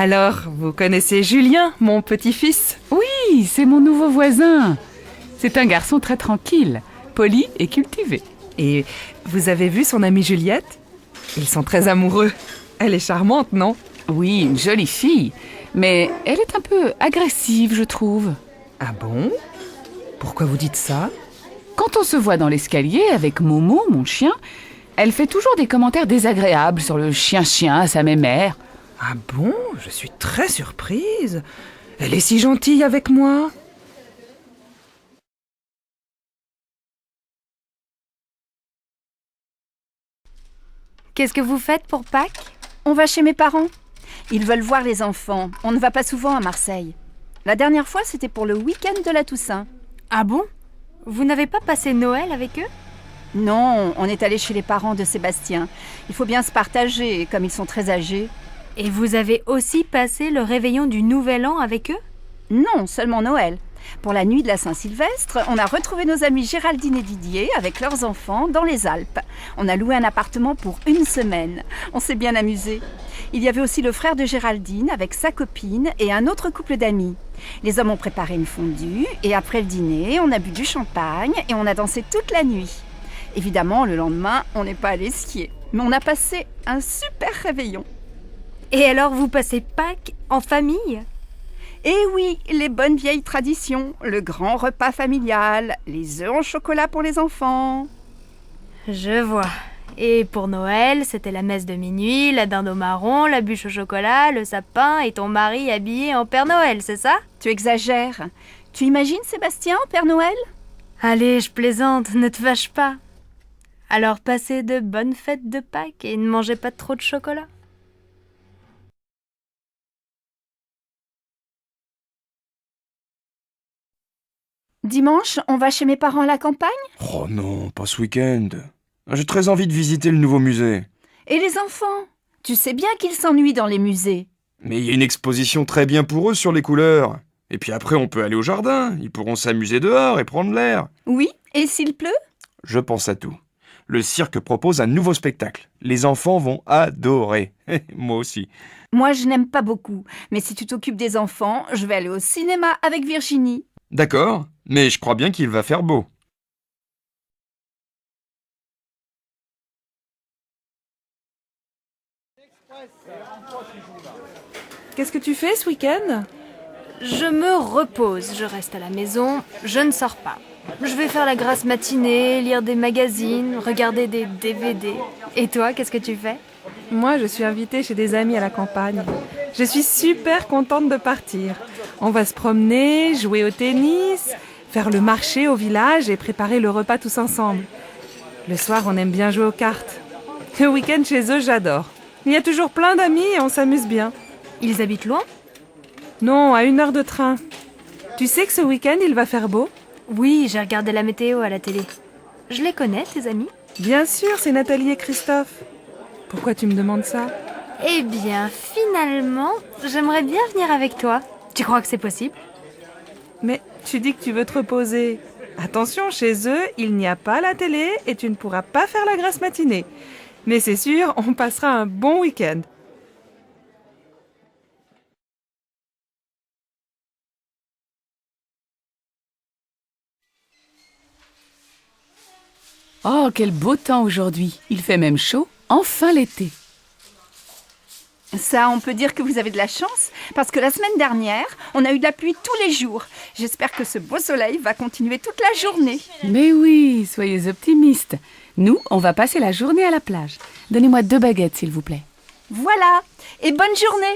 Alors, vous connaissez Julien, mon petit-fils? Oui, c'est mon nouveau voisin. C'est un garçon très tranquille, poli et cultivé. Et vous avez vu son amie Juliette? Ils sont très amoureux. Elle est charmante, non? Oui, une jolie fille, mais elle est un peu agressive, je trouve. Ah bon? Pourquoi vous dites ça? Quand on se voit dans l'escalier avec Momo, mon chien, elle fait toujours des commentaires désagréables sur le chien-chien à sa mémère. Ah bon? Je suis très surprise. Elle est si gentille avec moi. Qu'est-ce que vous faites pour Pâques? On va chez mes parents. Ils veulent voir les enfants. On ne va pas souvent à Marseille. La dernière fois, c'était pour le week-end de la Toussaint. Ah bon? Vous n'avez pas passé Noël avec eux? Non, on est allé chez les parents de Sébastien. Il faut bien se partager, comme ils sont très âgés. Et vous avez aussi passé le réveillon du Nouvel An avec eux? Non, seulement Noël. Pour la nuit de la Saint-Sylvestre, on a retrouvé nos amis Géraldine et Didier avec leurs enfants dans les Alpes. On a loué un appartement pour 1 semaine. On s'est bien amusés. Il y avait aussi le frère de Géraldine avec sa copine et un autre couple d'amis. Les hommes ont préparé une fondue et après le dîner, on a bu du champagne et on a dansé toute la nuit. Évidemment, le lendemain, on n'est pas allé skier. Mais on a passé un super réveillon. Et alors vous passez Pâques en famille? Et oui, les bonnes vieilles traditions, le grand repas familial, les œufs en chocolat pour les enfants. Je vois. Et pour Noël, c'était la messe de minuit, la dinde au marron, la bûche au chocolat, le sapin et ton mari habillé en Père Noël, c'est ça? Tu exagères. Tu imagines Sébastien en Père Noël? Allez, je plaisante, ne te fâche pas. Alors passez de bonnes fêtes de Pâques et ne mangez pas trop de chocolat. Dimanche, on va chez mes parents à la campagne? Oh non, pas ce week-end. J'ai très envie de visiter le nouveau musée. Et les enfants? Tu sais bien qu'ils s'ennuient dans les musées. Mais il y a une exposition très bien pour eux sur les couleurs. Et puis après, on peut aller au jardin. Ils pourront s'amuser dehors et prendre l'air. Oui, et s'il pleut? Je pense à tout. Le cirque propose un nouveau spectacle. Les enfants vont adorer. Moi aussi. Moi, je n'aime pas beaucoup. Mais si tu t'occupes des enfants, je vais aller au cinéma avec Virginie. D'accord, mais je crois bien qu'il va faire beau. Qu'est-ce que tu fais ce week-end? Je me repose, je reste à la maison, je ne sors pas. Je vais faire la grasse matinée, lire des magazines, regarder des DVD. Et toi, qu'est-ce que tu fais? Moi, je suis invitée chez des amis à la campagne. Je suis super contente de partir. On va se promener, jouer au tennis, faire le marché au village et préparer le repas tous ensemble. Le soir, on aime bien jouer aux cartes. Le week-end chez eux, j'adore. Il y a toujours plein d'amis et on s'amuse bien. Ils habitent loin? Non, à 1 heure de train. Tu sais que ce week-end, il va faire beau? Oui, j'ai regardé la météo à la télé. Je les connais, tes amis? Bien sûr, c'est Nathalie et Christophe. Pourquoi tu me demandes ça? Eh bien, finalement, j'aimerais bien venir avec toi. Tu crois que c'est possible? Mais tu dis que tu veux te reposer. Attention, chez eux, il n'y a pas la télé et tu ne pourras pas faire la grasse matinée. Mais c'est sûr, on passera un bon week-end. Oh, quel beau temps aujourd'hui. Il fait même chaud. Enfin l'été. Ça, on peut dire que vous avez de la chance, parce que la semaine dernière, on a eu de la pluie tous les jours. J'espère que ce beau soleil va continuer toute la journée. Mais oui, soyez optimistes. Nous, on va passer la journée à la plage. Donnez-moi 2 baguettes, s'il vous plaît. Voilà, et bonne journée.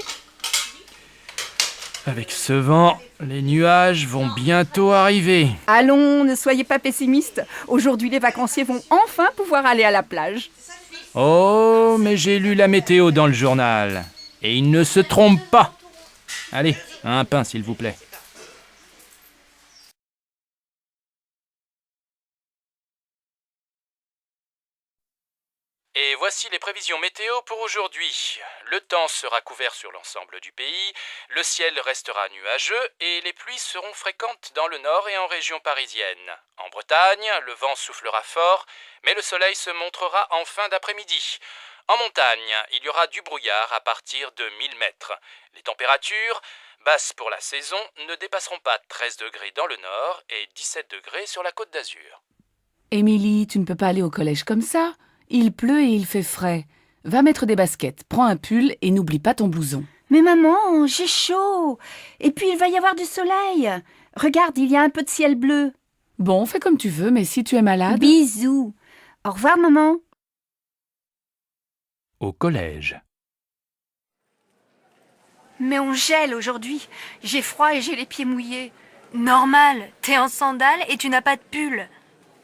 Avec ce vent, les nuages vont bientôt arriver. Allons, ne soyez pas pessimistes. Aujourd'hui, les vacanciers vont enfin pouvoir aller à la plage. Oh, mais j'ai lu la météo dans le journal. Et il ne se trompe pas. Allez, un pain s'il vous plaît. Et voici les prévisions météo pour aujourd'hui. Le temps sera couvert sur l'ensemble du pays, le ciel restera nuageux et les pluies seront fréquentes dans le nord et en région parisienne. En Bretagne, le vent soufflera fort, mais le soleil se montrera en fin d'après-midi. En montagne, il y aura du brouillard à partir de 1000 mètres. Les températures, basses pour la saison, ne dépasseront pas 13 degrés dans le nord et 17 degrés sur la Côte d'Azur. Émilie, tu ne peux pas aller au collège comme ça. Il pleut et il fait frais. Va mettre des baskets, prends un pull et n'oublie pas ton blouson. Mais maman, j'ai chaud. Et puis il va y avoir du soleil. Regarde, il y a un peu de ciel bleu. Bon, fais comme tu veux, mais si tu es malade... Bisous. Au revoir, maman. Au collège. Mais on gèle aujourd'hui. J'ai froid et j'ai les pieds mouillés. Normal, t'es en sandales et tu n'as pas de pull.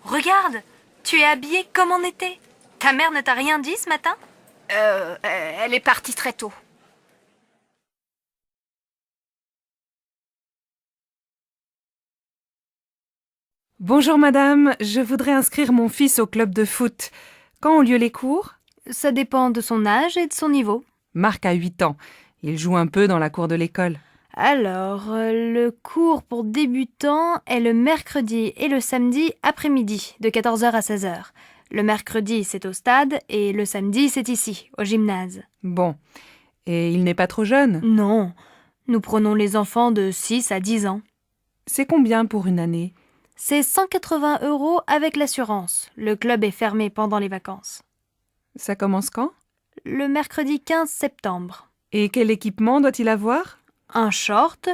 Regarde, tu es habillée comme en été. Ta mère ne t'a rien dit ce matin? Elle est partie très tôt. Bonjour madame, je voudrais inscrire mon fils au club de foot. Quand ont lieu les cours? Ça dépend de son âge et de son niveau. Marc a 8 ans. Il joue un peu dans la cour de l'école. Alors, le cours pour débutants est le mercredi et le samedi après-midi, de 14h à 16h. Le mercredi, c'est au stade et le samedi, c'est ici, au gymnase. Bon. Et il n'est pas trop jeune? Non, nous prenons les enfants de 6 à 10 ans. C'est combien pour une année? C'est 180 € avec l'assurance. Le club est fermé pendant les vacances. Ça commence quand? Le mercredi 15 septembre. Et quel équipement doit-il avoir? Un short,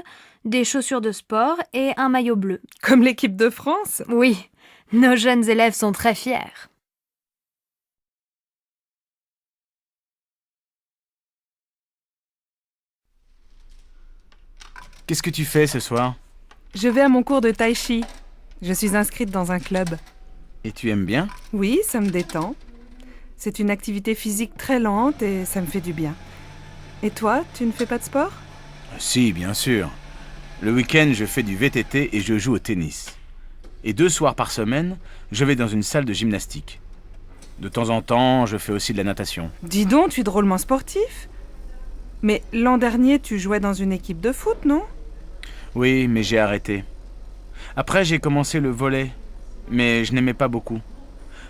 des chaussures de sport et un maillot bleu. Comme l'équipe de France? Oui, nos jeunes élèves sont très fiers. Qu'est-ce que tu fais ce soir? Je vais à mon cours de tai chi. Je suis inscrite dans un club. Et tu aimes bien? Oui, ça me détend. C'est une activité physique très lente et ça me fait du bien. Et toi, tu ne fais pas de sport? Si, bien sûr. Le week-end, je fais du VTT et je joue au tennis. Et 2 soirs par semaine, je vais dans une salle de gymnastique. De temps en temps, je fais aussi de la natation. Dis donc, tu es drôlement sportif. Mais l'an dernier, tu jouais dans une équipe de foot, non? Oui, mais j'ai arrêté. Après, j'ai commencé le volley, mais je n'aimais pas beaucoup.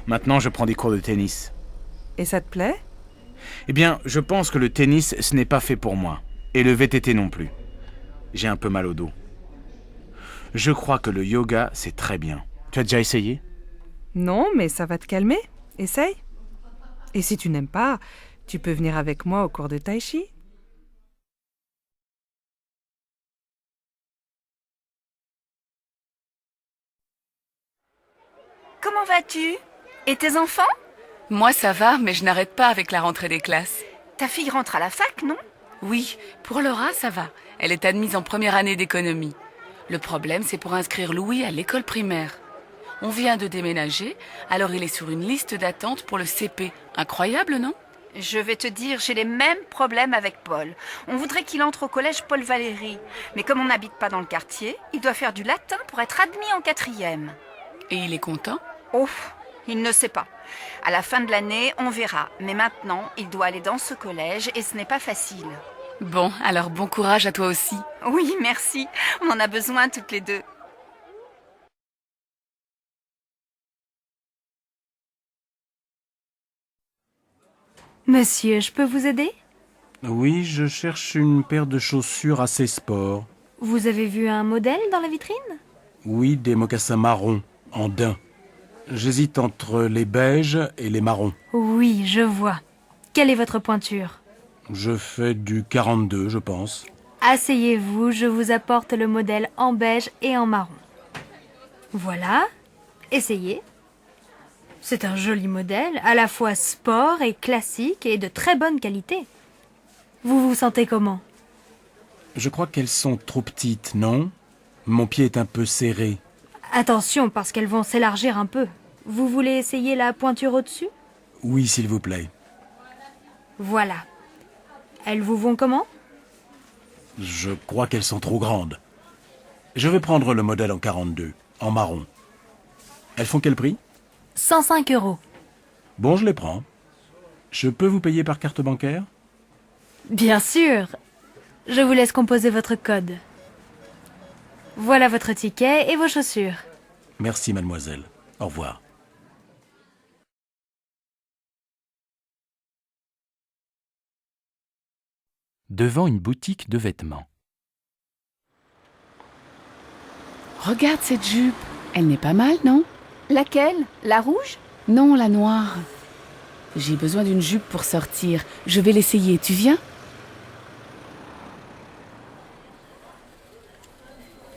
Maintenant, je prends des cours de tennis. Et ça te plaît? Eh bien, je pense que le tennis, ce n'est pas fait pour moi. Et le VTT non plus. J'ai un peu mal au dos. Je crois que le yoga, c'est très bien. Tu as déjà essayé? Non, mais ça va te calmer. Essaye. Et si tu n'aimes pas, tu peux venir avec moi au cours de tai chi. Comment vas-tu? Et tes enfants? Moi, ça va, mais je n'arrête pas avec la rentrée des classes. Ta fille rentre à la fac, non? Oui, pour Laura, ça va. Elle est admise en première année d'économie. Le problème, c'est pour inscrire Louis à l'école primaire. On vient de déménager, alors il est sur une liste d'attente pour le CP. Incroyable, non? Je vais te dire, j'ai les mêmes problèmes avec Paul. On voudrait qu'il entre au collège Paul Valéry. Mais comme on n'habite pas dans le quartier, il doit faire du latin pour être admis en 4e. Et il est content? Oh, il ne sait pas. À la fin de l'année, on verra. Mais maintenant, il doit aller dans ce collège et ce n'est pas facile. Bon, alors bon courage à toi aussi. Oui, merci. On en a besoin toutes les deux. Monsieur, je peux vous aider? Oui, je cherche une paire de chaussures assez sport. Vous avez vu un modèle dans la vitrine? Oui, des mocassins marrons, en daim. J'hésite entre les beiges et les marrons. Oui, je vois. Quelle est votre pointure? Je fais du 42, je pense. Asseyez-vous, je vous apporte le modèle en beige et en marron. Voilà, essayez. C'est un joli modèle, à la fois sport et classique et de très bonne qualité. Vous vous sentez comment? Je crois qu'elles sont trop petites, non? Mon pied est un peu serré. Attention, parce qu'elles vont s'élargir un peu. Vous voulez essayer la pointure au-dessus? Oui, s'il vous plaît. Voilà. Elles vous vont comment? Je crois qu'elles sont trop grandes. Je vais prendre le modèle en 42, en marron. Elles font quel prix? 105 €. Bon, je les prends. Je peux vous payer par carte bancaire? Bien sûr. Je vous laisse composer votre code. Voilà votre ticket et vos chaussures. Merci, mademoiselle. Au revoir. Devant une boutique de vêtements. Regarde cette jupe. Elle n'est pas mal, non? Laquelle? La rouge? Non, la noire. J'ai besoin d'une jupe pour sortir. Je vais l'essayer. Tu viens?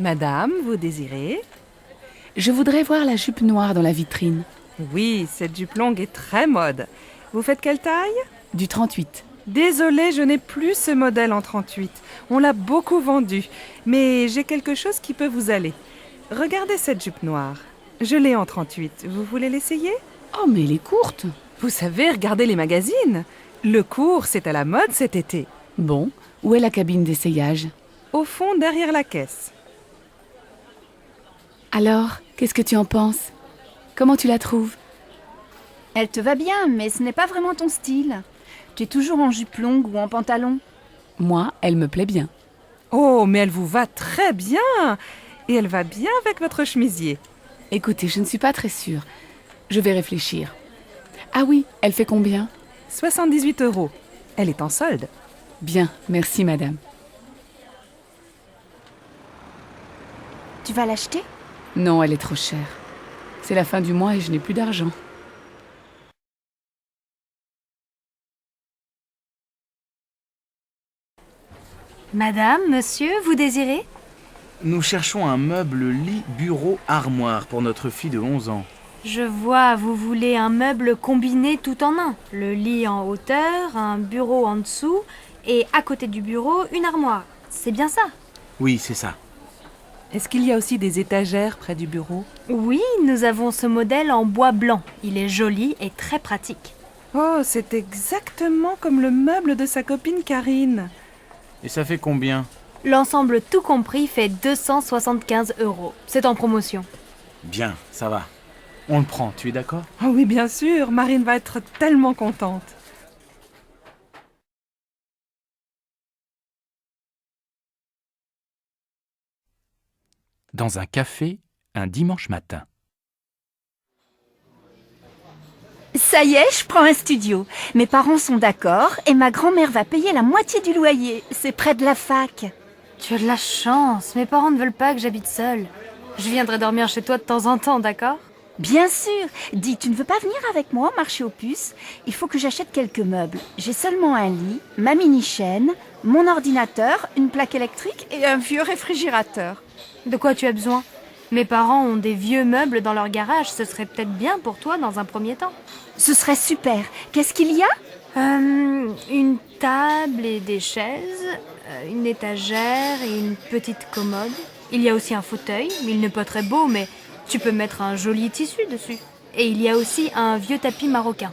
Madame, vous désirez? Je voudrais voir la jupe noire dans la vitrine. Oui, cette jupe longue est très mode. Vous faites quelle taille? Du 38. Désolée, je n'ai plus ce modèle en 38. On l'a beaucoup vendu, mais j'ai quelque chose qui peut vous aller. Regardez cette jupe noire. Je l'ai en 38. Vous voulez l'essayer? Oh, mais elle est courte. Vous savez, regardez les magazines. Le court, c'est à la mode cet été. Bon, où est la cabine d'essayage? Au fond, derrière la caisse. Alors, qu'est-ce que tu en penses? Comment tu la trouves? Elle te va bien, mais ce n'est pas vraiment ton style. Tu es toujours en jupe longue ou en pantalon. Moi, elle me plaît bien. Oh, mais elle vous va très bien. Et elle va bien avec votre chemisier. Écoutez, je ne suis pas très sûre. Je vais réfléchir. Ah oui, elle fait combien? 78 €. Elle est en solde. Bien, merci madame. Tu vas l'acheter? Non, elle est trop chère. C'est la fin du mois et je n'ai plus d'argent. Madame, monsieur, vous désirez? Nous cherchons un meuble lit, bureau, armoire pour notre fille de 11 ans. Je vois, vous voulez un meuble combiné tout en un. Le lit en hauteur, un bureau en dessous et à côté du bureau, une armoire. C'est bien ça? Oui, c'est ça. Est-ce qu'il y a aussi des étagères près du bureau? Oui, nous avons ce modèle en bois blanc. Il est joli et très pratique. Oh, c'est exactement comme le meuble de sa copine Karine. Et ça fait combien? L'ensemble tout compris fait 275 €. C'est en promotion. Bien, ça va. On le prend, tu es d'accord? Oh oui, bien sûr, Marine va être tellement contente. Dans un café, un dimanche matin. Ça y est, je prends un studio. Mes parents sont d'accord et ma grand-mère va payer la moitié du loyer. C'est près de la fac. Tu as de la chance. Mes parents ne veulent pas que j'habite seule. Je viendrai dormir chez toi de temps en temps, d'accord? Bien sûr. Dis, tu ne veux pas venir avec moi marcher aux puces? Il faut que j'achète quelques meubles. J'ai seulement un lit, ma mini-chaîne, mon ordinateur, une plaque électrique et un vieux réfrigérateur. De quoi tu as besoin? Mes parents ont des vieux meubles dans leur garage. Ce serait peut-être bien pour toi dans un premier temps. Ce serait super. Qu'est-ce qu'il y a? Une table et des chaises, une étagère et une petite commode. Il y a aussi un fauteuil. Il n'est pas très beau, mais tu peux mettre un joli tissu dessus. Et il y a aussi un vieux tapis marocain.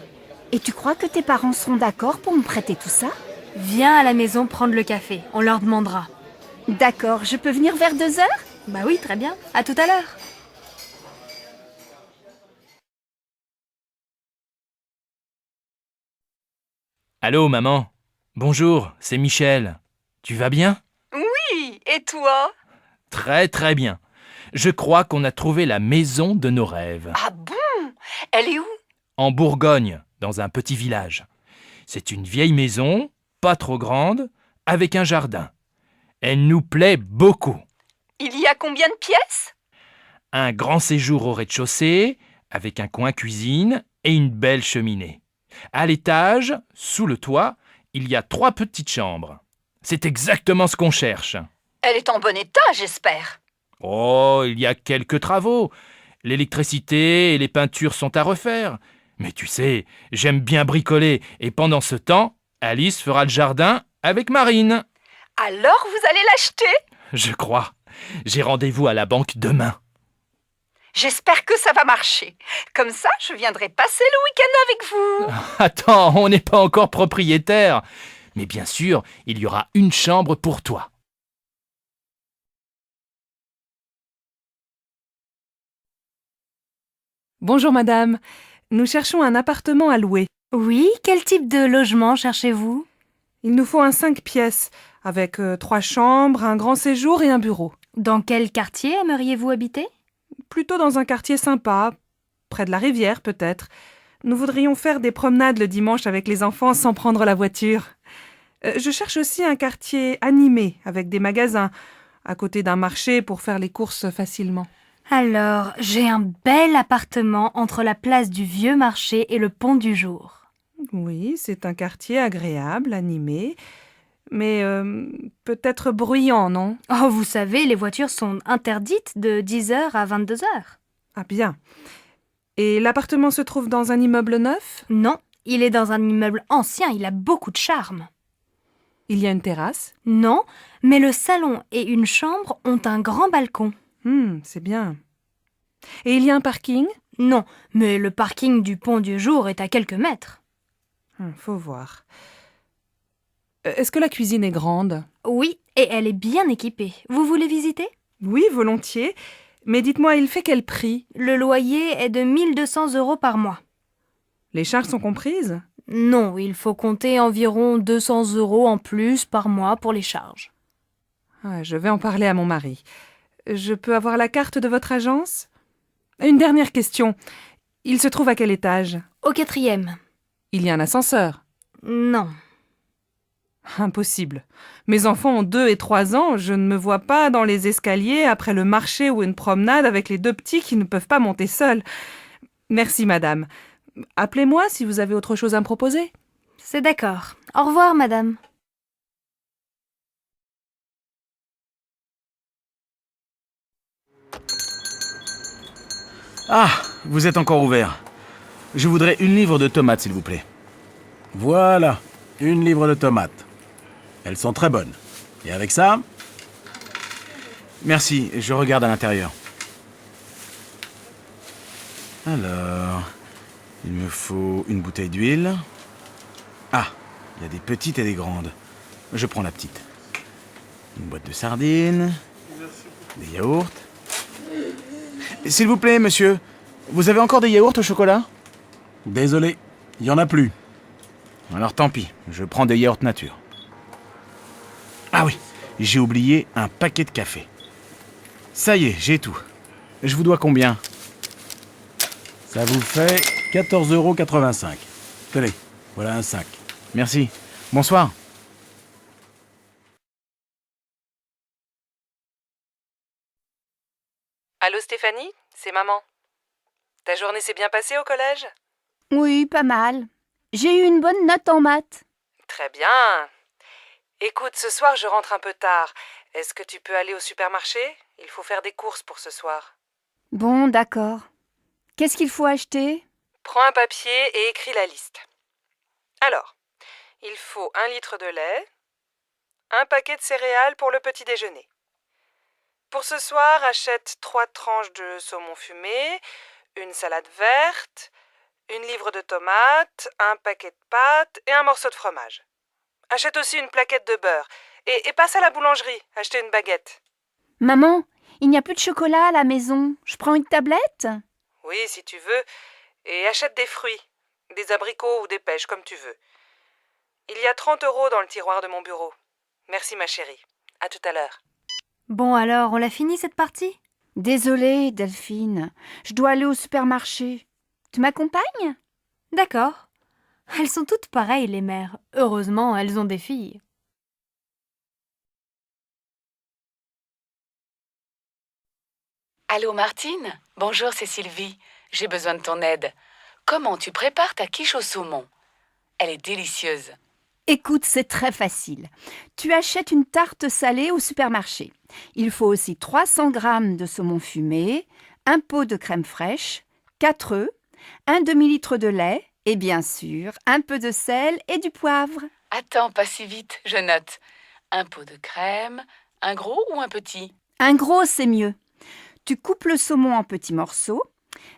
Et tu crois que tes parents seront d'accord pour me prêter tout ça? Viens à la maison prendre le café. On leur demandera. D'accord, je peux venir vers 2 heures? Bah oui, très bien. À tout à l'heure. Allô, maman. Bonjour, c'est Michel. Tu vas bien? Oui, et toi? Très très bien. Je crois qu'on a trouvé la maison de nos rêves. Ah bon? Elle est où? En Bourgogne, dans un petit village. C'est une vieille maison, pas trop grande, avec un jardin. Elle nous plaît beaucoup. Il y a combien de pièces? Un grand séjour au rez-de-chaussée, avec un coin cuisine et une belle cheminée. À l'étage, sous le toit, il y a 3 petites chambres. C'est exactement ce qu'on cherche. Elle est en bon état, j'espère. Oh, il y a quelques travaux. L'électricité et les peintures sont à refaire. Mais tu sais, j'aime bien bricoler et pendant ce temps, Alice fera le jardin avec Marine. Alors vous allez l'acheter? Je crois. J'ai rendez-vous à la banque demain. J'espère que ça va marcher. Comme ça, je viendrai passer le week-end avec vous. Attends, on n'est pas encore propriétaire. Mais bien sûr, il y aura une chambre pour toi. Bonjour madame, nous cherchons un appartement à louer. Oui, quel type de logement cherchez-vous? Il nous faut un 5 pièces, avec 3 chambres, un grand séjour et un bureau. Dans quel quartier aimeriez-vous habiter? Plutôt dans un quartier sympa, près de la rivière peut-être. Nous voudrions faire des promenades le dimanche avec les enfants sans prendre la voiture. Je cherche aussi un quartier animé, avec des magasins, à côté d'un marché pour faire les courses facilement. Alors, j'ai un bel appartement entre la place du Vieux Marché et le Pont du Jour. Oui, c'est un quartier agréable, animé, mais peut-être bruyant, non? Oh, vous savez, les voitures sont interdites de 10h à 22h. Ah bien. Et l'appartement se trouve dans un immeuble neuf? Non, il est dans un immeuble ancien, il a beaucoup de charme. Il y a une terrasse? Non, mais le salon et une chambre ont un grand balcon. C'est bien. Et il y a un parking? Non, mais le parking du Pont du Jour est à quelques mètres. Faut voir. Est-ce que la cuisine est grande? Oui, et elle est bien équipée. Vous voulez visiter? Oui, volontiers. Mais dites-moi, il fait quel prix? Le loyer est de 1200 € par mois. Les charges sont comprises? Non, il faut compter environ 200 € en plus par mois pour les charges. Je vais en parler à mon mari. Je peux avoir la carte de votre agence? Une dernière question. Il se trouve à quel étage? Au 4e. Il y a un ascenseur? Non. Impossible. Mes enfants ont 2 et 3 ans, je ne me vois pas dans les escaliers après le marché ou une promenade avec les 2 petits qui ne peuvent pas monter seuls. Merci, madame. Appelez-moi si vous avez autre chose à me proposer. C'est d'accord. Au revoir, madame. Ah, vous êtes encore ouvert. Je voudrais 1 livre de tomates, s'il vous plaît. Voilà, 1 livre de tomates. Elles sont très bonnes. Et avec ça? Merci, je regarde à l'intérieur. Alors, il me faut une bouteille d'huile. Ah, il y a des petites et des grandes. Je prends la petite. Une boîte de sardines. Des yaourts. S'il vous plaît, monsieur, vous avez encore des yaourts au chocolat? Désolé, il n'y en a plus. Alors tant pis, je prends des yaourts nature. Ah oui, j'ai oublié un paquet de café. Ça y est, j'ai tout. Je vous dois combien? Ça vous fait 14,85 €. Tenez, voilà un sac. Merci. Bonsoir. Allô Stéphanie, c'est maman. Ta journée s'est bien passée au collège? Oui, pas mal. J'ai eu une bonne note en maths. Très bien. Écoute, ce soir je rentre un peu tard. Est-ce que tu peux aller au supermarché? Il faut faire des courses pour ce soir. Bon, d'accord. Qu'est-ce qu'il faut acheter? Prends un papier et écris la liste. Alors, il faut 1 litre de lait, un paquet de céréales pour le petit déjeuner. Pour ce soir, achète 3 tranches de saumon fumé, une salade verte, 1 livre de tomates, un paquet de pâtes et un morceau de fromage. Achète aussi une plaquette de beurre et passe à la boulangerie, acheter une baguette. Maman, il n'y a plus de chocolat à la maison. Je prends une tablette? Oui, si tu veux, et achète des fruits, des abricots ou des pêches, comme tu veux. Il y a 30 € dans le tiroir de mon bureau. Merci ma chérie. À tout à l'heure. Bon alors, on l'a fini cette partie? Désolée, Delphine. Je dois aller au supermarché. Tu m'accompagnes? D'accord. Elles sont toutes pareilles, les mères. Heureusement, elles ont des filles. Allô Martine? Bonjour, c'est Sylvie. J'ai besoin de ton aide. Comment tu prépares ta quiche au saumon? Elle est délicieuse. Écoute, c'est très facile. Tu achètes une tarte salée au supermarché. Il faut aussi 300 g de saumon fumé, un pot de crème fraîche, 4 œufs, un demi-litre de lait et bien sûr un peu de sel et du poivre. Attends, pas si vite, je note. Un pot de crème, un gros ou un petit? Un gros, c'est mieux. Tu coupes le saumon en petits morceaux.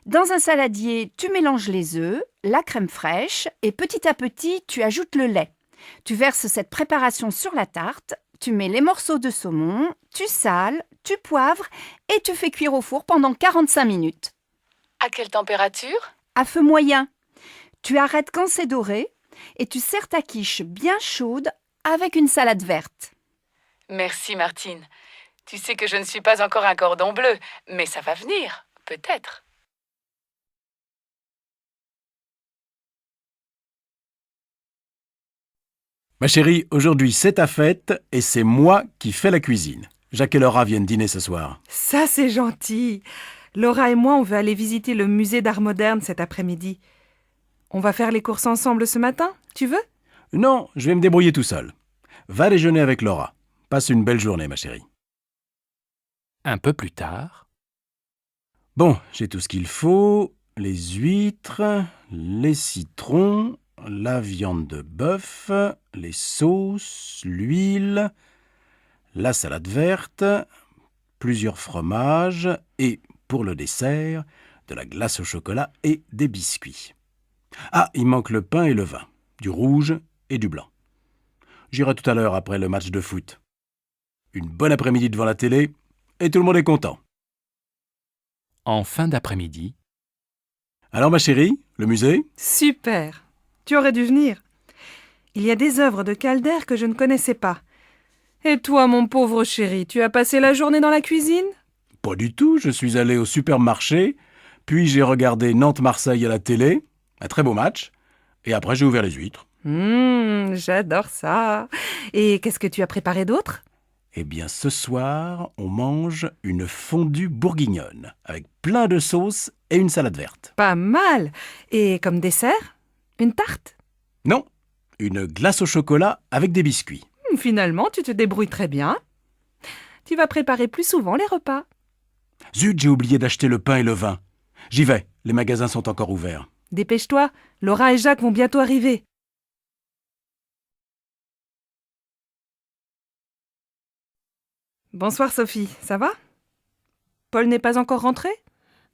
Dans un saladier, tu mélanges les œufs, la crème fraîche et petit à petit, tu ajoutes le lait. Tu verses cette préparation sur la tarte, tu mets les morceaux de saumon, tu sales, tu poivres et tu fais cuire au four pendant 45 minutes. À quelle température? À feu moyen. Tu arrêtes quand c'est doré et tu sers ta quiche bien chaude avec une salade verte. Merci Martine. Tu sais que je ne suis pas encore un cordon bleu, mais ça va venir, peut-être. Ma chérie, aujourd'hui c'est ta fête et c'est moi qui fais la cuisine. Jacques et Laura viennent dîner ce soir. Ça, c'est gentil. Laura et moi, on veut aller visiter le musée d'art moderne cet après-midi. On va faire les courses ensemble ce matin, tu veux? Non, je vais me débrouiller tout seul. Va déjeuner avec Laura. Passe une belle journée, ma chérie. Un peu plus tard. Bon, j'ai tout ce qu'il faut. Les huîtres, les citrons, la viande de bœuf, les sauces, l'huile, la salade verte, plusieurs fromages et, pour le dessert, de la glace au chocolat et des biscuits. Ah, il manque le pain et le vin, du rouge et du blanc. J'irai tout à l'heure après le match de foot. Une bonne après-midi devant la télé et tout le monde est content. En fin d'après-midi. Alors ma chérie, le musée? Super. Tu aurais dû venir. Il y a des œuvres de Calder que je ne connaissais pas. Et toi, mon pauvre chéri, tu as passé la journée dans la cuisine? Pas du tout, je suis allé au supermarché, puis j'ai regardé Nantes-Marseille à la télé, un très beau match, et après j'ai ouvert les huîtres. J'adore ça. Et qu'est-ce que tu as préparé d'autre? Eh bien ce soir, on mange une fondue bourguignonne, avec plein de sauces et une salade verte. Pas mal. Et comme dessert? Une tarte? Non, une glace au chocolat avec des biscuits. Finalement, tu te débrouilles très bien. Tu vas préparer plus souvent les repas. Zut, j'ai oublié d'acheter le pain et le vin. J'y vais, les magasins sont encore ouverts. Dépêche-toi, Laura et Jacques vont bientôt arriver. Bonsoir Sophie, ça va? Paul n'est pas encore rentré?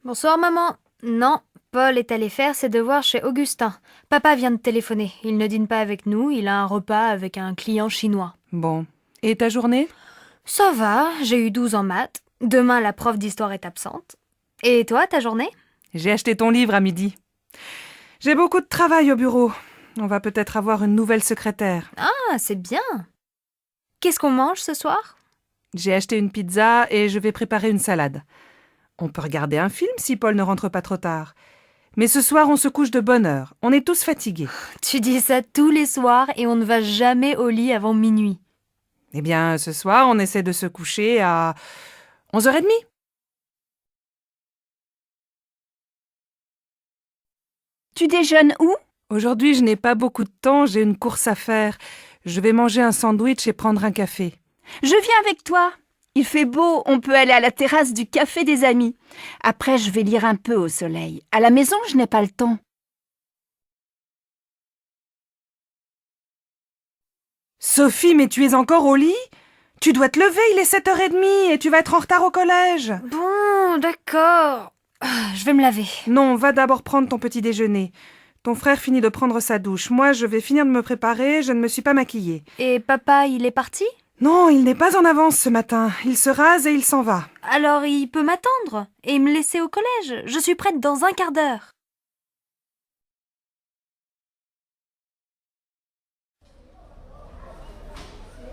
Bonsoir maman. Non, Paul est allé faire ses devoirs chez Augustin. Papa vient de téléphoner. Il ne dîne pas avec nous, il a un repas avec un client chinois. Bon. Et ta journée? Ça va, j'ai eu 12 en maths. Demain, la prof d'histoire est absente. Et toi, ta journée? J'ai acheté ton livre à midi. J'ai beaucoup de travail au bureau. On va peut-être avoir une nouvelle secrétaire. Ah, c'est bien. Qu'est-ce qu'on mange ce soir? J'ai acheté une pizza et je vais préparer une salade. On peut regarder un film si Paul ne rentre pas trop tard. Mais ce soir, on se couche de bonne heure. On est tous fatigués. Tu dis ça tous les soirs et on ne va jamais au lit avant minuit. Eh bien, ce soir, on essaie de se coucher à 11h30. Tu déjeunes où? Aujourd'hui, je n'ai pas beaucoup de temps, j'ai une course à faire. Je vais manger un sandwich et prendre un café. Je viens avec toi. Il fait beau, on peut aller à la terrasse du café des amis. Après, je vais lire un peu au soleil. À la maison, je n'ai pas le temps. Sophie, mais tu es encore au lit? Tu dois te lever, il est 7h30 et tu vas être en retard au collège. Bon, d'accord. Je vais me laver. Non, va d'abord prendre ton petit déjeuner. Ton frère finit de prendre sa douche. Moi, je vais finir de me préparer, je ne me suis pas maquillée. Et papa, il est parti? Non, il n'est pas en avance ce matin. Il se rase et il s'en va. Alors il peut m'attendre et me laisser au collège. Je suis prête dans un quart d'heure.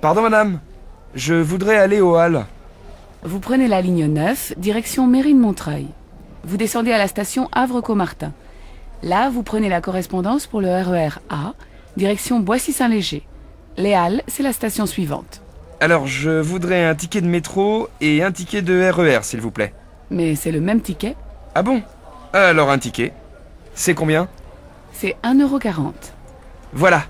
Pardon madame, je voudrais aller au Halles. Vous prenez la ligne 9, direction Mairie de Montreuil. Vous descendez à la station Havre-Caumartin. Là, vous prenez la correspondance pour le RER A, direction Boissy-Saint-Léger. Les Halles, c'est la station suivante. Alors, je voudrais un ticket de métro et un ticket de RER, s'il vous plaît. Mais c'est le même ticket. Ah bon? Alors un ticket. C'est combien? C'est 1,40 €. Voilà.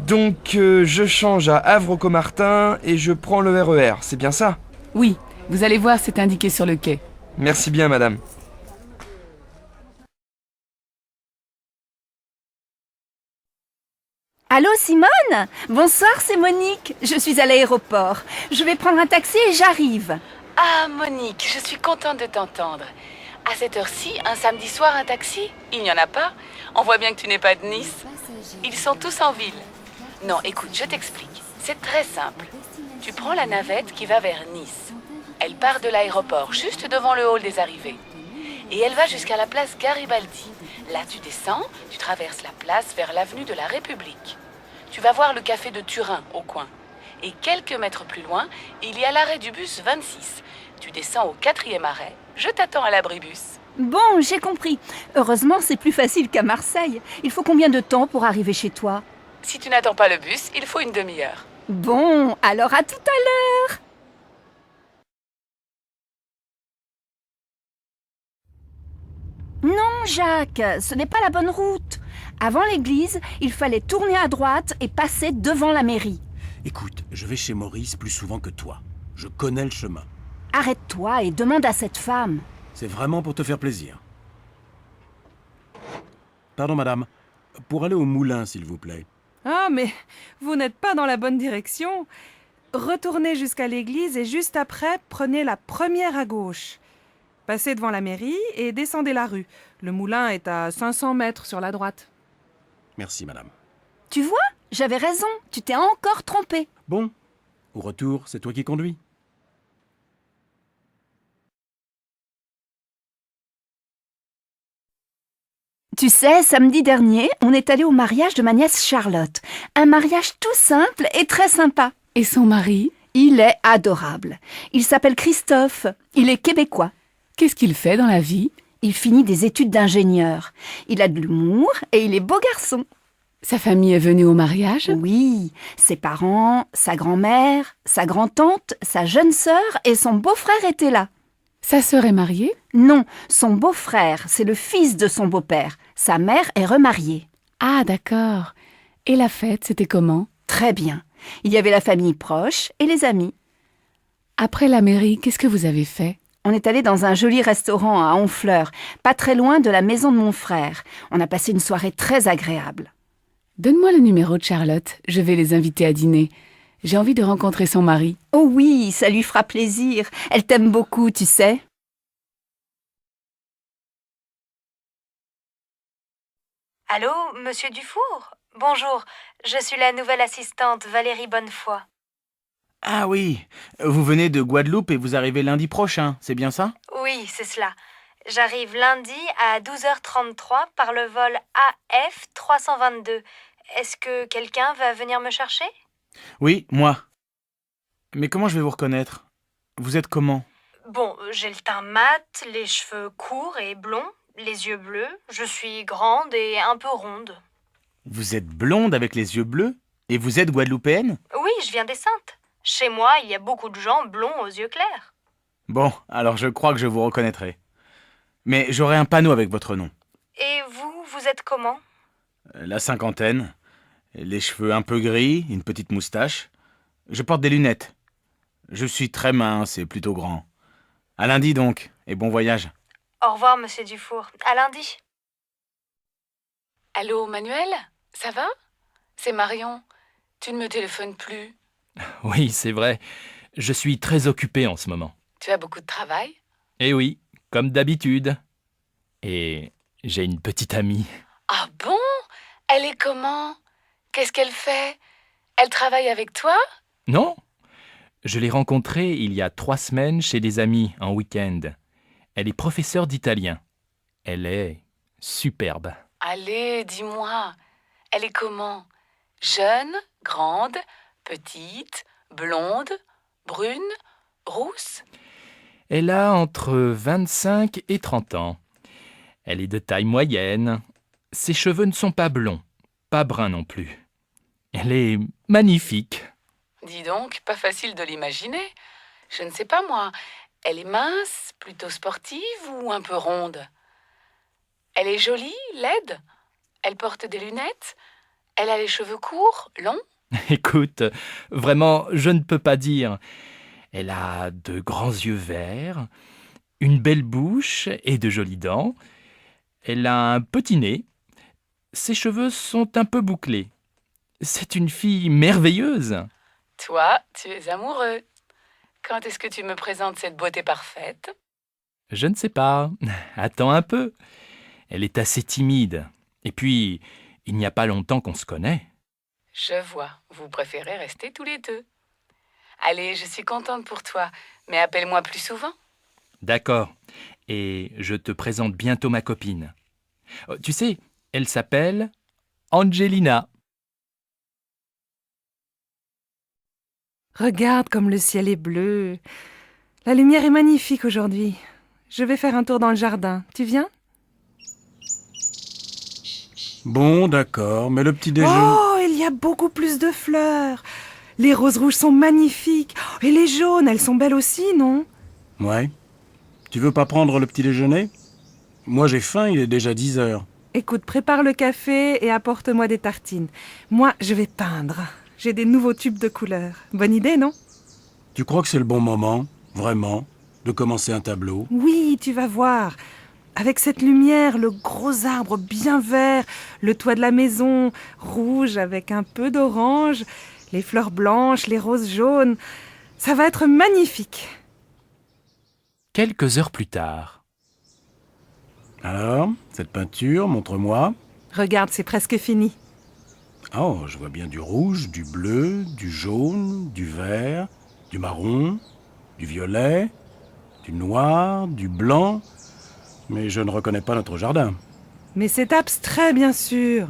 Donc, je change à Havre-Caumartin et je prends le RER, c'est bien ça? Oui, vous allez voir, c'est indiqué sur le quai. Merci bien, madame. Allô Simone? Bonsoir, c'est Monique. Je suis à l'aéroport. Je vais prendre un taxi et j'arrive. Ah, Monique, je suis contente de t'entendre. À cette heure-ci, un samedi soir, un taxi? Il n'y en a pas? On voit bien que tu n'es pas de Nice. Ils sont tous en ville. Non, écoute, je t'explique. C'est très simple. Tu prends la navette qui va vers Nice. Elle part de l'aéroport, juste devant le hall des arrivées. Et elle va jusqu'à la place Garibaldi. Là, tu descends, tu traverses la place vers l'avenue de la République. Tu vas voir le café de Turin au coin. Et quelques mètres plus loin, il y a l'arrêt du bus 26. Tu descends au 4e arrêt. Je t'attends à l'abribus. Bon, j'ai compris. Heureusement, c'est plus facile qu'à Marseille. Il faut combien de temps pour arriver chez toi? Si tu n'attends pas le bus, il faut une demi-heure. Bon, alors à tout à l'heure. Non, Jacques, ce n'est pas la bonne route. Avant l'église, il fallait tourner à droite et passer devant la mairie. Écoute, je vais chez Maurice plus souvent que toi. Je connais le chemin. Arrête-toi et demande à cette femme. C'est vraiment pour te faire plaisir. Pardon, madame. Pour aller au moulin, s'il vous plaît. Ah, mais vous n'êtes pas dans la bonne direction. Retournez jusqu'à l'église et juste après, prenez la première à gauche. Passez devant la mairie et descendez la rue. Le moulin est à 500 mètres sur la droite. Merci, madame. Tu vois, j'avais raison. Tu t'es encore trompé. Bon, au retour, c'est toi qui conduis. Tu sais, samedi dernier, on est allé au mariage de ma nièce Charlotte. Un mariage tout simple et très sympa. Et son mari? Il est adorable. Il s'appelle Christophe. Il est québécois. Qu'est-ce qu'il fait dans la vie? Il finit des études d'ingénieur. Il a de l'humour et il est beau garçon. Sa famille est venue au mariage? Oui, ses parents, sa grand-mère, sa grand-tante, sa jeune sœur et son beau-frère étaient là. Sa sœur est mariée? Non, son beau-frère, c'est le fils de son beau-père. Sa mère est remariée. Ah, d'accord. Et la fête, c'était comment? Très bien. Il y avait la famille proche et les amis. Après la mairie, qu'est-ce que vous avez fait? On est allé dans un joli restaurant à Honfleur, pas très loin de la maison de mon frère. On a passé une soirée très agréable. Donne-moi le numéro de Charlotte. Je vais les inviter à dîner. J'ai envie de rencontrer son mari. Oh oui, ça lui fera plaisir. Elle t'aime beaucoup, tu sais. Allô, monsieur Dufour? Bonjour, je suis la nouvelle assistante Valérie Bonnefoy. Ah oui, vous venez de Guadeloupe et vous arrivez lundi prochain, c'est bien ça? Oui, c'est cela. J'arrive lundi à 12h33 par le vol AF 322. Est-ce que quelqu'un va venir me chercher? Oui, moi. Mais comment je vais vous reconnaître? Vous êtes comment? Bon, j'ai le teint mat, les cheveux courts et blonds, les yeux bleus. Je suis grande et un peu ronde. Vous êtes blonde avec les yeux bleus? Et vous êtes guadeloupéenne? Oui, je viens des Saintes. Chez moi, il y a beaucoup de gens blonds aux yeux clairs. Bon, alors je crois que je vous reconnaîtrai. Mais j'aurai un panneau avec votre nom. Et vous êtes comment? La cinquantaine, les cheveux un peu gris, une petite moustache. Je porte des lunettes. Je suis très mince et plutôt grand. À lundi donc, et bon voyage. Au revoir, monsieur Dufour. À lundi. Allô, Manuel? Ça va? C'est Marion. Tu ne me téléphones plus. Oui, c'est vrai. Je suis très occupé en ce moment. Tu as beaucoup de travail? Eh oui, comme d'habitude. Et j'ai une petite amie. Ah bon? Elle est comment? Qu'est-ce qu'elle fait? Elle travaille avec toi? Non? Je l'ai rencontrée il y a 3 semaines chez des amis en week-end. Elle est professeure d'italien. Elle est superbe. Allez, dis-moi. Elle est comment? Jeune, grande, petite, blonde, brune, rousse? Elle a entre 25 et 30 ans. Elle est de taille moyenne. Ses cheveux ne sont pas blonds, pas bruns non plus. Elle est magnifique. Dis donc, pas facile de l'imaginer. Je ne sais pas moi. Elle est mince, plutôt sportive ou un peu ronde? Elle est jolie, laide? Elle porte des lunettes? Elle a les cheveux courts, longs? Écoute, vraiment, je ne peux pas dire. Elle a de grands yeux verts, une belle bouche et de jolies dents. Elle a un petit nez. Ses cheveux sont un peu bouclés. C'est une fille merveilleuse. Toi, tu es amoureux. Quand est-ce que tu me présentes cette beauté parfaite? Je ne sais pas. Attends un peu. Elle est assez timide. Et puis, il n'y a pas longtemps qu'on se connaît. Je vois. Vous préférez rester tous les deux. Allez, je suis contente pour toi. Mais appelle-moi plus souvent. D'accord. Et je te présente bientôt ma copine. Tu sais, elle s'appelle Angelina. Regarde comme le ciel est bleu. La lumière est magnifique aujourd'hui. Je vais faire un tour dans le jardin. Tu viens? Bon, d'accord, mais le petit déjeuner... Oh, il y a beaucoup plus de fleurs. Les roses rouges sont magnifiques. Et les jaunes, elles sont belles aussi, non? Ouais. Tu veux pas prendre le petit déjeuner? Moi j'ai faim, il est déjà 10 heures. Écoute, prépare le café et apporte-moi des tartines. Moi, je vais peindre. J'ai des nouveaux tubes de couleurs. Bonne idée, non? Tu crois que c'est le bon moment, vraiment, de commencer un tableau? Oui, tu vas voir. Avec cette lumière, le gros arbre bien vert, le toit de la maison, rouge avec un peu d'orange, les fleurs blanches, les roses jaunes. Ça va être magnifique. Quelques heures plus tard. Alors, cette peinture, montre-moi. Regarde, c'est presque fini. Oh, je vois bien du rouge, du bleu, du jaune, du vert, du marron, du violet, du noir, du blanc. Mais je ne reconnais pas notre jardin. Mais c'est abstrait, bien sûr.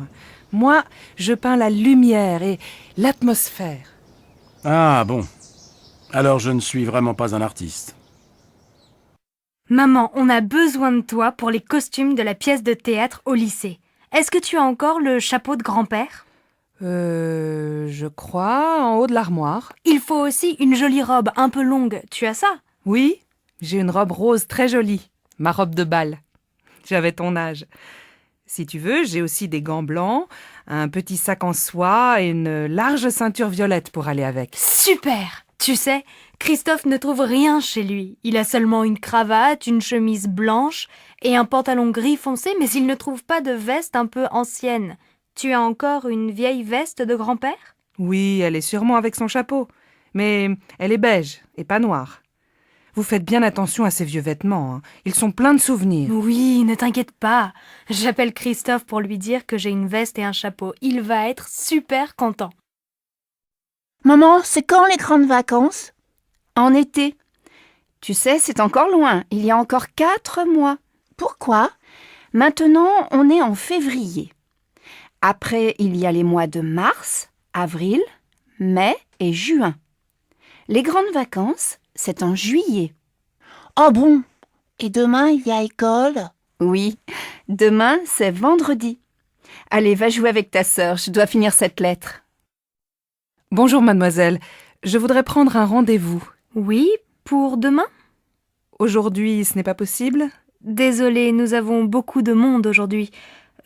Moi, je peins la lumière et l'atmosphère. Ah bon. Alors je ne suis vraiment pas un artiste. Maman, on a besoin de toi pour les costumes de la pièce de théâtre au lycée. Est-ce que tu as encore le chapeau de grand-père? Je crois, en haut de l'armoire. Il faut aussi une jolie robe un peu longue. Tu as ça? Oui, j'ai une robe rose très jolie. Ma robe de bal. J'avais ton âge. Si tu veux, j'ai aussi des gants blancs, un petit sac en soie et une large ceinture violette pour aller avec. Super! Tu sais, Christophe ne trouve rien chez lui. Il a seulement une cravate, une chemise blanche et un pantalon gris foncé, mais il ne trouve pas de veste un peu ancienne. Tu as encore une vieille veste de grand-père? Oui, elle est sûrement avec son chapeau. Mais elle est beige et pas noire. Vous faites bien attention à ces vieux vêtements, hein. Ils sont pleins de souvenirs. Oui, ne t'inquiète pas. J'appelle Christophe pour lui dire que j'ai une veste et un chapeau. Il va être super content. Maman, c'est quand les grandes vacances? En été. Tu sais, c'est encore loin. Il y a encore 4 mois. Pourquoi? Maintenant, on est en février. Après, il y a les mois de mars, avril, mai et juin. Les grandes vacances, c'est en juillet. Oh bon? Et demain, il y a école? Oui, demain, c'est vendredi. Allez, va jouer avec ta sœur, je dois finir cette lettre. Bonjour mademoiselle, je voudrais prendre un rendez-vous. Oui, pour demain? Aujourd'hui, ce n'est pas possible? Désolée, nous avons beaucoup de monde aujourd'hui.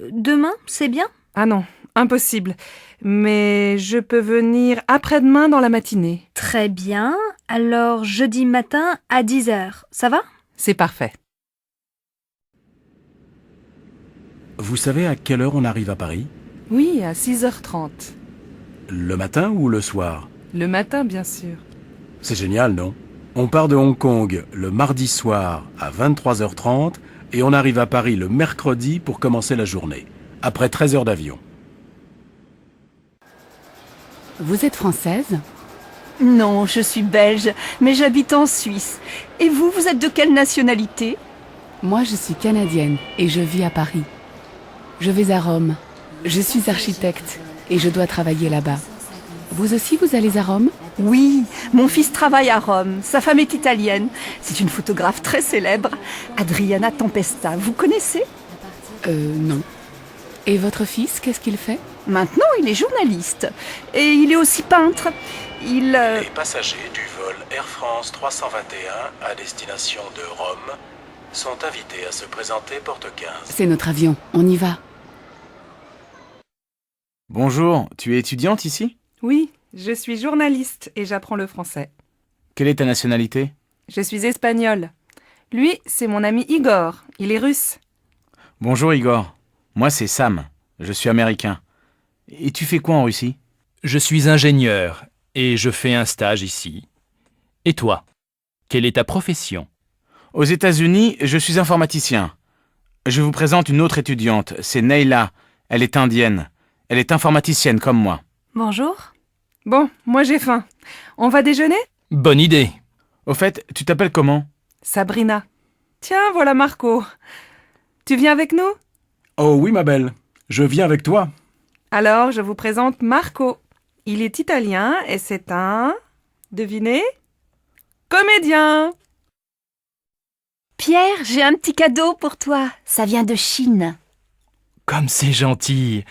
Demain, c'est bien? Ah non, impossible. Mais je peux venir après-demain dans la matinée. Très bien. Alors, jeudi matin à 10h, ça va? C'est parfait. Vous savez à quelle heure on arrive à Paris? Oui, à 6h30. Le matin ou le soir? Le matin, bien sûr. C'est génial, non? On part de Hong Kong le mardi soir à 23h30 et on arrive à Paris le mercredi pour commencer la journée, après 13 heures d'avion. Vous êtes française? Non, je suis belge, mais j'habite en Suisse. Et vous, vous êtes de quelle nationalité? Moi, je suis canadienne et je vis à Paris. Je vais à Rome. Je suis architecte et je dois travailler là-bas. Vous aussi, vous allez à Rome? Oui, mon fils travaille à Rome. Sa femme est italienne. C'est une photographe très célèbre, Adriana Tempesta. Vous connaissez? Non. Et votre fils, qu'est-ce qu'il fait? Maintenant, il est journaliste. Et il est aussi peintre. Les passagers du vol Air France 321 à destination de Rome sont invités à se présenter porte 15. C'est notre avion, on y va. Bonjour, tu es étudiante ici? Oui, je suis journaliste et j'apprends le français. Quelle est ta nationalité? Je suis espagnole. Lui, c'est mon ami Igor. Il est russe. Bonjour Igor, moi c'est Sam, je suis américain. Et tu fais quoi en Russie? Je suis ingénieur et je fais un stage ici. Et toi? Quelle est ta profession? Aux États-Unis, je suis informaticien. Je vous présente une autre étudiante, c'est Neila. Elle est indienne. Elle est informaticienne comme moi. Bonjour. Bon, moi j'ai faim. On va déjeuner? Bonne idée. Au fait, tu t'appelles comment? Sabrina. Tiens, voilà Marco. Tu viens avec nous? Oh oui, ma belle. Je viens avec toi. Alors, je vous présente Marco. Il est italien et c'est un... Devinez? Comédien! Pierre, j'ai un petit cadeau pour toi. Ça vient de Chine. Comme c'est gentil.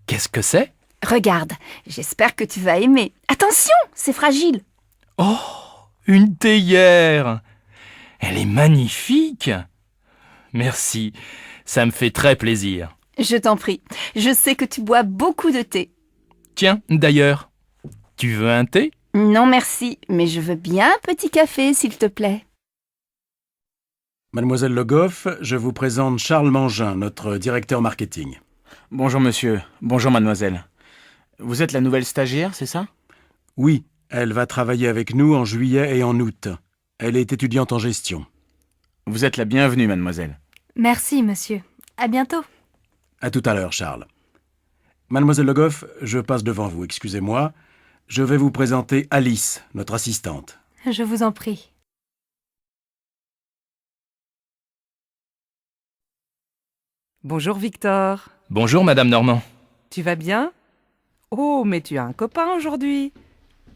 Qu'est-ce que c'est? Regarde, j'espère que tu vas aimer. Attention, c'est fragile. Oh, une théière. Elle est magnifique. Merci, ça me fait très plaisir. Je t'en prie, je sais que tu bois beaucoup de thé. Tiens, d'ailleurs, tu veux un thé? Non merci, mais je veux bien un petit café, s'il te plaît. Mademoiselle Le Goff, je vous présente Charles Mangin, notre directeur marketing. Bonjour monsieur, bonjour mademoiselle. Vous êtes la nouvelle stagiaire, c'est ça? Oui, elle va travailler avec nous en juillet et en août. Elle est étudiante en gestion. Vous êtes la bienvenue, mademoiselle. Merci, monsieur. À bientôt. À tout à l'heure, Charles. Mademoiselle Le Goff, je passe devant vous, excusez-moi. Je vais vous présenter Alice, notre assistante. Je vous en prie. Bonjour Victor. Bonjour, Madame Normand. Tu vas bien? Oh, mais tu as un copain aujourd'hui.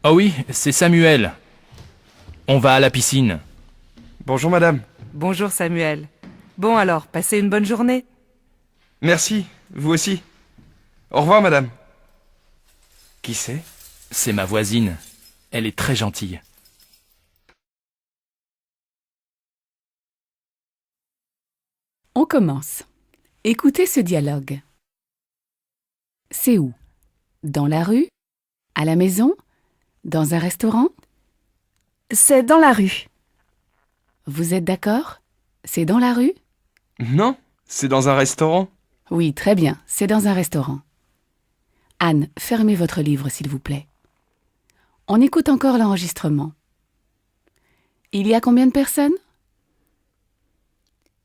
Oh oui, c'est Samuel. On va à la piscine. Bonjour madame. Bonjour Samuel. Bon alors, passez une bonne journée. Merci, vous aussi. Au revoir madame. Qui c'est? C'est ma voisine. Elle est très gentille. On commence. Écoutez ce dialogue. C'est où? Dans la rue? À la maison? Dans un restaurant? C'est dans la rue. Vous êtes d'accord? C'est dans la rue? Non, c'est dans un restaurant. Oui, très bien, c'est dans un restaurant. Anne, fermez votre livre, s'il vous plaît. On écoute encore l'enregistrement. Il y a combien de personnes?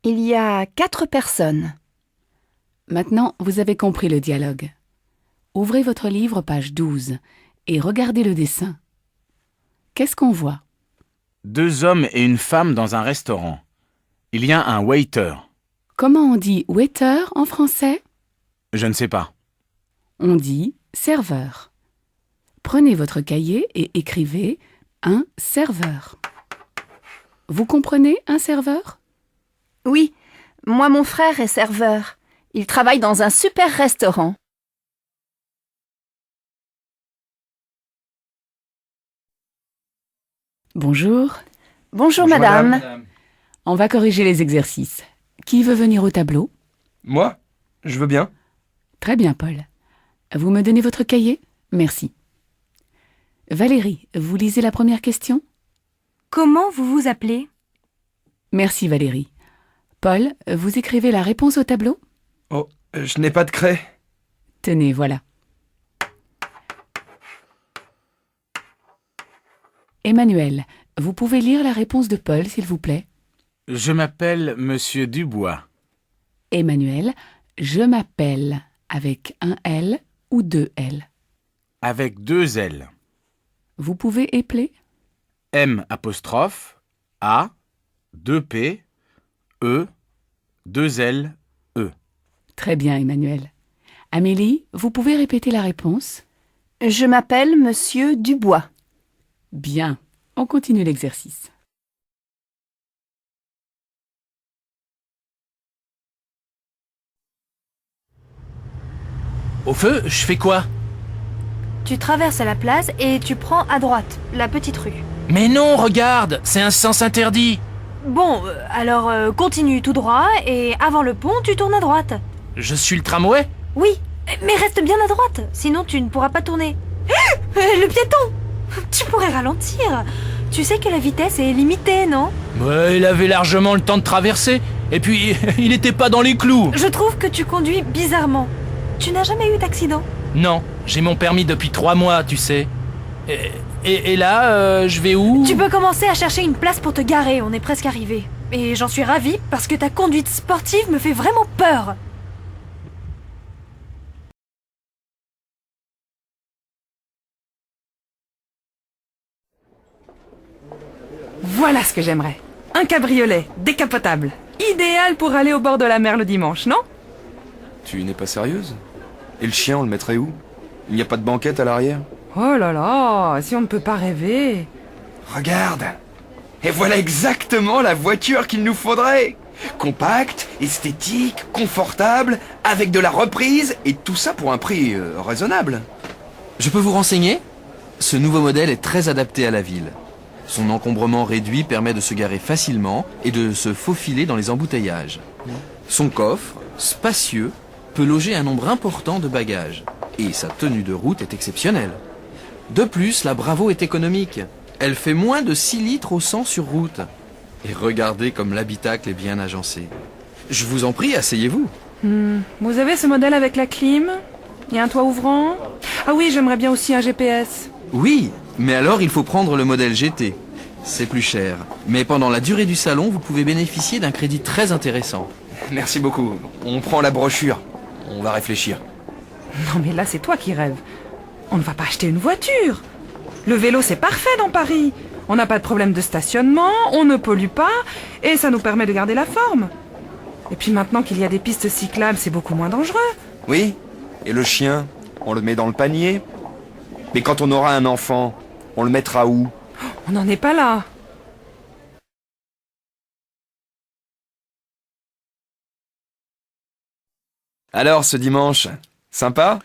Il y a 4 personnes. Maintenant, vous avez compris le dialogue. Ouvrez votre livre, page 12, et regardez le dessin. Qu'est-ce qu'on voit? 2 hommes et une femme dans un restaurant. Il y a un waiter. Comment on dit waiter en français? Je ne sais pas. On dit serveur. Prenez votre cahier et écrivez un serveur. Vous comprenez un serveur? Oui, moi mon frère est serveur. Il travaille dans un super restaurant. Bonjour. Bonjour madame. On va corriger les exercices. Qui veut venir au tableau? Moi? Je veux bien. Très bien, Paul. Vous me donnez votre cahier? Merci. Valérie, vous lisez la première question? Comment vous vous appelez? Merci, Valérie. Paul, vous écrivez la réponse au tableau? Oh, je n'ai pas de craie. Tenez, voilà. Emmanuel, vous pouvez lire la réponse de Paul, s'il vous plaît? Je m'appelle monsieur Dubois. Emmanuel, je m'appelle avec un L ou 2 L. Avec 2 L. Vous pouvez épeler? M apostrophe A 2 P E 2 L E. Très bien, Emmanuel. Amélie, vous pouvez répéter la réponse? Je m'appelle monsieur Dubois. Bien. On continue l'exercice. Au feu, je fais quoi? Tu traverses la place et tu prends à droite, la petite rue. Mais non, regarde, c'est un sens interdit. Bon, alors continue tout droit et avant le pont, tu tournes à droite. Je suis le tramway? Oui, mais reste bien à droite, sinon tu ne pourras pas tourner. Le piéton! Tu pourrais ralentir. Tu sais que la vitesse est limitée, non? Ouais, il avait largement le temps de traverser. Et puis, il n'était pas dans les clous. Je trouve que tu conduis bizarrement. Tu n'as jamais eu d'accident? Non, j'ai mon permis depuis 3 mois, tu sais. Et là, je vais où? Tu peux commencer à chercher une place pour te garer, on est presque arrivé. Et j'en suis ravie parce que ta conduite sportive me fait vraiment peur. Voilà ce que j'aimerais. Un cabriolet, décapotable. Idéal pour aller au bord de la mer le dimanche, non? Tu n'es pas sérieuse? Et le chien, on le mettrait où? Il n'y a pas de banquette à l'arrière? Oh là là, si on ne peut pas rêver. Regarde! Et voilà exactement la voiture qu'il nous faudrait! Compacte, esthétique, confortable, avec de la reprise, et tout ça pour un prix raisonnable. Je peux vous renseigner? Ce nouveau modèle est très adapté à la ville. Son encombrement réduit permet de se garer facilement et de se faufiler dans les embouteillages. Son coffre, spacieux, peut loger un nombre important de bagages. Et sa tenue de route est exceptionnelle. De plus, la Bravo est économique. Elle fait moins de 6 litres au 100 sur route. Et regardez comme l'habitacle est bien agencé. Je vous en prie, asseyez-vous. Vous avez ce modèle avec la clim? Il y a un toit ouvrant? Ah oui, j'aimerais bien aussi un GPS. Oui, mais alors il faut prendre le modèle GT. C'est plus cher. Mais pendant la durée du salon, vous pouvez bénéficier d'un crédit très intéressant. Merci beaucoup. On prend la brochure. On va réfléchir. Non mais là, c'est toi qui rêves. On ne va pas acheter une voiture. Le vélo, c'est parfait dans Paris. On n'a pas de problème de stationnement, on ne pollue pas, et ça nous permet de garder la forme. Et puis maintenant qu'il y a des pistes cyclables, c'est beaucoup moins dangereux. Oui? Et le chien, on le met dans le panier? Mais quand on aura un enfant, on le mettra où? On n'en est pas là. Alors, ce dimanche, sympa?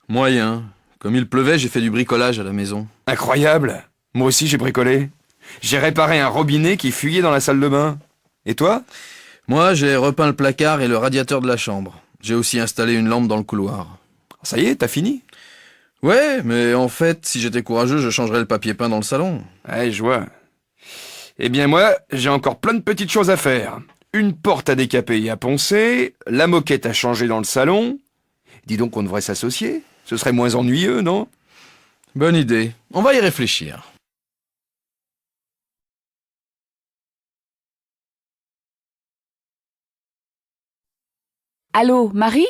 Moyen. Comme il pleuvait, j'ai fait du bricolage à la maison. Incroyable! Moi aussi, j'ai bricolé. J'ai réparé un robinet qui fuyait dans la salle de bain. Et toi? Moi, j'ai repeint le placard et le radiateur de la chambre. J'ai aussi installé une lampe dans le couloir. Ça y est, t'as fini? Ouais, mais en fait, si j'étais courageux, je changerais le papier peint dans le salon. Ouais, je vois. Eh bien moi, j'ai encore plein de petites choses à faire. Une porte à décaper et à poncer, la moquette à changer dans le salon. Dis donc qu'on devrait s'associer. Ce serait moins ennuyeux, non? Bonne idée. On va y réfléchir. Allô, Marie?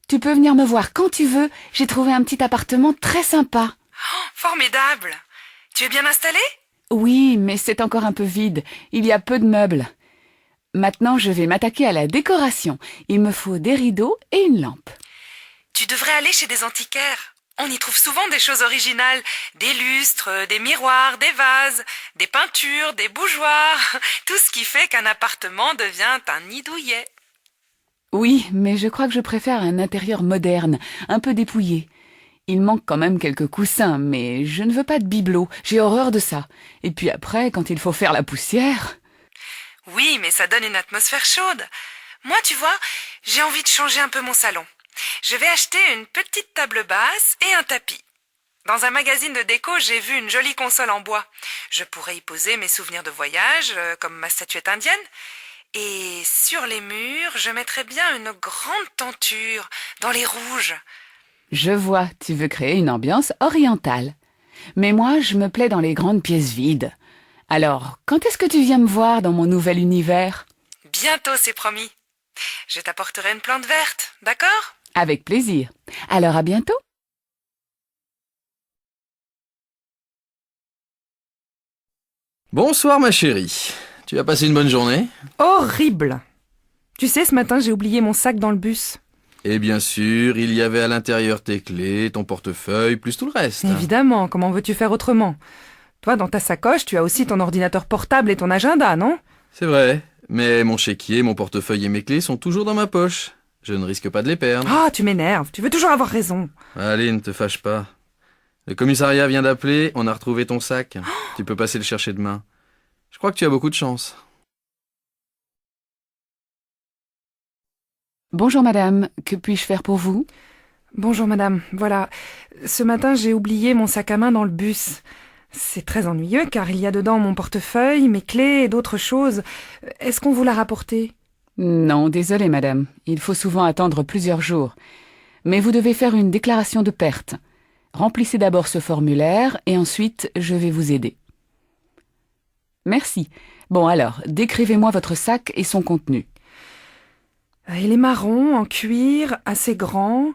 Tu peux venir me voir quand tu veux. J'ai trouvé un petit appartement très sympa. Oh, formidable. Tu es bien installé? Oui, mais c'est encore un peu vide. Il y a peu de meubles. Maintenant, je vais m'attaquer à la décoration. Il me faut des rideaux et une lampe. Tu devrais aller chez des antiquaires. On y trouve souvent des choses originales. Des lustres, des miroirs, des vases, des peintures, des bougeoirs. Tout ce qui fait qu'un appartement devient un nid douillet. Oui, mais je crois que je préfère un intérieur moderne, un peu dépouillé. Il manque quand même quelques coussins, mais je ne veux pas de bibelot. J'ai horreur de ça. Et puis après, quand il faut faire la poussière... Oui, mais ça donne une atmosphère chaude. Moi, tu vois, j'ai envie de changer un peu mon salon. Je vais acheter une petite table basse et un tapis. Dans un magazine de déco, j'ai vu une jolie console en bois. Je pourrais y poser mes souvenirs de voyage, comme ma statuette indienne. Et sur les murs, je mettrais bien une grande tenture, dans les rouges. Je vois, tu veux créer une ambiance orientale. Mais moi, je me plais dans les grandes pièces vides. Alors, quand est-ce que tu viens me voir dans mon nouvel univers? Bientôt, c'est promis. Je t'apporterai une plante verte, d'accord? Avec plaisir. Alors à bientôt. Bonsoir ma chérie. Tu as passé une bonne journée? Horrible! Tu sais, ce matin, j'ai oublié mon sac dans le bus. Et bien sûr, il y avait à l'intérieur tes clés, ton portefeuille, plus tout le reste. Évidemment, comment veux-tu faire autrement? Toi, dans ta sacoche, tu as aussi ton ordinateur portable et ton agenda, non? C'est vrai, mais mon chéquier, mon portefeuille et mes clés sont toujours dans ma poche. Je ne risque pas de les perdre. Ah, tu m'énerves, tu veux toujours avoir raison. Allez, ne te fâche pas. Le commissariat vient d'appeler, on a retrouvé ton sac. Tu peux passer le chercher demain. Je crois que tu as beaucoup de chance. Bonjour madame, que puis-je faire pour vous? Bonjour madame, voilà. Ce matin, j'ai oublié mon sac à main dans le bus. C'est très ennuyeux car il y a dedans mon portefeuille, mes clés et d'autres choses. Est-ce qu'on vous l'a rapporté? Non, désolée madame. Il faut souvent attendre plusieurs jours. Mais vous devez faire une déclaration de perte. Remplissez d'abord ce formulaire et ensuite je vais vous aider. Merci. Bon alors, décrivez-moi votre sac et son contenu. Il est marron, en cuir, assez grand,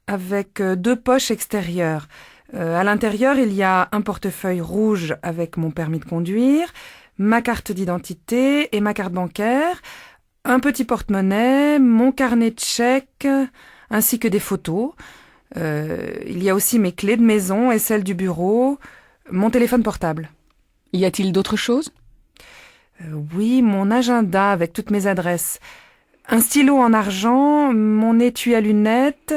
avec 2 poches extérieures. À l'intérieur, il y a un portefeuille rouge avec mon permis de conduire, ma carte d'identité et ma carte bancaire, un petit porte-monnaie, mon carnet de chèques, ainsi que des photos. Il y a aussi mes clés de maison et celles du bureau, mon téléphone portable. Y a-t-il d'autres choses? Oui, mon agenda avec toutes mes adresses. Un stylo en argent, mon étui à lunettes,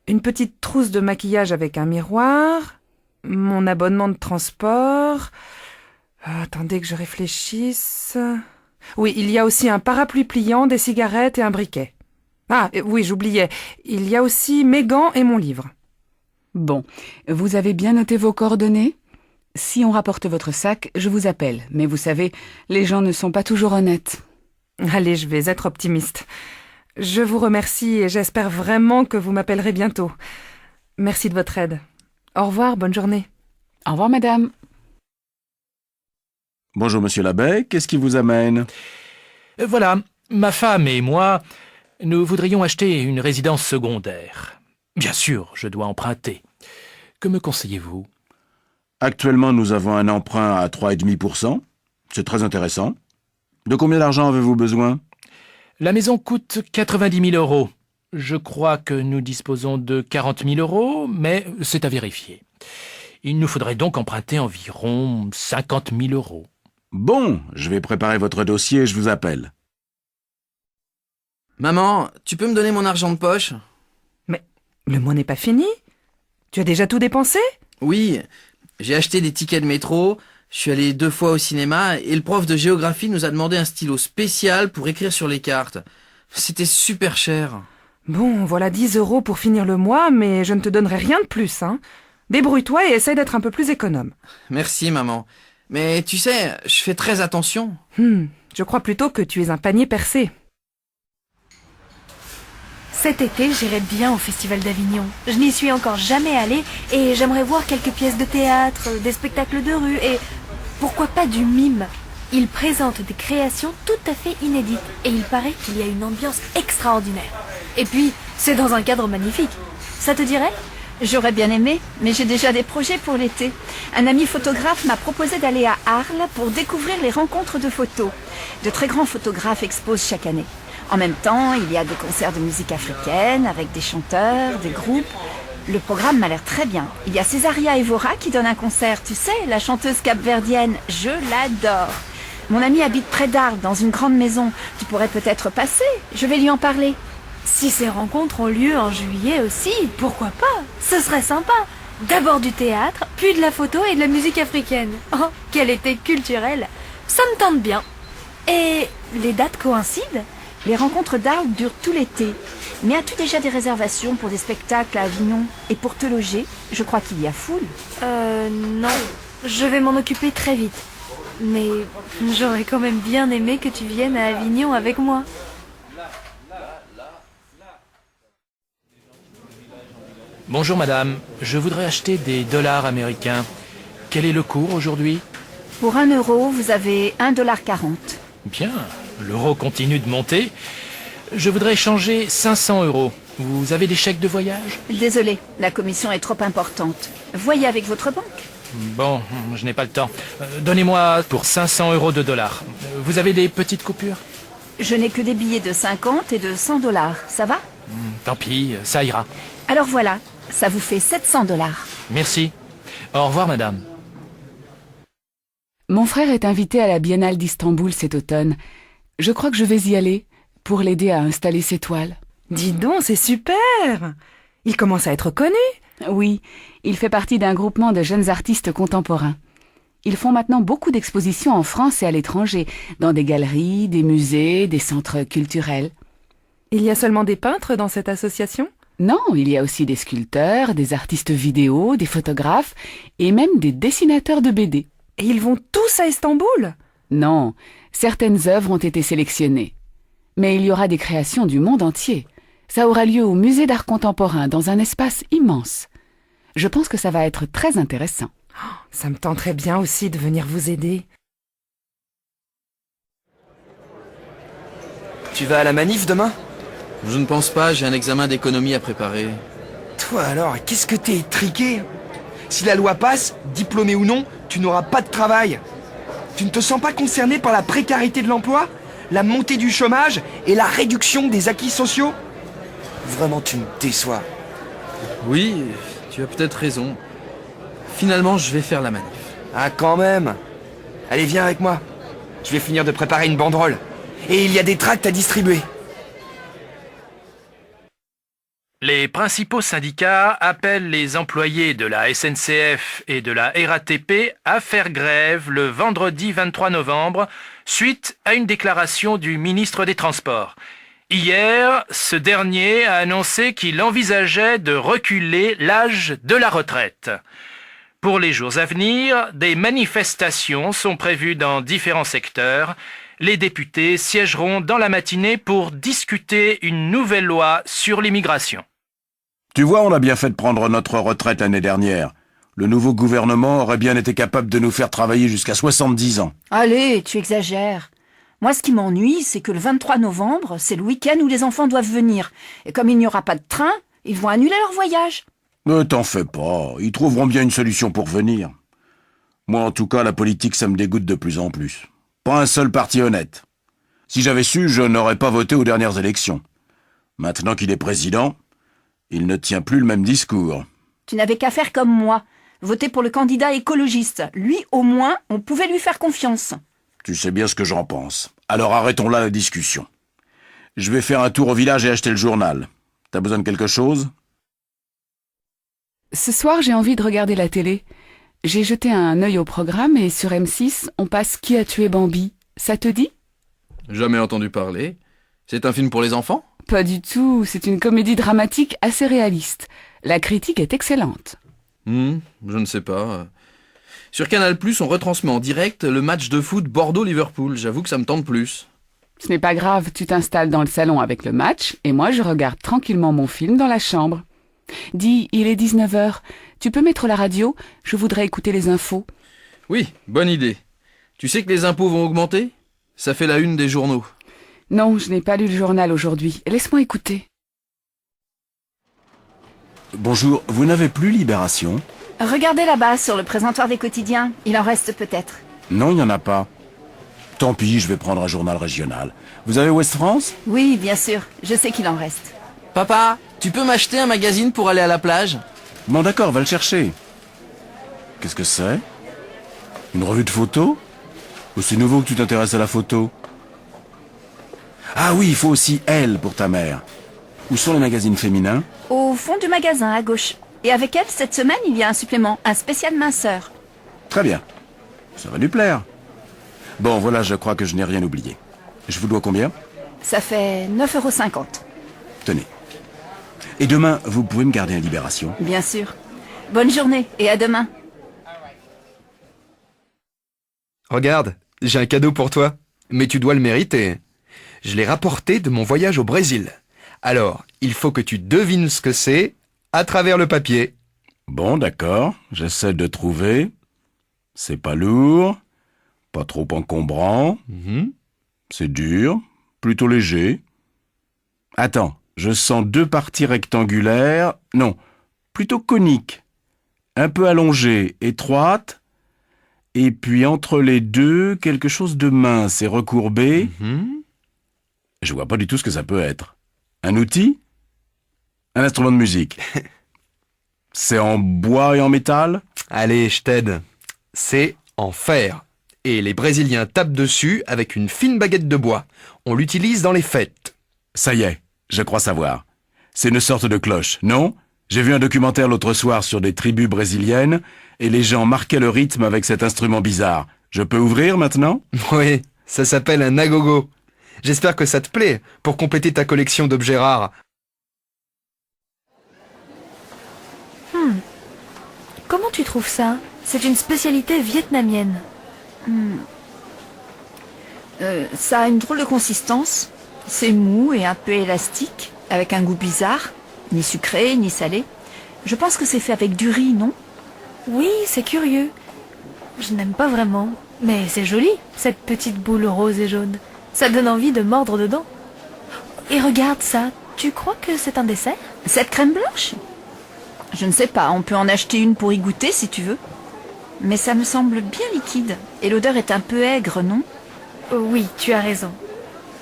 une petite trousse de maquillage avec un miroir, mon abonnement de transport. Attendez que je réfléchisse. Oui, il y a aussi un parapluie pliant, des cigarettes et un briquet. Ah, oui, j'oubliais. Il y a aussi mes gants et mon livre. Bon, vous avez bien noté vos coordonnées? Si on rapporte votre sac, je vous appelle. Mais vous savez, les gens ne sont pas toujours honnêtes. Allez, je vais être optimiste. Je vous remercie et j'espère vraiment que vous m'appellerez bientôt. Merci de votre aide. Au revoir, bonne journée. Au revoir, madame. Bonjour, monsieur l'abbé, qu'est-ce qui vous amène? Voilà, ma femme et moi, nous voudrions acheter une résidence secondaire. Bien sûr, je dois emprunter. Que me conseillez-vous? Actuellement, nous avons un emprunt à 3,5%. C'est très intéressant. De combien d'argent avez-vous besoin? La maison coûte 90 000 euros. Je crois que nous disposons de 40 000 euros, mais c'est à vérifier. Il nous faudrait donc emprunter environ 50 000 euros. Bon, je vais préparer votre dossier et je vous appelle. Maman, tu peux me donner mon argent de poche? Mais le mois n'est pas fini. Tu as déjà tout dépensé? Oui, j'ai acheté des tickets de métro, je suis allé 2 fois au cinéma et le prof de géographie nous a demandé un stylo spécial pour écrire sur les cartes. C'était super cher. Bon, voilà 10 euros pour finir le mois, mais je ne te donnerai rien de plus, hein. Débrouille-toi et essaye d'être un peu plus économe. Merci, maman. Mais tu sais, je fais très attention. Je crois plutôt que tu es un panier percé. Cet été, j'irai bien au Festival d'Avignon. Je n'y suis encore jamais allée et j'aimerais voir quelques pièces de théâtre, des spectacles de rue et pourquoi pas du mime. Ils présentent des créations tout à fait inédites et il paraît qu'il y a une ambiance extraordinaire. Et puis, c'est dans un cadre magnifique. Ça te dirait ? J'aurais bien aimé, mais j'ai déjà des projets pour l'été. Un ami photographe m'a proposé d'aller à Arles pour découvrir les rencontres de photos. De très grands photographes exposent chaque année. En même temps, il y a des concerts de musique africaine avec des chanteurs, des groupes. Le programme m'a l'air très bien. Il y a Césaria Evora qui donne un concert, tu sais, la chanteuse capverdienne. Je l'adore. Mon ami habite près d'Arles, dans une grande maison. Tu pourrais peut-être passer, je vais lui en parler. Si ces rencontres ont lieu en juillet aussi, pourquoi pas? Ce serait sympa. D'abord du théâtre, puis de la photo et de la musique africaine. Oh, quel été culturel. Ça me tente bien. Et les dates coïncident? Les rencontres d'Arles durent tout l'été. Mais as-tu déjà des réservations pour des spectacles à Avignon? Et pour te loger, je crois qu'il y a foule. Non. Je vais m'en occuper très vite. Mais j'aurais quand même bien aimé que tu viennes à Avignon avec moi. Bonjour madame, je voudrais acheter des dollars américains. Quel est le cours aujourd'hui? Pour 1 euro, vous avez 1,40 $. Bien, l'euro continue de monter. Je voudrais échanger 500 euros. Vous avez des chèques de voyage? Désolé, la commission est trop importante. Voyez avec votre banque. Bon, je n'ai pas le temps. Donnez-moi pour 500 euros de dollars. Vous avez des petites coupures? Je n'ai que des billets de 50 et de 100 $. Ça va? Tant pis, ça ira. Alors voilà, ça vous fait 700 $. Merci. Au revoir madame. Mon frère est invité à la Biennale d'Istanbul cet automne. Je crois que je vais y aller pour l'aider à installer ses toiles. Dis donc, c'est super! Il commence à être connu. Oui, il fait partie d'un groupement de jeunes artistes contemporains. Ils font maintenant beaucoup d'expositions en France et à l'étranger, dans des galeries, des musées, des centres culturels. Il y a seulement des peintres dans cette association? Non, il y a aussi des sculpteurs, des artistes vidéo, des photographes et même des dessinateurs de BD. Et ils vont tous à Istanbul? Non, certaines œuvres ont été sélectionnées. Mais il y aura des créations du monde entier. Ça aura lieu au musée d'art contemporain, dans un espace immense. Je pense que ça va être très intéressant. Ça me tenterait bien aussi de venir vous aider. Tu vas à la manif demain? Je ne pense pas, j'ai un examen d'économie à préparer. Toi alors, qu'est-ce que t'es étriqué? Si la loi passe, diplômé ou non, tu n'auras pas de travail. Tu ne te sens pas concerné par la précarité de l'emploi, la montée du chômage et la réduction des acquis sociaux? Vraiment, tu me déçois. Oui, tu as peut-être raison. Finalement, je vais faire la manif. Ah, quand même. Allez, viens avec moi. Je vais finir de préparer une banderole. Et il y a des tracts à distribuer. Les principaux syndicats appellent les employés de la SNCF et de la RATP à faire grève le vendredi 23 novembre suite à une déclaration du ministre des Transports. Hier, ce dernier a annoncé qu'il envisageait de reculer l'âge de la retraite. Pour les jours à venir, des manifestations sont prévues dans différents secteurs. Les députés siégeront dans la matinée pour discuter une nouvelle loi sur l'immigration. Tu vois, on a bien fait de prendre notre retraite l'année dernière. Le nouveau gouvernement aurait bien été capable de nous faire travailler jusqu'à 70 ans. Allez, tu exagères. Moi, ce qui m'ennuie, c'est que le 23 novembre, c'est le week-end où les enfants doivent venir. Et comme il n'y aura pas de train, ils vont annuler leur voyage. Ne t'en fais pas, ils trouveront bien une solution pour venir. Moi, en tout cas, la politique, ça me dégoûte de plus en plus. Pas un seul parti honnête. Si j'avais su, je n'aurais pas voté aux dernières élections. Maintenant qu'il est président, il ne tient plus le même discours. Tu n'avais qu'à faire comme moi, voter pour le candidat écologiste. Lui, au moins, on pouvait lui faire confiance. Tu sais bien ce que j'en pense. Alors arrêtons là la discussion. Je vais faire un tour au village et acheter le journal. T'as besoin de quelque chose ? Ce soir, j'ai envie de regarder la télé. J'ai jeté un œil au programme et sur M6, on passe Qui a tué Bambi. Ça te dit ? Jamais entendu parler. C'est un film pour les enfants ? Pas du tout, c'est une comédie dramatique assez réaliste. La critique est excellente. Je ne sais pas. Sur Canal+, on retransmet en direct le match de foot Bordeaux-Liverpool. J'avoue que ça me tente plus. Ce n'est pas grave, tu t'installes dans le salon avec le match et moi je regarde tranquillement mon film dans la chambre. Dis, il est 19h. Tu peux mettre la radio ? Je voudrais écouter les infos. Oui, bonne idée. Tu sais que les impôts vont augmenter ? Ça fait la une des journaux. Non, je n'ai pas lu le journal aujourd'hui. Laisse-moi écouter. Bonjour, vous n'avez plus Libération ? Regardez là-bas, sur le présentoir des quotidiens. Il en reste peut-être. Non, il n'y en a pas. Tant pis, je vais prendre un journal régional. Vous avez Ouest France ? Oui, bien sûr. Je sais qu'il en reste. Papa, tu peux m'acheter un magazine pour aller à la plage ? Bon d'accord, va le chercher. Qu'est-ce que c'est ? Une revue de photos ? Ou c'est nouveau que tu t'intéresses à la photo ? Ah oui, il faut aussi Elle pour ta mère. Où sont les magazines féminins ? Au fond du magasin, à gauche. Et avec elle, cette semaine, il y a un supplément, un spécial minceur. Très bien. Ça va lui plaire. Bon, voilà, je crois que je n'ai rien oublié. Je vous dois combien ? Ça fait 9,50 €. Tenez. Et demain, vous pouvez me garder à Libération ? Bien sûr. Bonne journée et à demain. Regarde, j'ai un cadeau pour toi. Mais tu dois le mériter. Je l'ai rapporté de mon voyage au Brésil. Alors, il faut que tu devines ce que c'est à travers le papier. Bon, d'accord. J'essaie de trouver. C'est pas lourd. Pas trop encombrant. C'est dur. Plutôt léger. Attends, je sens deux parties rectangulaires. Non, plutôt coniques. Un peu allongées, étroites. Et puis entre les deux, quelque chose de mince et recourbé. Je vois pas du tout ce que ça peut être. Un outil ? Un instrument de musique. C'est en bois et en métal ? Allez, je t'aide. C'est en fer. Et les Brésiliens tapent dessus avec une fine baguette de bois. On l'utilise dans les fêtes. Ça y est, je crois savoir. C'est une sorte de cloche, non ? J'ai vu un documentaire l'autre soir sur des tribus brésiliennes et les gens marquaient le rythme avec cet instrument bizarre. Je peux ouvrir maintenant ? Oui, ça s'appelle un agogo. J'espère que ça te plaît pour compléter ta collection d'objets rares. Comment tu trouves ça ? C'est une spécialité vietnamienne. Ça a une drôle de consistance. C'est mou et un peu élastique, avec un goût bizarre. Ni sucré, ni salé. Je pense que c'est fait avec du riz, non ? Oui, c'est curieux. Je n'aime pas vraiment. Mais c'est joli, cette petite boule rose et jaune. Ça donne envie de mordre dedans. Et regarde ça. Tu crois que c'est un dessert ? Cette crème blanche ? Je ne sais pas, on peut en acheter une pour y goûter si tu veux. Mais ça me semble bien liquide. Et l'odeur est un peu aigre, non ? Oui, tu as raison.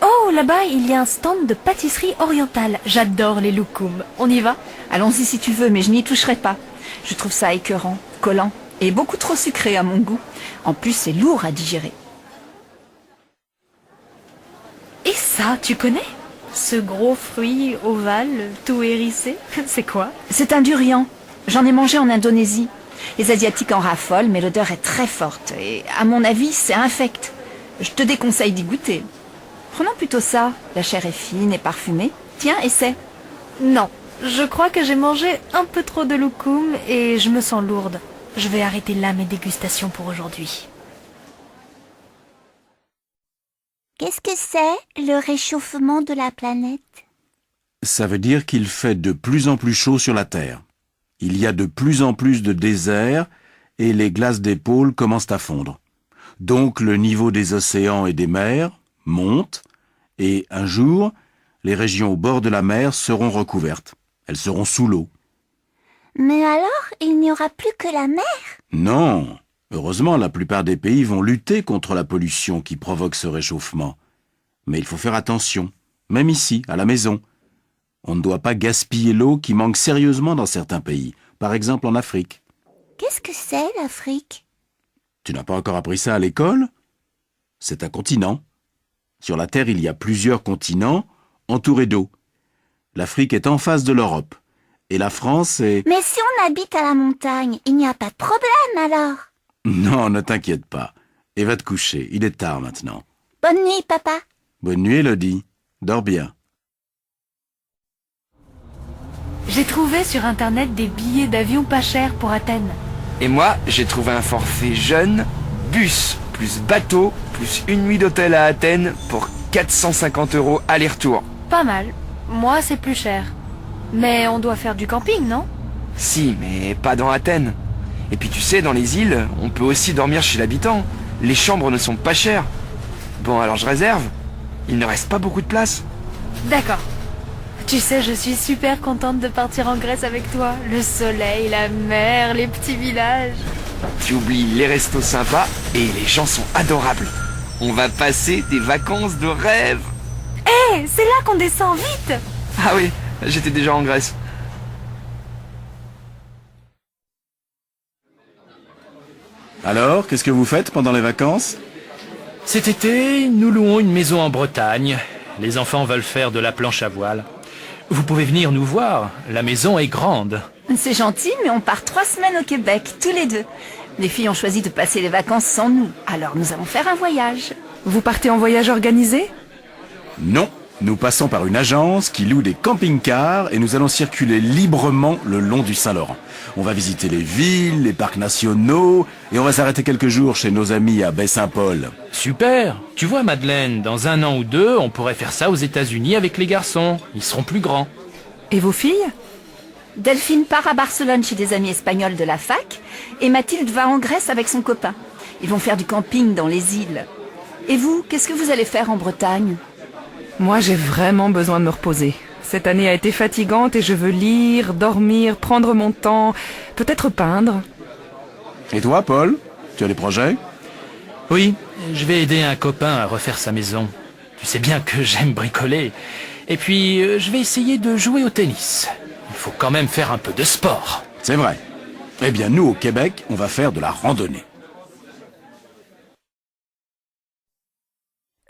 Oh, Oh, là-bas, il y a un stand de pâtisserie orientale. J'adore les loukoums. On y va? Allons-y si tu veux, mais je n'y toucherai pas. Je trouve ça écœurant, collant et beaucoup trop sucré à mon goût. En plus, c'est lourd à digérer. Et ça, tu connais? Ce gros fruit ovale, tout hérissé, c'est quoi? C'est un durian. J'en ai mangé en Indonésie. Les Asiatiques en raffolent, mais l'odeur est très forte. Et à mon avis, c'est infect. Je te déconseille d'y goûter. Prenons plutôt ça. La chair est fine et parfumée. Tiens, essaie. Non, je crois que j'ai mangé un peu trop de loukoum et je me sens lourde. Je vais arrêter là mes dégustations pour aujourd'hui. Qu'est-ce que c'est, le réchauffement de la planète? Ça veut dire qu'il fait de plus en plus chaud sur la Terre. Il y a de plus en plus de déserts et les glaces des pôles commencent à fondre. Donc le niveau des océans et des mers monte et un jour, les régions au bord de la mer seront recouvertes. Elles seront sous l'eau. Mais alors, il n'y aura plus que la mer? Non. Heureusement, la plupart des pays vont lutter contre la pollution qui provoque ce réchauffement. Mais il faut faire attention, même ici, à la maison. On ne doit pas gaspiller l'eau qui manque sérieusement dans certains pays, par exemple en Afrique. Qu'est-ce que c'est, l'Afrique? Tu n'as pas encore appris ça à l'école? C'est un continent. Sur la Terre, il y a plusieurs continents entourés d'eau. L'Afrique est en face de l'Europe. Et la France est... Mais si on habite à la montagne, il n'y a pas de problème alors? Non, ne t'inquiète pas. Et va te coucher, il est tard maintenant. Bonne nuit, papa. Bonne nuit, Elodie. Dors bien. J'ai trouvé sur internet des billets d'avion pas chers pour Athènes. Et moi, j'ai trouvé un forfait jeune, bus, plus bateau, plus une nuit d'hôtel à Athènes pour 450 € aller-retour. Pas mal. Moi, c'est plus cher. Mais on doit faire du camping, non? Si, mais pas dans Athènes. Et puis tu sais, dans les îles, on peut aussi dormir chez l'habitant. Les chambres ne sont pas chères. Bon, alors je réserve. Il ne reste pas beaucoup de place. D'accord. Tu sais, je suis super contente de partir en Grèce avec toi. Le soleil, la mer, les petits villages. Tu oublies les restos sympas et les gens sont adorables. On va passer des vacances de rêve. Hé, c'est là qu'on descend, vite! Ah oui, j'étais déjà en Grèce. Alors, qu'est-ce que vous faites pendant les vacances? Cet été, nous louons une maison en Bretagne. Les enfants veulent faire de la planche à voile. Vous pouvez venir nous voir, la maison est grande. C'est gentil, mais on part 3 semaines au Québec, tous les deux. Les filles ont choisi de passer les vacances sans nous, alors nous allons faire un voyage. Vous partez en voyage organisé? Non, nous passons par une agence qui loue des camping-cars et nous allons circuler librement le long du Saint-Laurent. On va visiter les villes, les parcs nationaux et on va s'arrêter quelques jours chez nos amis à Baie-Saint-Paul. Super. Tu vois, Madeleine, dans 1 an ou 2, on pourrait faire ça aux États-Unis avec les garçons. Ils seront plus grands. Et vos filles? Delphine part à Barcelone chez des amis espagnols de la fac et Mathilde va en Grèce avec son copain. Ils vont faire du camping dans les îles. Et vous, qu'est-ce que vous allez faire en Bretagne? Moi, j'ai vraiment besoin de me reposer. Cette année a été fatigante et je veux lire, dormir, prendre mon temps, peut-être peindre. Et toi, Paul? Tu as des projets? Oui, je vais aider un copain à refaire sa maison. Tu sais bien que j'aime bricoler. Et puis, je vais essayer de jouer au tennis. Il faut quand même faire un peu de sport. C'est vrai. Eh bien, nous, au Québec, on va faire de la randonnée.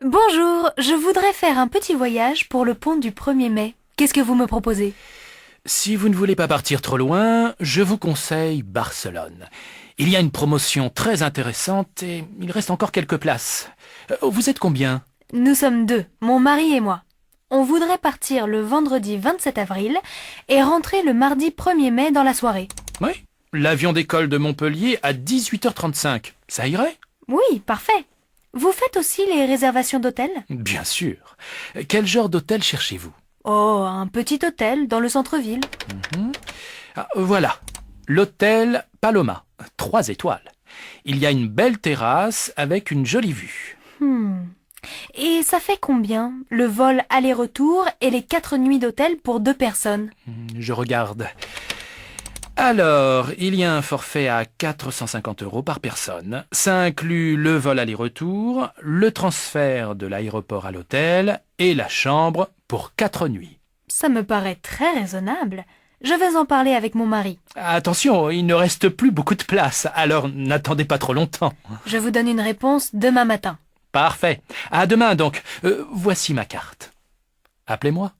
Bonjour, je voudrais faire un petit voyage pour le pont du 1er mai. Qu'est-ce que vous me proposez? Si vous ne voulez pas partir trop loin, je vous conseille Barcelone. Il y a une promotion très intéressante et il reste encore quelques places. Vous êtes combien? Nous sommes 2, mon mari et moi. On voudrait partir le vendredi 27 avril et rentrer le mardi 1er mai dans la soirée. Oui, l'avion d'école de Montpellier à 18h35. Ça irait? Oui, parfait. Vous faites aussi les réservations d'hôtel? Bien sûr. Quel genre d'hôtel cherchez-vous? Oh, un petit hôtel dans le centre-ville. Voilà, l'hôtel Paloma, 3 étoiles. Il y a une belle terrasse avec une jolie vue. Et ça fait combien, le vol aller-retour et les 4 nuits d'hôtel pour 2 personnes? Je regarde. Alors, il y a un forfait à 450 € par personne. Ça inclut le vol aller-retour, le transfert de l'aéroport à l'hôtel et la chambre pour 4 nuits. Ça me paraît très raisonnable. Je vais en parler avec mon mari. Attention, il ne reste plus beaucoup de place, alors n'attendez pas trop longtemps. Je vous donne une réponse demain matin. Parfait. À demain donc. Voici ma carte. Appelez-moi.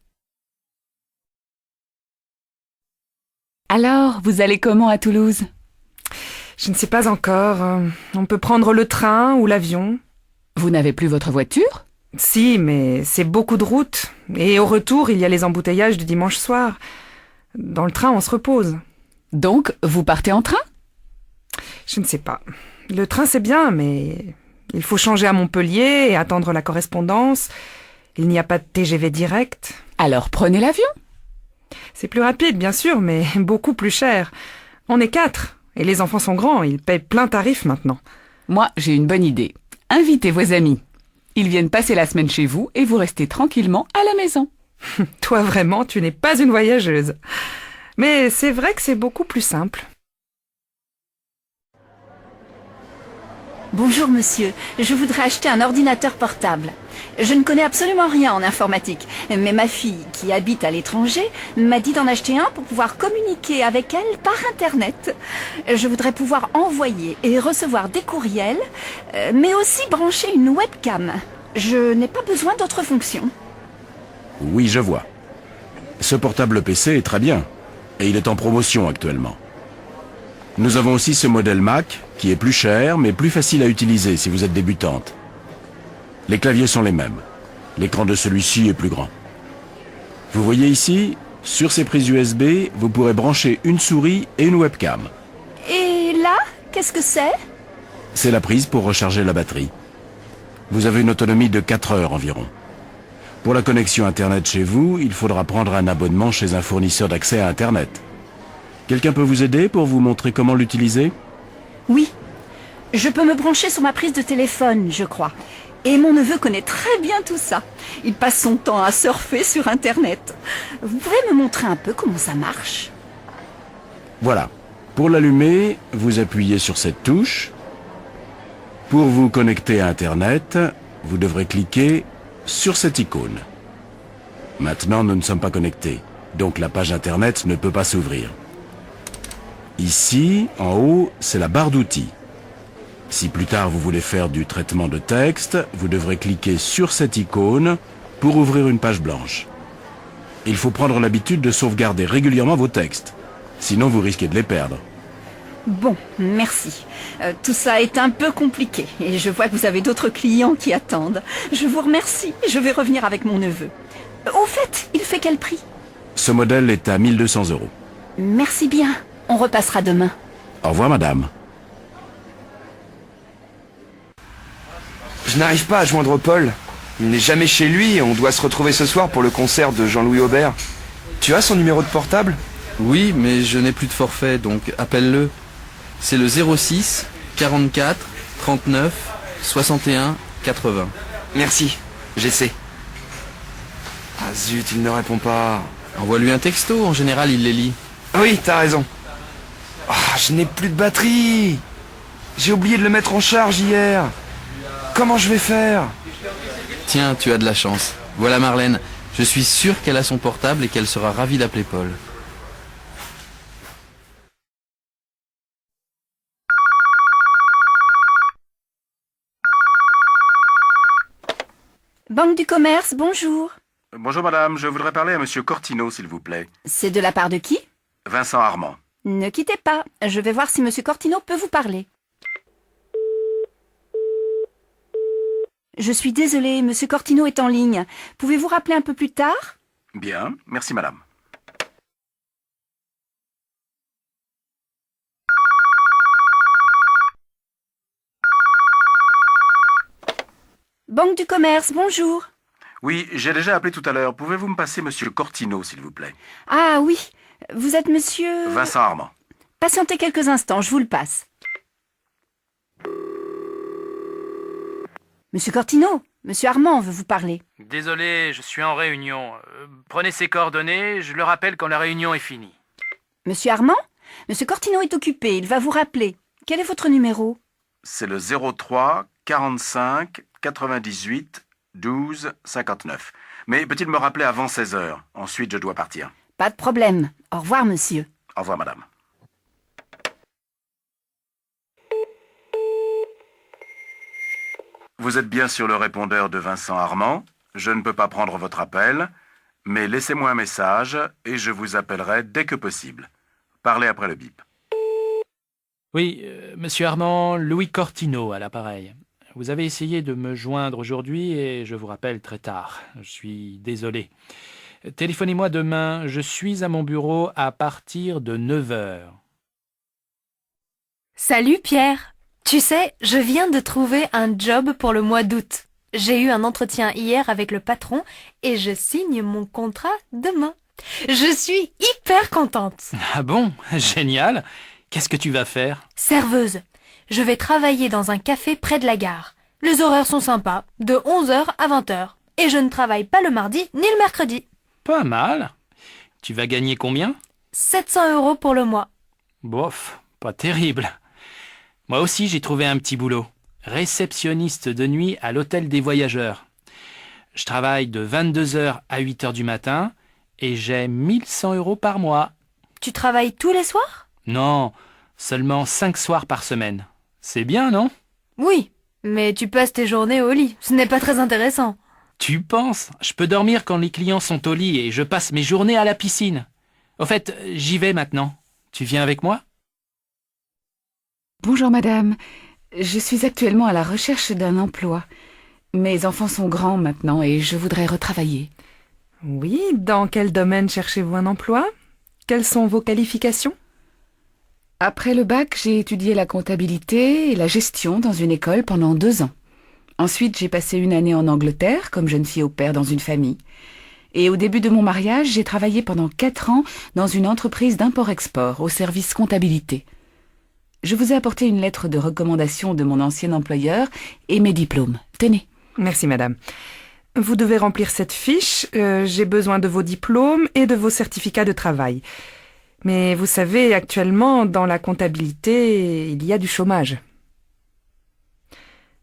Alors, vous allez comment à Toulouse? Je ne sais pas encore. On peut prendre le train ou l'avion. Vous n'avez plus votre voiture? Si, mais c'est beaucoup de route. Et au retour, il y a les embouteillages du dimanche soir. Dans le train, on se repose. Donc, vous partez en train? Je ne sais pas. Le train, c'est bien, mais il faut changer à Montpellier et attendre la correspondance. Il n'y a pas de TGV direct. Alors prenez l'avion. C'est plus rapide, bien sûr, mais beaucoup plus cher. On est 4, et les enfants sont grands, ils payent plein tarif maintenant. Moi, j'ai une bonne idée. Invitez vos amis. Ils viennent passer la semaine chez vous et vous restez tranquillement à la maison. Toi, vraiment, tu n'es pas une voyageuse. Mais c'est vrai que c'est beaucoup plus simple. Bonjour monsieur, je voudrais acheter un ordinateur portable. Je ne connais absolument rien en informatique, mais ma fille, qui habite à l'étranger, m'a dit d'en acheter un pour pouvoir communiquer avec elle par Internet. Je voudrais pouvoir envoyer et recevoir des courriels, mais aussi brancher une webcam. Je n'ai pas besoin d'autres fonctions. Oui, je vois. Ce portable PC est très bien, et il est en promotion actuellement. Nous avons aussi ce modèle Mac, qui est plus cher, mais plus facile à utiliser si vous êtes débutante. Les claviers sont les mêmes. L'écran de celui-ci est plus grand. Vous voyez ici, sur ces prises USB, vous pourrez brancher une souris et une webcam. Et là, qu'est-ce que c'est? C'est la prise pour recharger la batterie. Vous avez une autonomie de 4 heures environ. Pour la connexion Internet chez vous, il faudra prendre un abonnement chez un fournisseur d'accès à Internet. Quelqu'un peut vous aider pour vous montrer comment l'utiliser? Oui. Je peux me brancher sur ma prise de téléphone, je crois. Et mon neveu connaît très bien tout ça. Il passe son temps à surfer sur Internet. Vous pouvez me montrer un peu comment ça marche? Voilà. Pour l'allumer, vous appuyez sur cette touche. Pour vous connecter à Internet, vous devrez cliquer sur cette icône. Maintenant, nous ne sommes pas connectés, donc la page Internet ne peut pas s'ouvrir. Ici, en haut, c'est la barre d'outils. Si plus tard vous voulez faire du traitement de texte, vous devrez cliquer sur cette icône pour ouvrir une page blanche. Il faut prendre l'habitude de sauvegarder régulièrement vos textes, sinon vous risquez de les perdre. Bon, merci. Tout ça est un peu compliqué et je vois que vous avez d'autres clients qui attendent. Je vous remercie, je vais revenir avec mon neveu. Au fait, il fait quel prix? Ce modèle est à 1 200 €. Merci bien, on repassera demain. Au revoir madame. Je n'arrive pas à joindre Paul. Il n'est jamais chez lui et on doit se retrouver ce soir pour le concert de Jean-Louis Aubert. Tu as son numéro de portable? Oui, mais je n'ai plus de forfait, donc appelle-le. C'est le 06 44 39 61 80. Merci, j'essaie. Ah zut, il ne répond pas. Envoie-lui un texto, en général il les lit. Oui, t'as raison. Ah, je n'ai plus de batterie. J'ai oublié de le mettre en charge hier. Comment je vais faire? Tiens, tu as de la chance. Voilà Marlène, je suis sûr qu'elle a son portable et qu'elle sera ravie d'appeler Paul. Banque du commerce, bonjour. Bonjour madame, je voudrais parler à monsieur Cortino s'il vous plaît. C'est de la part de qui? Vincent Armand. Ne quittez pas, je vais voir si monsieur Cortino peut vous parler. Je suis désolée, monsieur Cortino est en ligne. Pouvez-vous rappeler un peu plus tard? Bien, merci madame. Banque du commerce, bonjour. Oui, j'ai déjà appelé tout à l'heure. Pouvez-vous me passer monsieur Cortino s'il vous plaît? Ah oui, vous êtes monsieur... Vincent Armand. Patientez quelques instants, je vous le passe. Monsieur Cortino, monsieur Armand veut vous parler. Désolé, je suis en réunion. Prenez ses coordonnées, je le rappelle quand la réunion est finie. Monsieur Armand, Monsieur Cortino est occupé, il va vous rappeler. Quel est votre numéro? C'est le 03 45 98 12 59. Mais peut-il me rappeler avant 16 heures? Ensuite, je dois partir. Pas de problème. Au revoir, monsieur. Au revoir, madame. Vous êtes bien sur le répondeur de Vincent Armand. Je ne peux pas prendre votre appel, mais laissez-moi un message et je vous appellerai dès que possible. Parlez après le bip. Oui, monsieur Armand, Louis Cortino à l'appareil. Vous avez essayé de me joindre aujourd'hui et je vous rappelle très tard. Je suis désolé. Téléphonez-moi demain, je suis à mon bureau à partir de 9 heures. Salut Pierre. Tu sais, je viens de trouver un job pour le mois d'août. J'ai eu un entretien hier avec le patron et je signe mon contrat demain. Je suis hyper contente. Ah bon? Génial. Qu'est-ce que tu vas faire? Serveuse. Je vais travailler dans un café près de la gare. Les horaires sont sympas, de 11h à 20h. Et je ne travaille pas le mardi ni le mercredi. Pas mal. Tu vas gagner combien? 700 € pour le mois. Bof, pas terrible. Moi aussi, j'ai trouvé un petit boulot. Réceptionniste de nuit à l'hôtel des voyageurs. Je travaille de 22h à 8h du matin et j'ai 1100 € par mois. Tu travailles tous les soirs? Non, seulement 5 soirs par semaine. C'est bien, non? Oui, mais tu passes tes journées au lit. Ce n'est pas très intéressant. Tu penses? Je peux dormir quand les clients sont au lit et je passe mes journées à la piscine. Au fait, j'y vais maintenant. Tu viens avec moi? Bonjour madame, je suis actuellement à la recherche d'un emploi. Mes enfants sont grands maintenant et je voudrais retravailler. Oui, dans quel domaine cherchez-vous un emploi? Quelles sont vos qualifications? Après le bac, j'ai étudié la comptabilité et la gestion dans une école pendant 2 ans. Ensuite, j'ai passé une année en Angleterre comme jeune fille au pair dans une famille. Et au début de mon mariage, j'ai travaillé pendant 4 ans dans une entreprise d'import-export au service comptabilité. Je vous ai apporté une lettre de recommandation de mon ancien employeur et mes diplômes. Tenez. Merci, madame. Vous devez remplir cette fiche. J'ai besoin de vos diplômes et de vos certificats de travail. Mais vous savez, actuellement, dans la comptabilité, il y a du chômage.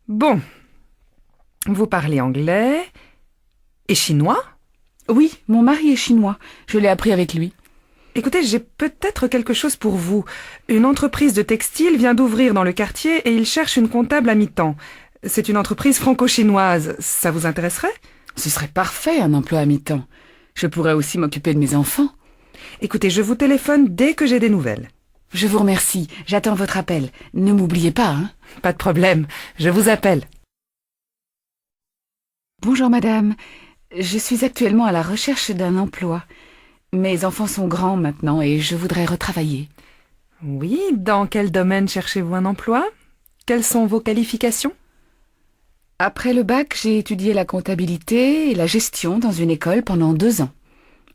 Bon. Vous parlez anglais et chinois? Oui, mon mari est chinois. Je l'ai appris avec lui. Écoutez, j'ai peut-être quelque chose pour vous. Une entreprise de textile vient d'ouvrir dans le quartier et il cherche une comptable à mi-temps. C'est une entreprise franco-chinoise. Ça vous intéresserait? Ce serait parfait, un emploi à mi-temps. Je pourrais aussi m'occuper de mes enfants. Écoutez, je vous téléphone dès que j'ai des nouvelles. Je vous remercie. J'attends votre appel. Ne m'oubliez pas, hein? Pas de problème. Je vous appelle. Bonjour madame. Je suis actuellement à la recherche d'un emploi. Mes enfants sont grands maintenant et je voudrais retravailler. Oui, dans quel domaine cherchez-vous un emploi? Quelles sont vos qualifications? Après le bac, j'ai étudié la comptabilité et la gestion dans une école pendant 2 ans.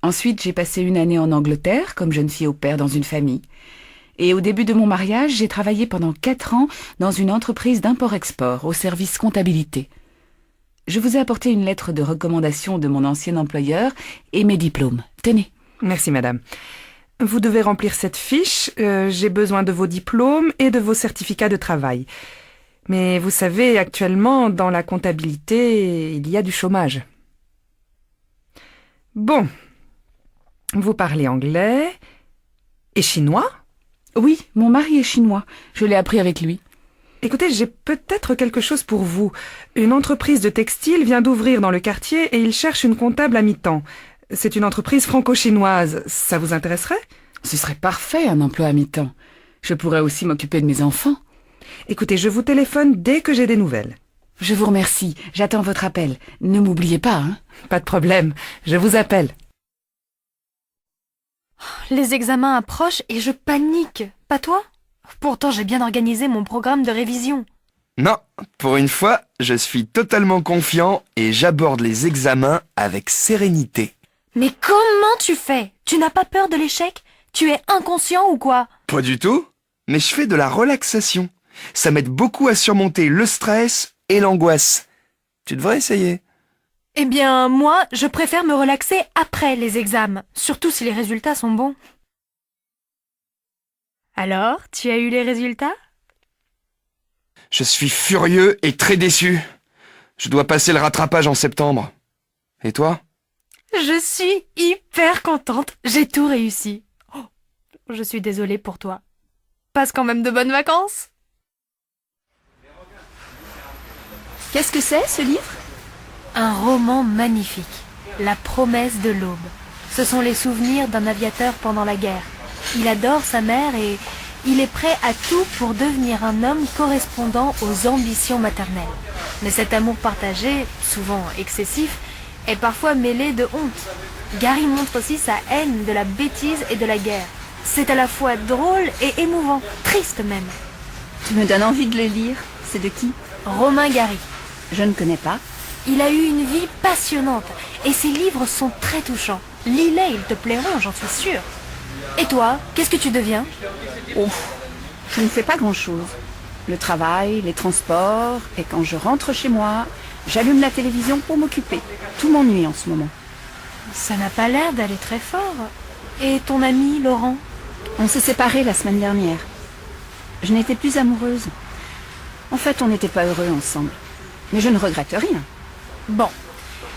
Ensuite, j'ai passé une année en Angleterre comme jeune fille au pair dans une famille. Et au début de mon mariage, j'ai travaillé pendant 4 ans dans une entreprise d'import-export au service comptabilité. Je vous ai apporté une lettre de recommandation de mon ancien employeur et mes diplômes. Tenez. Merci, madame. Vous devez remplir cette fiche. J'ai besoin de vos diplômes et de vos certificats de travail. Mais vous savez, actuellement, dans la comptabilité, il y a du chômage. Bon. Vous parlez anglais et chinois? Oui, mon mari est chinois. Je l'ai appris avec lui. Écoutez, j'ai peut-être quelque chose pour vous. Une entreprise de textile vient d'ouvrir dans le quartier et il cherche une comptable à mi-temps. C'est une entreprise franco-chinoise. Ça vous intéresserait? Ce serait parfait, un emploi à mi-temps. Je pourrais aussi m'occuper de mes enfants. Écoutez, je vous téléphone dès que j'ai des nouvelles. Je vous remercie. J'attends votre appel. Ne m'oubliez pas, hein? Pas de problème. Je vous appelle. Les examens approchent et je panique. Pas toi? Pourtant, j'ai bien organisé mon programme de révision. Non, pour une fois, je suis totalement confiant et j'aborde les examens avec sérénité. Mais comment tu fais? Tu n'as pas peur de l'échec? Tu es inconscient ou quoi? Pas du tout, mais je fais de la relaxation. Ça m'aide beaucoup à surmonter le stress et l'angoisse. Tu devrais essayer. Eh bien, moi, je préfère me relaxer après les examens, surtout si les résultats sont bons. Alors, tu as eu les résultats? Je suis furieux et très déçu. Je dois passer le rattrapage en septembre. Et toi? Je suis hyper contente. J'ai tout réussi. Oh, je suis désolée pour toi. Passe quand même de bonnes vacances. Qu'est-ce que c'est, ce livre? Un roman magnifique. La promesse de l'aube. Ce sont les souvenirs d'un aviateur pendant la guerre. Il adore sa mère et il est prêt à tout pour devenir un homme correspondant aux ambitions maternelles. Mais cet amour partagé, souvent excessif, est parfois mêlé de honte. Gary montre aussi sa haine de la bêtise et de la guerre. C'est à la fois drôle et émouvant, triste même. Tu me donnes envie de le lire. C'est de qui? Romain Gary. Je ne connais pas. Il a eu une vie passionnante et ses livres sont très touchants. Lis-les, ils te plairont, j'en suis sûre. Et toi, qu'est-ce que tu deviens? Oh, je ne fais pas grand-chose. Le travail, les transports, et quand je rentre chez moi, j'allume la télévision pour m'occuper. Tout m'ennuie en ce moment. Ça n'a pas l'air d'aller très fort. Et ton ami, Laurent? On s'est séparés la semaine dernière. Je n'étais plus amoureuse. En fait, on n'était pas heureux ensemble. Mais je ne regrette rien. Bon,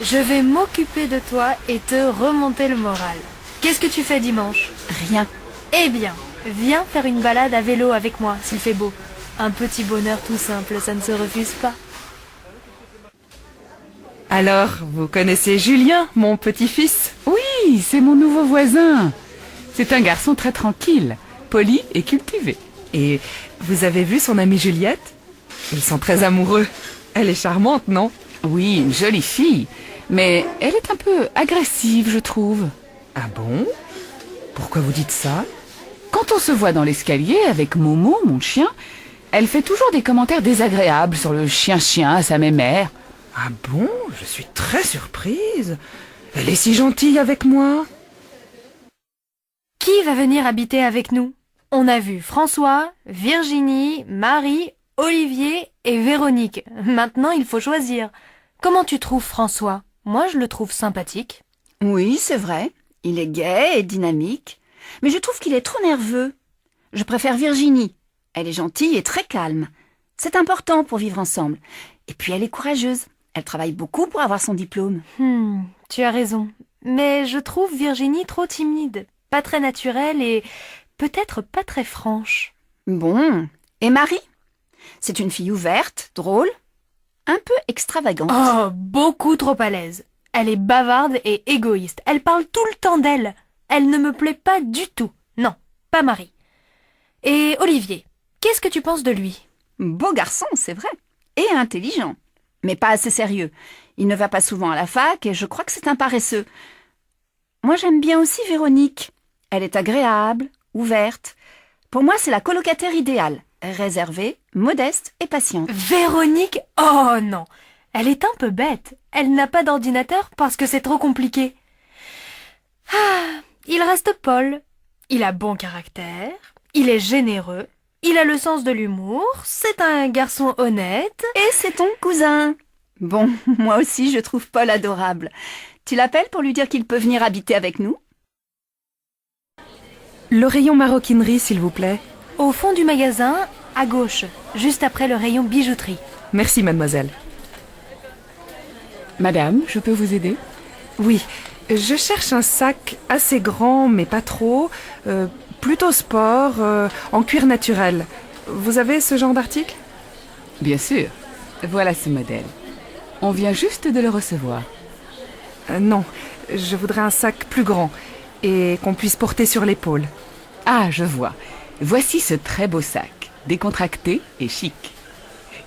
je vais m'occuper de toi et te remonter le moral. Qu'est-ce que tu fais dimanche? Rien. Eh bien, viens faire une balade à vélo avec moi, s'il fait beau. Un petit bonheur tout simple, ça ne se refuse pas. Alors, vous connaissez Julien, mon petit-fils? Oui, c'est mon nouveau voisin. C'est un garçon très tranquille, poli et cultivé. Et vous avez vu son amie Juliette? Ils sont très amoureux. Elle est charmante, non? Oui, une jolie fille, mais elle est un peu agressive, je trouve. Ah bon? Pourquoi vous dites ça? Quand on se voit dans l'escalier avec Momo, mon chien, elle fait toujours des commentaires désagréables sur le chien-chien à sa mémère. Ah bon? Je suis très surprise. Elle est si gentille avec moi. Qui va venir habiter avec nous? On a vu François, Virginie, Marie, Olivier et Véronique. Maintenant, il faut choisir. Comment tu trouves François? Moi, je le trouve sympathique. Oui, c'est vrai. Il est gai et dynamique. Mais je trouve qu'il est trop nerveux. Je préfère Virginie. Elle est gentille et très calme. C'est important pour vivre ensemble. Et puis elle est courageuse. Elle travaille beaucoup pour avoir son diplôme. Tu as raison. Mais je trouve Virginie trop timide, pas très naturelle et peut-être pas très franche. Bon. Et Marie? C'est une fille ouverte, drôle, un peu extravagante. Oh, beaucoup trop à l'aise. Elle est bavarde et égoïste. Elle parle tout le temps d'elle. Elle ne me plaît pas du tout. Non, pas Marie. Et Olivier, qu'est-ce que tu penses de lui? Beau garçon, c'est vrai. Et intelligent. Mais pas assez sérieux. Il ne va pas souvent à la fac et je crois que c'est un paresseux. Moi, j'aime bien aussi Véronique. Elle est agréable, ouverte. Pour moi, c'est la colocataire idéale. Réservée, modeste et patiente. Véronique? Oh non! Elle est un peu bête. Elle n'a pas d'ordinateur parce que c'est trop compliqué. Ah, il reste Paul. Il a bon caractère, il est généreux, il a le sens de l'humour, c'est un garçon honnête. Et c'est ton cousin. Bon, moi aussi je trouve Paul adorable. Tu l'appelles pour lui dire qu'il peut venir habiter avec nous? Le rayon maroquinerie, s'il vous plaît. Au fond du magasin, à gauche, juste après le rayon bijouterie. Merci, mademoiselle. Madame, je peux vous aider? Oui, je cherche un sac assez grand, mais pas trop, plutôt sport, en cuir naturel. Vous avez ce genre d'article? Bien sûr. Voilà ce modèle. On vient juste de le recevoir. Non, je voudrais un sac plus grand et qu'on puisse porter sur l'épaule. Ah, je vois. Voici ce très beau sac, décontracté et chic.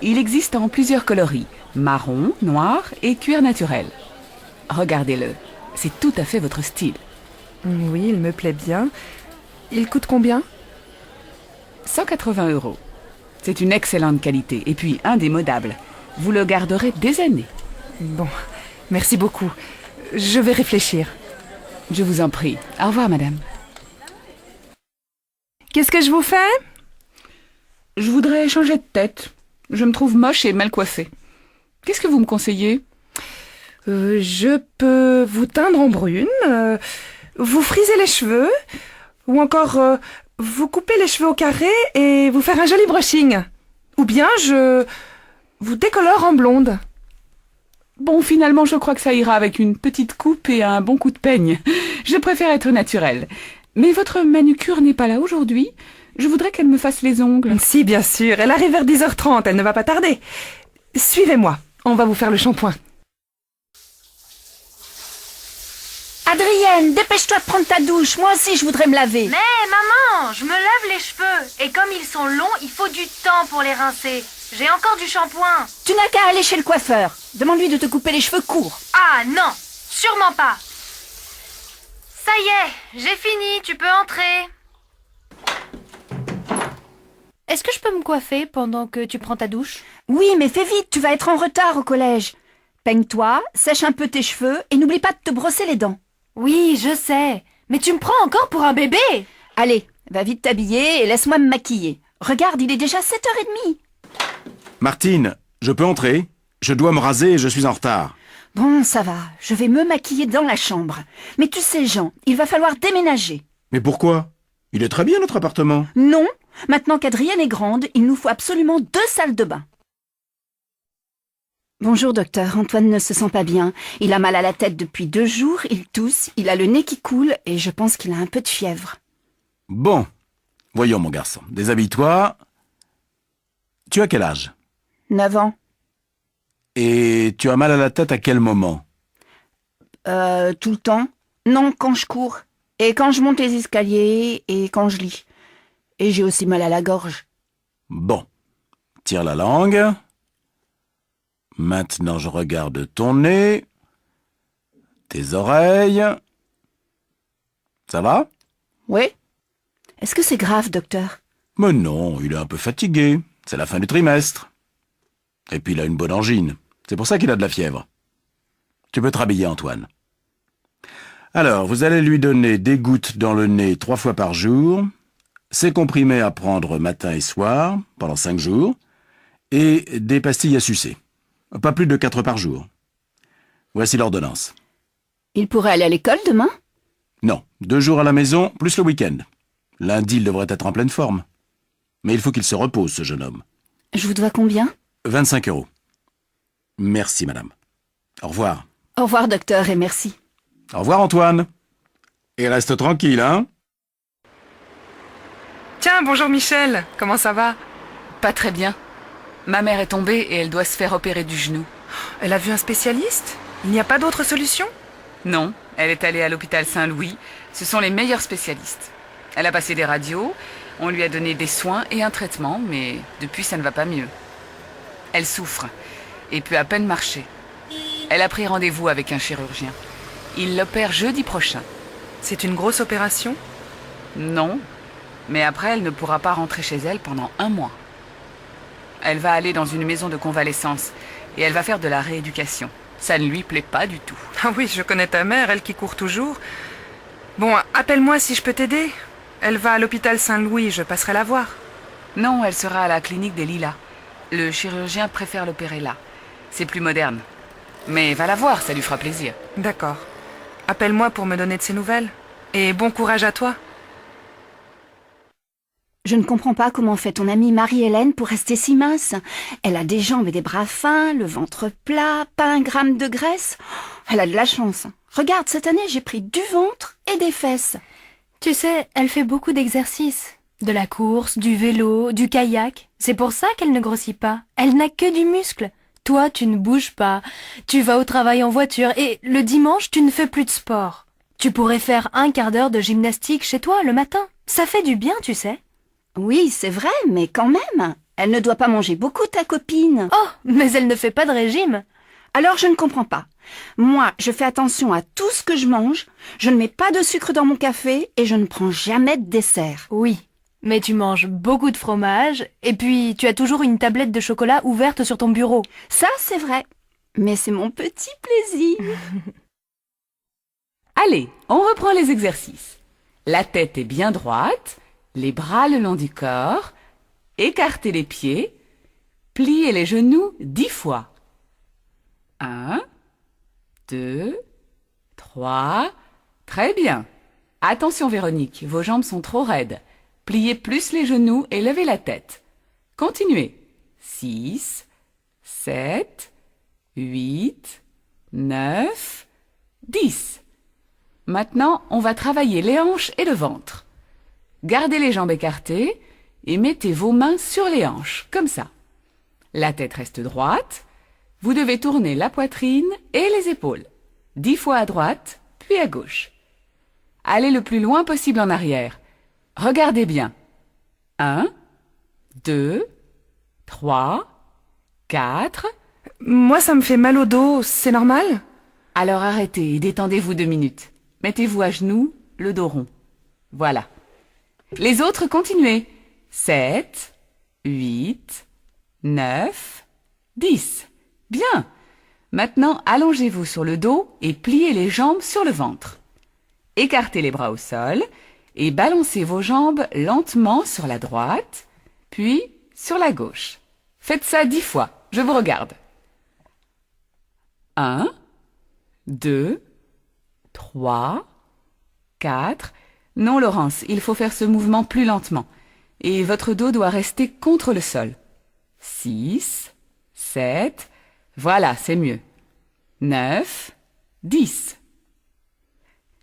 Il existe en plusieurs coloris, marron, noir et cuir naturel. Regardez-le, c'est tout à fait votre style. Oui, il me plaît bien. Il coûte combien? 180 €. C'est une excellente qualité et puis indémodable. Vous le garderez des années. Bon, merci beaucoup. Je vais réfléchir. Je vous en prie. Au revoir, madame. Qu'est-ce que je vous fais? Je voudrais changer de tête. Je me trouve moche et mal coiffée. Qu'est-ce que vous me conseillez? Je peux vous teindre en brune, vous friser les cheveux, ou encore vous coupez les cheveux au carré et vous faire un joli brushing. Ou bien je vous décolore en blonde. Bon, finalement, je crois que ça ira avec une petite coupe et un bon coup de peigne. Je préfère être naturelle. Mais votre manucure n'est pas là aujourd'hui. Je voudrais qu'elle me fasse les ongles. Si, bien sûr, elle arrive vers 10h30, elle ne va pas tarder. Suivez-moi, on va vous faire le shampoing. Adrienne, dépêche-toi de prendre ta douche. Moi aussi, je voudrais me laver. Mais maman, je me lave les cheveux. Et comme ils sont longs, il faut du temps pour les rincer. J'ai encore du shampoing. Tu n'as qu'à aller chez le coiffeur. Demande-lui de te couper les cheveux courts. Ah non, sûrement pas. Ça y est, j'ai fini, tu peux entrer. Est-ce que je peux me coiffer pendant que tu prends ta douche? Oui, mais fais vite, tu vas être en retard au collège. Peigne-toi, sèche un peu tes cheveux et n'oublie pas de te brosser les dents. Oui, je sais. Mais tu me prends encore pour un bébé? Allez, va vite t'habiller et laisse-moi me maquiller. Regarde, il est déjà 7h30. Martine, je peux entrer? Je dois me raser et je suis en retard. Bon, ça va, je vais me maquiller dans la chambre. Mais tu sais, Jean, il va falloir déménager. Mais pourquoi? Il est très bien notre appartement. Non, maintenant qu'Adrienne est grande, il nous faut absolument 2 salles de bain. Bonjour docteur, Antoine ne se sent pas bien. Il a mal à la tête depuis 2 jours, il tousse, il a le nez qui coule et je pense qu'il a un peu de fièvre. Bon, voyons mon garçon, déshabille-toi. Tu as quel âge? 9 ans. Et tu as mal à la tête à quel moment? Tout le temps. Non, quand je cours. Et quand je monte les escaliers et quand je lis. Et j'ai aussi mal à la gorge. Bon, tire la langue. Maintenant, je regarde ton nez, tes oreilles. Ça va? Oui. Est-ce que c'est grave, docteur? Mais non, il est un peu fatigué. C'est la fin du trimestre. Et puis il a une bonne angine. C'est pour ça qu'il a de la fièvre. Tu peux te rhabiller, Antoine. Alors, vous allez lui donner des gouttes dans le nez 3 fois par jour, ces comprimés à prendre matin et soir, pendant 5 jours, et des pastilles à sucer. Pas plus de 4 par jour. Voici l'ordonnance. Il pourrait aller à l'école demain? Non, 2 jours à la maison, plus le week-end. Lundi, il devrait être en pleine forme. Mais il faut qu'il se repose, ce jeune homme. Je vous dois combien? 25 €. Merci, madame. Au revoir. Au revoir, docteur, et merci. Au revoir, Antoine. Et reste tranquille, hein? Tiens, bonjour Michel, comment ça va? Pas très bien. Ma mère est tombée et elle doit se faire opérer du genou. Elle a vu un spécialiste? Il n'y a pas d'autre solution? Non, elle est allée à l'hôpital Saint-Louis. Ce sont les meilleurs spécialistes. Elle a passé des radios, on lui a donné des soins et un traitement, mais depuis ça ne va pas mieux. Elle souffre et peut à peine marcher. Elle a pris rendez-vous avec un chirurgien. Il l'opère jeudi prochain. C'est une grosse opération? Non, mais après elle ne pourra pas rentrer chez elle pendant 1 mois. Elle va aller dans une maison de convalescence et elle va faire de la rééducation. Ça ne lui plaît pas du tout. Ah oui, je connais ta mère, elle qui court toujours. Bon, appelle-moi si je peux t'aider. Elle va à l'hôpital Saint-Louis, je passerai la voir. Non, elle sera à la clinique des Lilas. Le chirurgien préfère l'opérer là. C'est plus moderne. Mais va la voir, ça lui fera plaisir. D'accord. Appelle-moi pour me donner de ses nouvelles. Et bon courage à toi. Je ne comprends pas comment fait ton amie Marie-Hélène pour rester si mince. Elle a des jambes et des bras fins, le ventre plat, pas 1 gramme de graisse. Elle a de la chance. Regarde, cette année, j'ai pris du ventre et des fesses. Tu sais, elle fait beaucoup d'exercices. De la course, du vélo, du kayak. C'est pour ça qu'elle ne grossit pas. Elle n'a que du muscle. Toi, tu ne bouges pas. Tu vas au travail en voiture et le dimanche, tu ne fais plus de sport. Tu pourrais faire 1 quart d'heure de gymnastique chez toi le matin. Ça fait du bien, tu sais. Oui, c'est vrai, mais quand même. Elle ne doit pas manger beaucoup, ta copine. Oh, mais elle ne fait pas de régime. Alors je ne comprends pas. Moi, je fais attention à tout ce que je mange, je ne mets pas de sucre dans mon café et je ne prends jamais de dessert. Oui, mais tu manges beaucoup de fromage et puis tu as toujours une tablette de chocolat ouverte sur ton bureau. Ça, c'est vrai. Mais c'est mon petit plaisir. Allez, on reprend les exercices. La tête est bien droite, les bras le long du corps, écartez les pieds, pliez les genoux 10 fois. 1, 2, 3, très bien. Attention Véronique, vos jambes sont trop raides. Pliez plus les genoux et levez la tête. Continuez. 6, 7, 8, 9, 10. Maintenant, on va travailler les hanches et le ventre. Gardez les jambes écartées et mettez vos mains sur les hanches, comme ça. La tête reste droite. Vous devez tourner la poitrine et les épaules. 10 fois à droite, puis à gauche. Allez le plus loin possible en arrière. Regardez bien. 1, 2, 3, 4. Moi, ça me fait mal au dos, c'est normal? Alors arrêtez et détendez-vous 2 minutes. Mettez-vous à genoux, le dos rond. Voilà. Les autres, continuez. 7, 8, 9, 10. Bien. Maintenant, allongez-vous sur le dos et pliez les jambes sur le ventre. Écartez les bras au sol et balancez vos jambes lentement sur la droite, puis sur la gauche. Faites ça 10 fois. Je vous regarde. 1, 2, 3, 4. Non, Laurence, il faut faire ce mouvement plus lentement. Et votre dos doit rester contre le sol. 6, 7. Voilà, c'est mieux. 9, 10.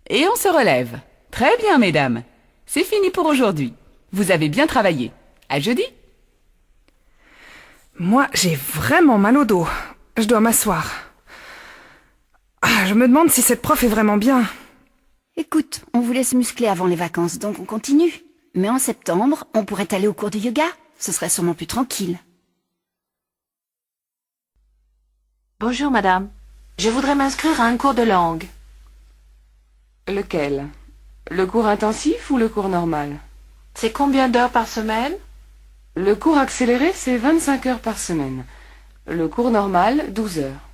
Et on se relève. Très bien, mesdames. C'est fini pour aujourd'hui. Vous avez bien travaillé. À jeudi. Moi, j'ai vraiment mal au dos. Je dois m'asseoir. Ah, je me demande si cette prof est vraiment bien. Écoute, on vous laisse muscler avant les vacances, donc on continue. Mais en septembre, on pourrait aller au cours de yoga. Ce serait sûrement plus tranquille. Bonjour, madame. Je voudrais m'inscrire à un cours de langue. Lequel? Le cours intensif ou le cours normal? C'est combien d'heures par semaine? Le cours accéléré, c'est 25 heures par semaine. Le cours normal, 12 heures.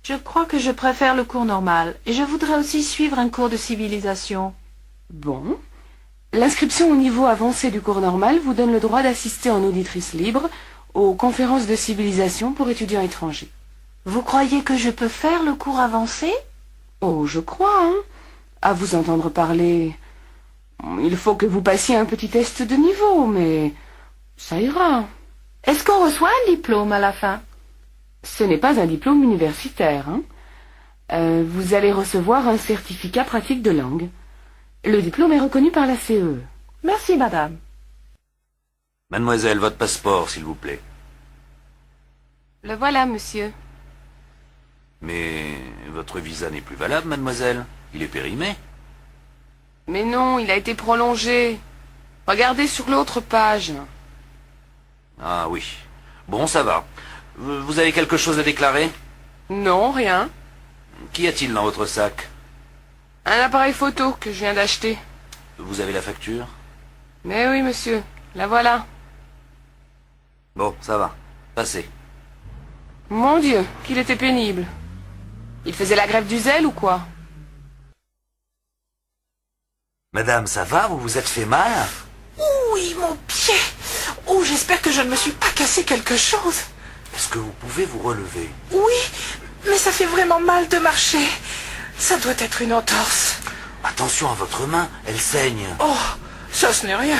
Je crois que je préfère le cours normal et je voudrais aussi suivre un cours de civilisation. Bon. L'inscription au niveau avancé du cours normal vous donne le droit d'assister en auditrice libre aux conférences de civilisation pour étudiants étrangers. Vous croyez que je peux faire le cours avancé? Oh, je crois, hein. À vous entendre parler, il faut que vous passiez un petit test de niveau, mais ça ira. Est-ce qu'on reçoit un diplôme à la fin? Ce n'est pas un diplôme universitaire, hein. Vous allez recevoir un certificat pratique de langue. Le diplôme est reconnu par la CE. Merci, madame. Mademoiselle, votre passeport, s'il vous plaît. Le voilà, monsieur. Mais votre visa n'est plus valable, mademoiselle. Il est périmé. Mais non, il a été prolongé. Regardez sur l'autre page. Ah oui. Bon, ça va. Vous avez quelque chose à déclarer? Non, rien. Qu'y a-t-il dans votre sac? Un appareil photo que je viens d'acheter. Vous avez la facture? Mais oui, monsieur. La voilà. Bon, ça va. Passez. Mon Dieu, qu'il était pénible. Il faisait la grève du zèle ou quoi? Madame, ça va? Vous vous êtes fait mal? Oui, mon pied. Oh, j'espère que je ne me suis pas cassé quelque chose. Est-ce que vous pouvez vous relever? Oui, mais ça fait vraiment mal de marcher. Ça doit être une entorse. Attention à votre main, elle saigne. Oh, ça ce n'est rien.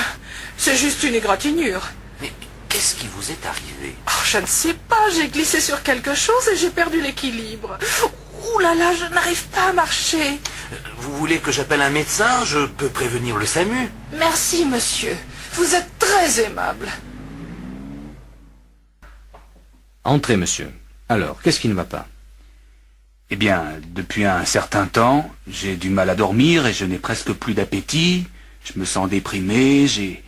C'est juste une égratignure. Mais qu'est-ce qui vous est arrivé? Oh, je ne sais pas, j'ai glissé sur quelque chose et j'ai perdu l'équilibre. Ouh là là, je n'arrive pas à marcher. Vous voulez que j'appelle un médecin? Je peux prévenir le SAMU. Merci, monsieur. Vous êtes très aimable. Entrez, monsieur. Alors, qu'est-ce qui ne va pas? Eh bien, depuis un certain temps, j'ai du mal à dormir et je n'ai presque plus d'appétit. Je me sens déprimé, j'ai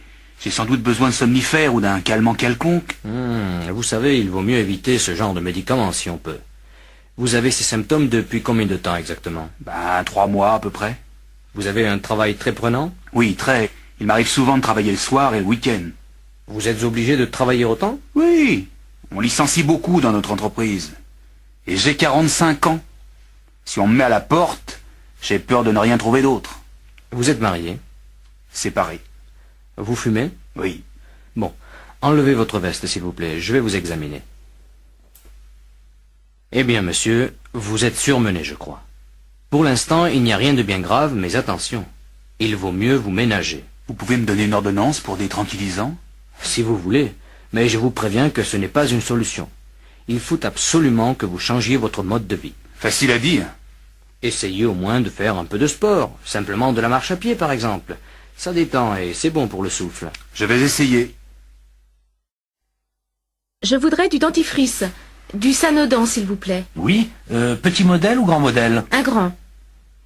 sans doute besoin de somnifères ou d'un calmant quelconque. Vous savez, il vaut mieux éviter ce genre de médicaments si on peut. Vous avez ces symptômes depuis combien de temps exactement? 3 mois à peu près. Vous avez un travail très prenant? Oui, très. Il m'arrive souvent de travailler le soir et le week-end. Vous êtes obligé de travailler autant? Oui. On licencie beaucoup dans notre entreprise. Et j'ai 45 ans. Si on me met à la porte, j'ai peur de ne rien trouver d'autre. Vous êtes marié? Séparé. Vous fumez? Oui. Bon, enlevez votre veste, s'il vous plaît. Je vais vous examiner. Eh bien, monsieur, vous êtes surmené, je crois. Pour l'instant, il n'y a rien de bien grave, mais attention. Il vaut mieux vous ménager. Vous pouvez me donner une ordonnance pour des tranquillisants? Si vous voulez, mais je vous préviens que ce n'est pas une solution. Il faut absolument que vous changiez votre mode de vie. Facile à dire. Essayez au moins de faire un peu de sport, simplement de la marche à pied par exemple. Ça détend et c'est bon pour le souffle. Je vais essayer. Je voudrais du dentifrice, du Sanodan s'il vous plaît. Oui, petit modèle ou grand modèle? Un grand.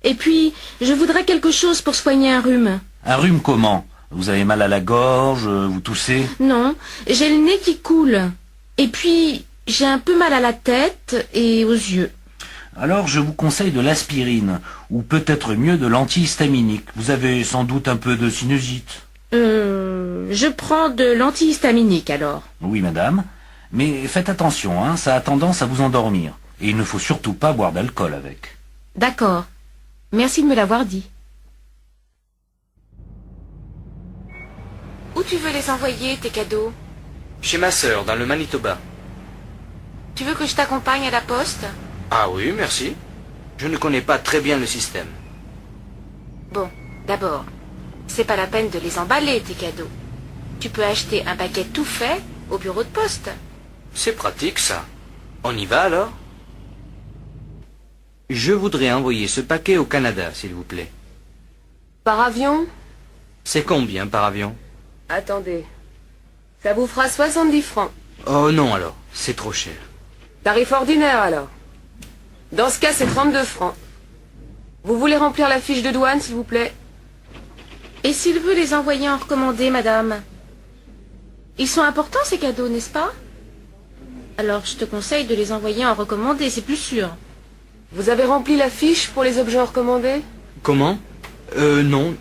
Et puis, je voudrais quelque chose pour soigner un rhume. Un rhume comment? Vous avez mal à la gorge, vous toussez? Non, j'ai le nez qui coule. Et puis, j'ai un peu mal à la tête et aux yeux. Alors je vous conseille de l'aspirine, ou peut-être mieux de l'antihistaminique. Vous avez sans doute un peu de sinusite. Je prends de l'antihistaminique alors. Oui, madame. Mais faites attention, hein, ça a tendance à vous endormir. Et il ne faut surtout pas boire d'alcool avec. D'accord. Merci de me l'avoir dit. Où tu veux les envoyer, tes cadeaux? Chez ma sœur, dans le Manitoba. Tu veux que je t'accompagne à la poste? Ah oui, merci. Je ne connais pas très bien le système. Bon, d'abord, c'est pas la peine de les emballer, tes cadeaux. Tu peux acheter un paquet tout fait au bureau de poste. C'est pratique ça. On y va alors? Je voudrais envoyer ce paquet au Canada, s'il vous plaît. Par avion? C'est combien par avion? Attendez. Ça vous fera 70 francs. Oh non alors, c'est trop cher. Tarif ordinaire alors. Dans ce cas, c'est 32 francs. Vous voulez remplir la fiche de douane, s'il vous plaît? Et s'il veut les envoyer en recommandé, madame? Ils sont importants, ces cadeaux, n'est-ce pas? Alors, je te conseille de les envoyer en recommandé, c'est plus sûr. Vous avez rempli la fiche pour les objets recommandés? Comment? Non.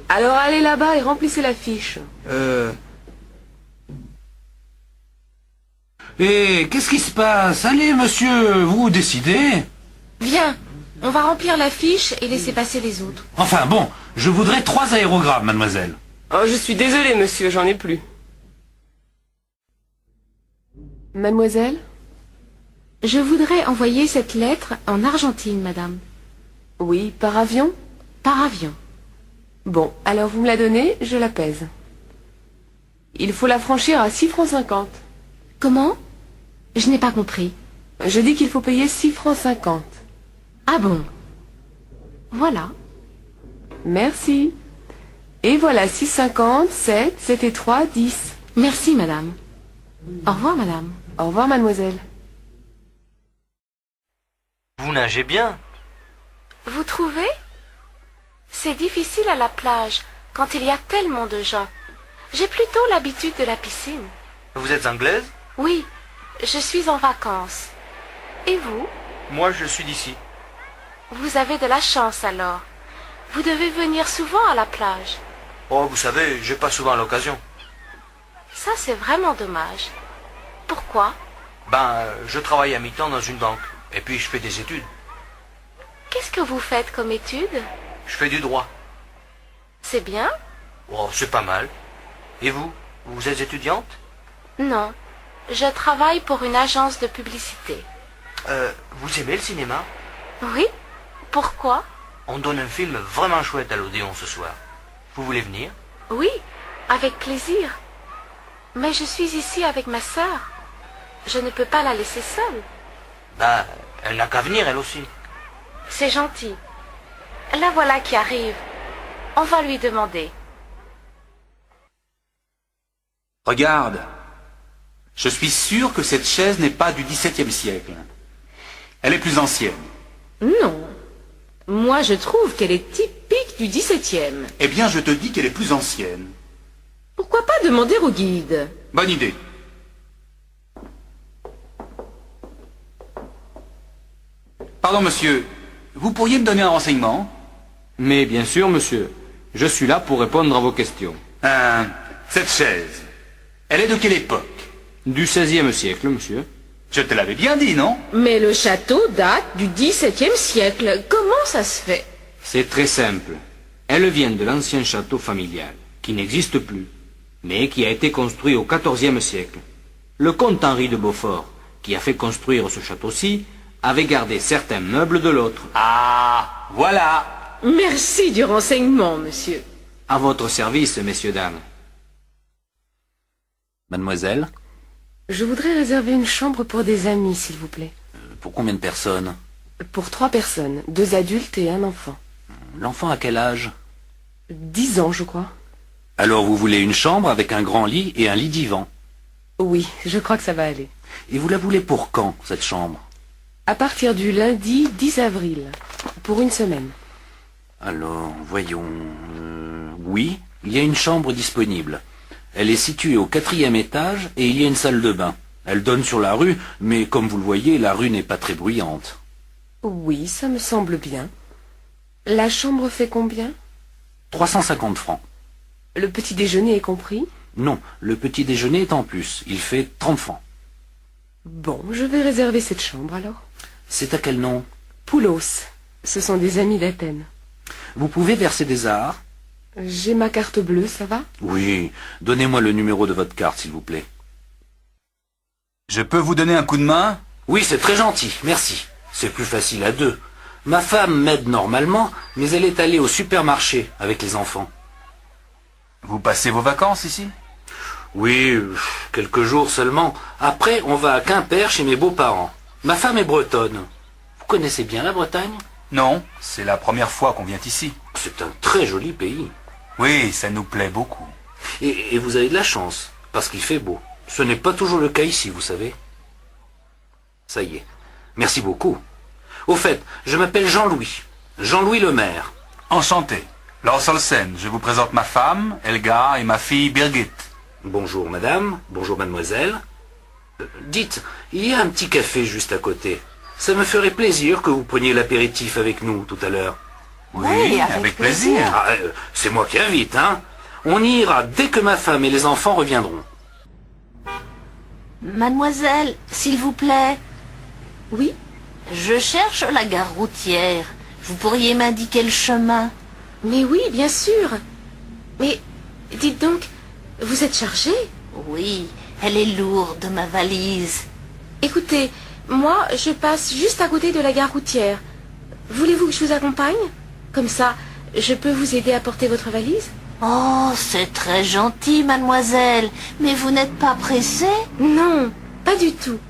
Alors allez là-bas et remplissez la fiche. Et qu'est-ce qui se passe? Allez, monsieur, vous décidez. Viens, on va remplir la fiche et laisser passer les autres. Enfin bon, je voudrais 3 aérogrammes, mademoiselle. Oh, je suis désolée, monsieur, j'en ai plus. Mademoiselle? Je voudrais envoyer cette lettre en Argentine, madame. Oui, par avion? Par avion. Bon, alors vous me la donnez, je la pèse. Il faut la franchir à 6 francs 50. Comment? Je n'ai pas compris. Je dis qu'il faut payer 6 francs 50. Ah bon? Voilà. Merci. Et voilà, 6,50, 7, 7 et 3, 10. Merci, madame. Au revoir, madame. Au revoir, mademoiselle. Vous nagez bien. Vous trouvez? C'est difficile à la plage, quand il y a tellement de gens. J'ai plutôt l'habitude de la piscine. Vous êtes anglaise? Oui, je suis en vacances. Et vous? Moi, je suis d'ici. Vous avez de la chance alors. Vous devez venir souvent à la plage. Oh, vous savez, j'ai pas souvent l'occasion. Ça, c'est vraiment dommage. Pourquoi? Je travaille à mi-temps dans une banque. Et puis, je fais des études. Qu'est-ce que vous faites comme études? Je fais du droit. C'est bien? Oh, c'est pas mal. Et vous? Vous êtes étudiante? Non. Je travaille pour une agence de publicité. Vous aimez le cinéma? Oui? Pourquoi? On donne un film vraiment chouette à l'Odéon ce soir. Vous voulez venir? Oui, avec plaisir. Mais je suis ici avec ma sœur. Je ne peux pas la laisser seule. Elle n'a qu'à venir, elle aussi. C'est gentil. La voilà qui arrive. On va lui demander. Regarde. Je suis sûr que cette chaise n'est pas du XVIIe siècle. Elle est plus ancienne. Non. Moi, je trouve qu'elle est typique du XVIIe. Eh bien, je te dis qu'elle est plus ancienne. Pourquoi pas demander au guide? Bonne idée. Pardon, monsieur. Vous pourriez me donner un renseignement? Mais bien sûr, monsieur. Je suis là pour répondre à vos questions. Cette chaise, elle est de quelle époque? Du XVIe siècle, monsieur. Je te l'avais bien dit, non? Mais le château date du XVIIe siècle. Comment ça se fait? C'est très simple. Elle vient de l'ancien château familial, qui n'existe plus, mais qui a été construit au XIVe siècle. Le comte Henri de Beaufort, qui a fait construire ce château-ci, avait gardé certains meubles de l'autre. Ah, voilà. Merci du renseignement, monsieur. À votre service, messieurs, dames. Mademoiselle, Je voudrais réserver une chambre pour des amis, s'il vous plaît. pour combien de personnes? Pour 3 personnes, 2 adultes et un enfant. L'enfant a quel âge? 10 ans, je crois. Alors vous voulez une chambre avec un grand lit et un lit divan. Oui, je crois que ça va aller. Et vous la voulez pour quand, cette chambre? À partir du lundi 10 avril, pour une semaine. Alors, voyons... oui, il y a une chambre disponible. Elle est située au 4e étage et il y a une salle de bain. Elle donne sur la rue, mais comme vous le voyez, la rue n'est pas très bruyante. Oui, ça me semble bien. La chambre fait combien? 350 francs. Le petit déjeuner est compris? Non, le petit déjeuner est en plus. Il fait 30 francs. Bon, je vais réserver cette chambre alors. C'est à quel nom? Poulos. Ce sont des amis d'Athènes. Vous pouvez verser des arts? J'ai ma carte bleue, ça va? Oui. Donnez-moi le numéro de votre carte, s'il vous plaît. Je peux vous donner un coup de main? Oui, c'est très gentil, merci. C'est plus facile à 2. Ma femme m'aide normalement, mais elle est allée au supermarché avec les enfants. Vous passez vos vacances ici? Oui, quelques jours seulement. Après, on va à Quimper chez mes beaux-parents. Ma femme est bretonne. Vous connaissez bien la Bretagne? Non, c'est la première fois qu'on vient ici. C'est un très joli pays. Oui, ça nous plaît beaucoup. Et vous avez de la chance, parce qu'il fait beau. Ce n'est pas toujours le cas ici, vous savez. Ça y est. Merci beaucoup. Au fait, je m'appelle Jean-Louis. Jean-Louis le maire. Enchanté. Lars Olsen, je vous présente ma femme, Helga, et ma fille, Birgit. Bonjour madame, bonjour mademoiselle. Dites, il y a un petit café juste à côté. Ça me ferait plaisir que vous preniez l'apéritif avec nous tout à l'heure. Oui, avec plaisir. Ah, c'est moi qui invite, hein. On y ira dès que ma femme et les enfants reviendront. Mademoiselle, s'il vous plaît. Oui? Je cherche la gare routière. Vous pourriez m'indiquer le chemin? Mais oui, bien sûr. Mais dites donc, vous êtes chargé? Oui, elle est lourde, ma valise. Écoutez, moi, je passe juste à côté de la gare routière. Voulez-vous que je vous accompagne? Comme ça, je peux vous aider à porter votre valise? Oh, c'est très gentil, mademoiselle. Mais vous n'êtes pas pressée? Non, pas du tout.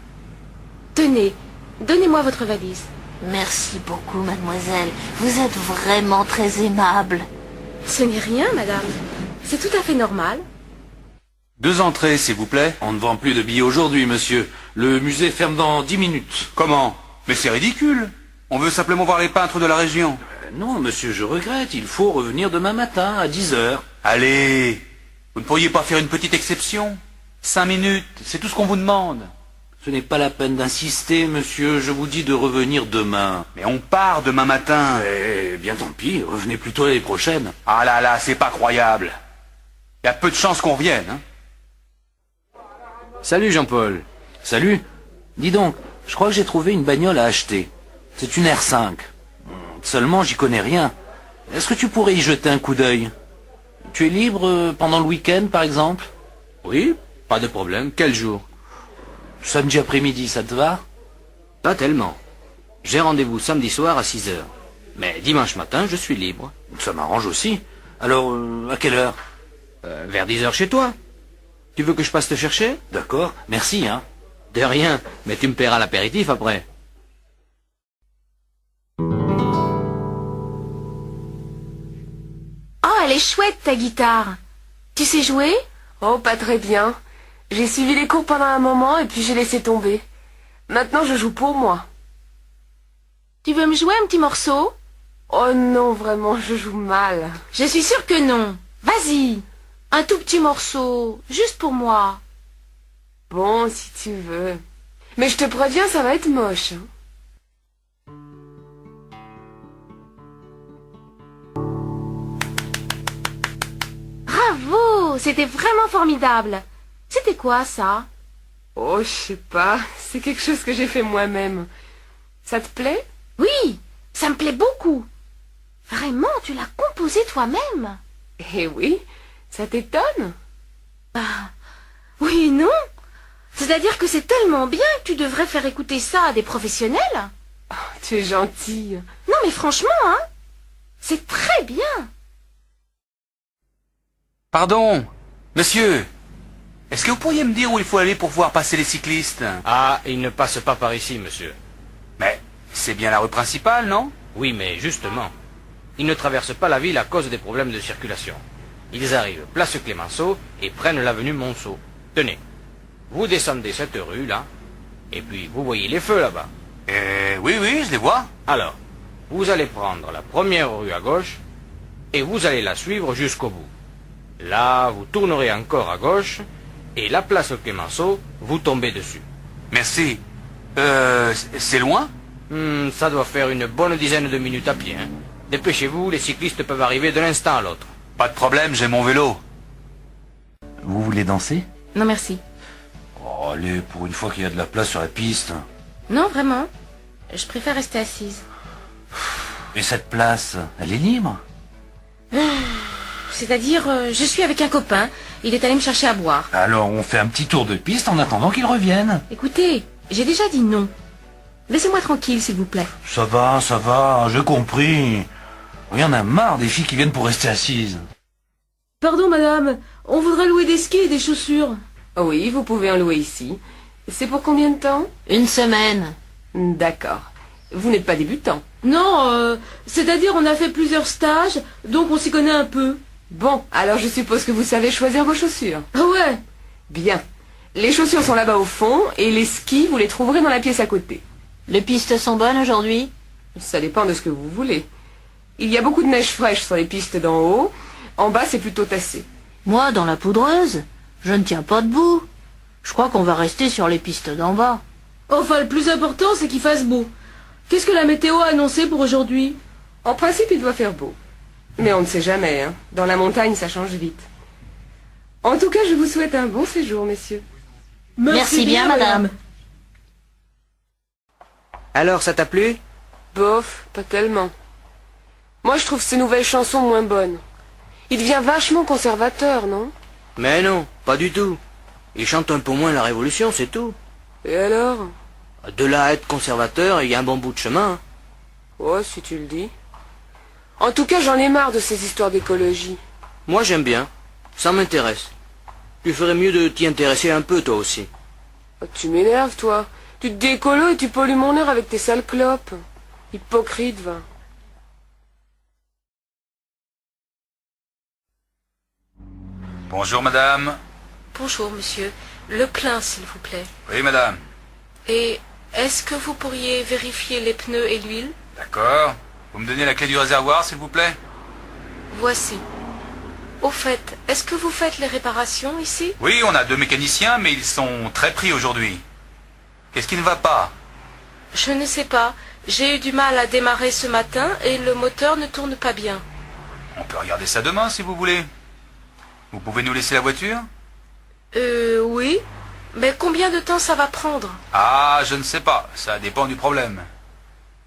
Tenez, donnez-moi votre valise. Merci beaucoup, mademoiselle. Vous êtes vraiment très aimable. Ce n'est rien, madame. C'est tout à fait normal. 2 entrées, s'il vous plaît. On ne vend plus de billets aujourd'hui, monsieur. Le musée ferme dans 10 minutes. Comment? Mais c'est ridicule. On veut simplement voir les peintres de la région. Non, monsieur, je regrette. Il faut revenir demain matin à 10 heures. Allez, vous ne pourriez pas faire une petite exception? 5 minutes, c'est tout ce qu'on vous demande. Ce n'est pas la peine d'insister, monsieur. Je vous dis de revenir demain. Mais on part demain matin. Eh bien, tant pis. Revenez plutôt l'année prochaine. Ah là là, c'est pas croyable. Il y a peu de chances qu'on revienne, hein. Salut Jean-Paul. Salut. Dis donc, je crois que j'ai trouvé une bagnole à acheter. C'est une R5. Seulement, j'y connais rien. Est-ce que tu pourrais y jeter un coup d'œil? Tu es libre pendant le week-end, par exemple? Oui, pas de problème. Quel jour? Samedi après-midi, ça te va? Pas tellement. J'ai rendez-vous samedi soir à 6 heures. Mais dimanche matin, je suis libre. Ça m'arrange aussi. Alors, à quelle heure? Vers 10 heures chez toi. Tu veux que je passe te chercher? D'accord, merci, hein. De rien, mais tu me paieras l'apéritif après. Oh, elle est chouette, ta guitare. Tu sais jouer? Oh, pas très bien. J'ai suivi les cours pendant un moment et puis j'ai laissé tomber. Maintenant, je joue pour moi. Tu veux me jouer un petit morceau? Oh non, vraiment, je joue mal. Je suis sûre que non. Vas-y, un tout petit morceau, juste pour moi. Bon, si tu veux. Mais je te préviens, ça va être moche. Bravo, c'était vraiment formidable. C'était quoi, ça? Oh, je sais pas. C'est quelque chose que j'ai fait moi-même. Ça te plaît? Oui, ça me plaît beaucoup. Vraiment, tu l'as composé toi-même? Eh oui, ça t'étonne? Bah, oui et non. C'est-à-dire que c'est tellement bien que tu devrais faire écouter ça à des professionnels. Oh, tu es gentille. Non mais franchement, hein, c'est très bien. Pardon, monsieur, est-ce que vous pourriez me dire où il faut aller pour voir passer les cyclistes? Ah, ils ne passent pas par ici, monsieur. Mais c'est bien la rue principale, non? Oui, mais justement, ils ne traversent pas la ville à cause des problèmes de circulation. Ils arrivent place Clémenceau et prennent l'avenue Monceau. Tenez, vous descendez cette rue, là, et puis vous voyez les feux là-bas. Oui, je les vois. Alors, vous allez prendre la première rue à gauche, et vous allez la suivre jusqu'au bout. Là, vous tournerez encore à gauche, et la place Clémenceau, vous tombez dessus. Merci. C'est loin? Ça doit faire une bonne dizaine de minutes à pied. Hein. Dépêchez-vous, les cyclistes peuvent arriver de l'instant à l'autre. Pas de problème, j'ai mon vélo. Vous voulez danser? Non, merci. Oh, allez, pour une fois qu'il y a de la place sur la piste. Non, vraiment. Je préfère rester assise. Et cette place, elle est libre? C'est-à-dire, je suis avec un copain. Il est allé me chercher à boire. Alors on fait un petit tour de piste en attendant qu'il revienne. Écoutez, j'ai déjà dit non. Laissez-moi tranquille, s'il vous plaît. Ça va, j'ai compris. Il y en a marre des filles qui viennent pour rester assises. Pardon, madame, on voudrait louer des skis et des chaussures. Oui, vous pouvez en louer ici. C'est pour combien de temps? Une semaine. D'accord. Vous n'êtes pas débutant? Non, c'est-à-dire on a fait plusieurs stages, donc on s'y connaît un peu. Bon, alors je suppose que vous savez choisir vos chaussures. Ah ouais. Bien. Les chaussures sont là-bas au fond, et les skis, vous les trouverez dans la pièce à côté. Les pistes sont bonnes aujourd'hui? Ça dépend de ce que vous voulez. Il y a beaucoup de neige fraîche sur les pistes d'en haut. En bas, c'est plutôt tassé. Moi, dans la poudreuse, je ne tiens pas debout. Je crois qu'on va rester sur les pistes d'en bas. Enfin, le plus important, c'est qu'il fasse beau. Qu'est-ce que la météo a annoncé pour aujourd'hui? En principe, il doit faire beau. Mais on ne sait jamais, hein. Dans la montagne, ça change vite. En tout cas, je vous souhaite un bon séjour, messieurs. Merci bien, madame. Alors, ça t'a plu? Bof, pas tellement. Moi, je trouve ces nouvelles chansons moins bonnes. Il devient vachement conservateur, non? Mais non, pas du tout. Il chante un peu moins la Révolution, c'est tout. Et alors? De là à être conservateur, il y a un bon bout de chemin. Oh, si tu le dis. En tout cas, j'en ai marre de ces histoires d'écologie. Moi, j'aime bien. Ça m'intéresse. Tu ferais mieux de t'y intéresser un peu, toi aussi. Oh, tu m'énerves, toi. Tu te dis écolo et tu pollues mon air avec tes sales clopes. Hypocrite, va. Bonjour, madame. Bonjour, monsieur. Le plein, s'il vous plaît. Oui, madame. Et est-ce que vous pourriez vérifier les pneus et l'huile? D'accord. Vous me donnez la clé du réservoir, s'il vous plaît? Voici. Au fait, est-ce que vous faites les réparations ici? Oui, on a 2 mécaniciens, mais ils sont très pris aujourd'hui. Qu'est-ce qui ne va pas? Je ne sais pas. J'ai eu du mal à démarrer ce matin et le moteur ne tourne pas bien. On peut regarder ça demain, si vous voulez. Vous pouvez nous laisser la voiture? Oui. Mais combien de temps ça va prendre? Ah, je ne sais pas. Ça dépend du problème.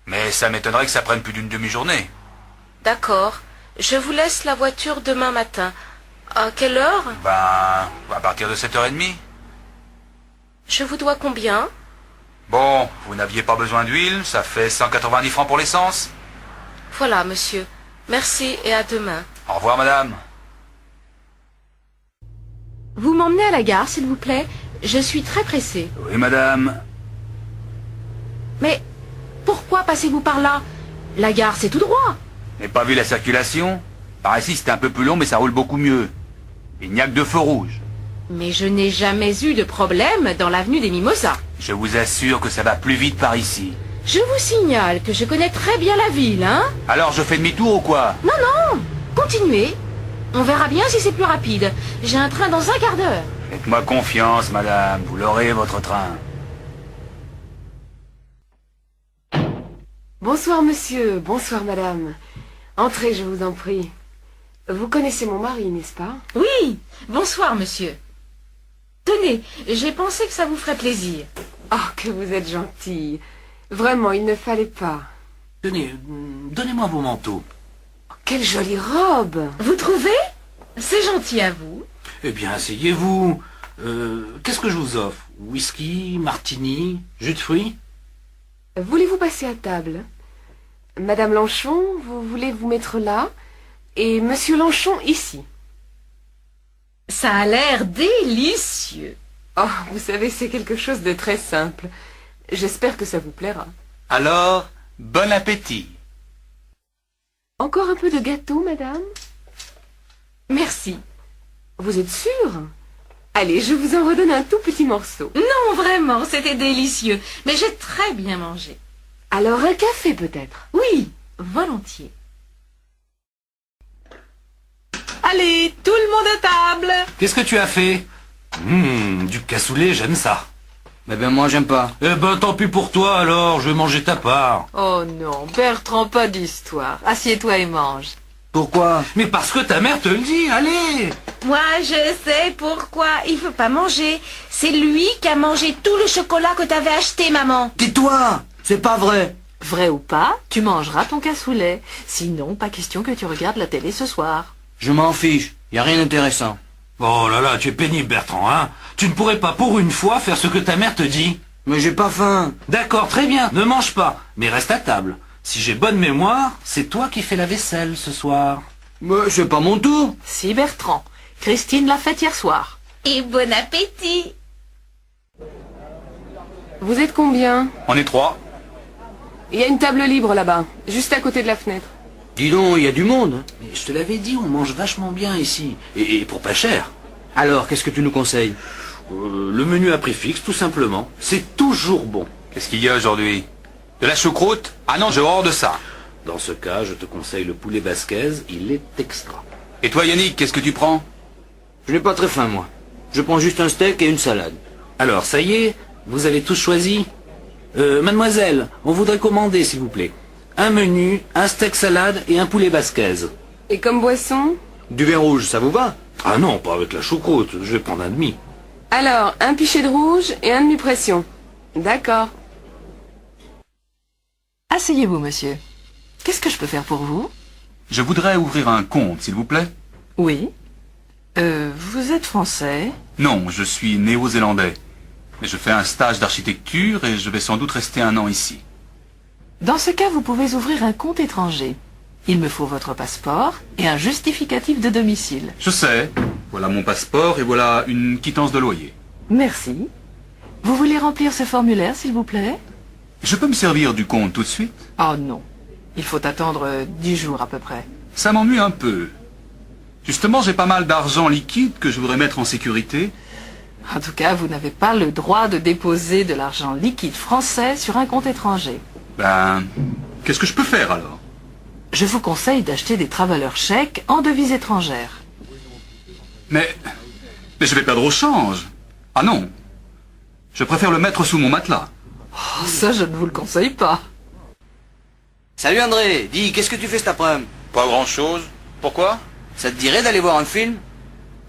Mais ça m'étonnerait que ça prenne plus d'une demi-journée. D'accord. Je vous laisse la voiture demain matin. À quelle heure? Ben, à partir de 7h30. Je vous dois combien? Bon, vous n'aviez pas besoin d'huile, ça fait 190 francs pour l'essence. Voilà, monsieur. Merci et à demain. Au revoir, madame. Vous m'emmenez à la gare, s'il vous plaît? Je suis très pressée. Oui, madame. Mais pourquoi passez-vous par là? La gare, c'est tout droit. N'avez pas vu la circulation? Par ici, c'était un peu plus long, mais ça roule beaucoup mieux. Il n'y a que 2 feux rouges. Mais je n'ai jamais eu de problème dans l'avenue des Mimosas. Je vous assure que ça va plus vite par ici. Je vous signale que je connais très bien la ville, hein? Alors, je fais demi-tour ou quoi? Non, non, continuez. On verra bien si c'est plus rapide. J'ai un train dans un quart d'heure. Faites-moi confiance, madame. Vous l'aurez, votre train. Bonsoir, monsieur. Bonsoir, madame. Entrez, je vous en prie. Vous connaissez mon mari, n'est-ce pas? Oui. Bonsoir, monsieur. Tenez, j'ai pensé que ça vous ferait plaisir. Oh, que vous êtes gentille. Vraiment, il ne fallait pas. Tenez, donnez-moi vos manteaux. Quelle jolie robe! Vous trouvez? C'est gentil à vous. Eh bien, asseyez-vous. Qu'est-ce que je vous offre? Whisky, martini, jus de fruits? Voulez-vous passer à table? Madame Lanchon, vous voulez vous mettre là? Et Monsieur Lanchon ici. Ça a l'air délicieux. Oh, vous savez, c'est quelque chose de très simple. J'espère que ça vous plaira. Alors, bon appétit. Encore un peu de gâteau, madame? Merci. Vous êtes sûre? Allez, je vous en redonne un tout petit morceau. Non, vraiment, c'était délicieux. Mais j'ai très bien mangé. Alors un café peut-être? Oui, volontiers. Allez, tout le monde à table! Qu'est-ce que tu as fait? Du cassoulet, j'aime ça. Mais ben moi j'aime pas. Eh ben tant pis pour toi alors, je vais manger ta part. Oh non, Bertrand, pas d'histoire. Assieds-toi et mange. Pourquoi? Mais parce que ta mère te le dit, allez! Moi, je sais pourquoi il veut pas manger. C'est lui qui a mangé tout le chocolat que t'avais acheté, maman. Tais-toi! C'est pas vrai! Vrai ou pas, tu mangeras ton cassoulet. Sinon, pas question que tu regardes la télé ce soir. Je m'en fiche, y a rien d'intéressant. Oh là là, tu es pénible Bertrand, hein? Tu ne pourrais pas pour une fois faire ce que ta mère te dit? Mais j'ai pas faim. D'accord, très bien, ne mange pas, mais reste à table. Si j'ai bonne mémoire, c'est toi qui fais la vaisselle ce soir. Mais c'est pas mon tour. Si, Bertrand. Christine l'a faite hier soir. Et bon appétit. Vous êtes combien? On est 3. Il y a une table libre là-bas, juste à côté de la fenêtre. Dis donc, y a du monde. Mais je te l'avais dit, on mange vachement bien ici. Et pour pas cher. Alors, qu'est-ce que tu nous conseilles? Le menu à prix fixe, tout simplement. C'est toujours bon. Qu'est-ce qu'il y a aujourd'hui? De la choucroute? Ah non, j'ai horreur de ça. Dans ce cas, je te conseille le poulet basquez, il est extra. Et toi Yannick, qu'est-ce que tu prends? Je n'ai pas très faim, moi. Je prends juste un steak et une salade. Alors, ça y est, vous avez tous choisi? Mademoiselle, on voudrait commander, s'il vous plaît. Un menu, un steak salade et un poulet basquez. Et comme boisson? Du vin rouge, ça vous va? Ah non, pas avec la choucroute, je vais prendre un demi. Alors, un pichet de rouge et un demi-pression. D'accord. Asseyez-vous, monsieur. Qu'est-ce que je peux faire pour vous? Je voudrais ouvrir un compte, s'il vous plaît. Oui. Vous êtes français? Non, je suis néo-zélandais. Mais je fais un stage d'architecture et je vais sans doute rester 1 an ici. Dans ce cas, vous pouvez ouvrir un compte étranger. Il me faut votre passeport et un justificatif de domicile. Je sais. Voilà mon passeport et voilà une quittance de loyer. Merci. Vous voulez remplir ce formulaire, s'il vous plaît? Je peux me servir du compte tout de suite? Oh non. Il faut attendre 10 jours à peu près. Ça m'ennuie un peu. Justement, j'ai pas mal d'argent liquide que je voudrais mettre en sécurité. En tout cas, vous n'avez pas le droit de déposer de l'argent liquide français sur un compte étranger. Ben, qu'est-ce que je peux faire alors? Je vous conseille d'acheter des travelers chèques en devises étrangères. Mais je vais perdre au change. Ah non. Je préfère le mettre sous mon matelas. Oh, ça, je ne vous le conseille pas. Salut André, dis, qu'est-ce que tu fais cet après-midi? Pas grand-chose. Pourquoi? Ça te dirait d'aller voir un film?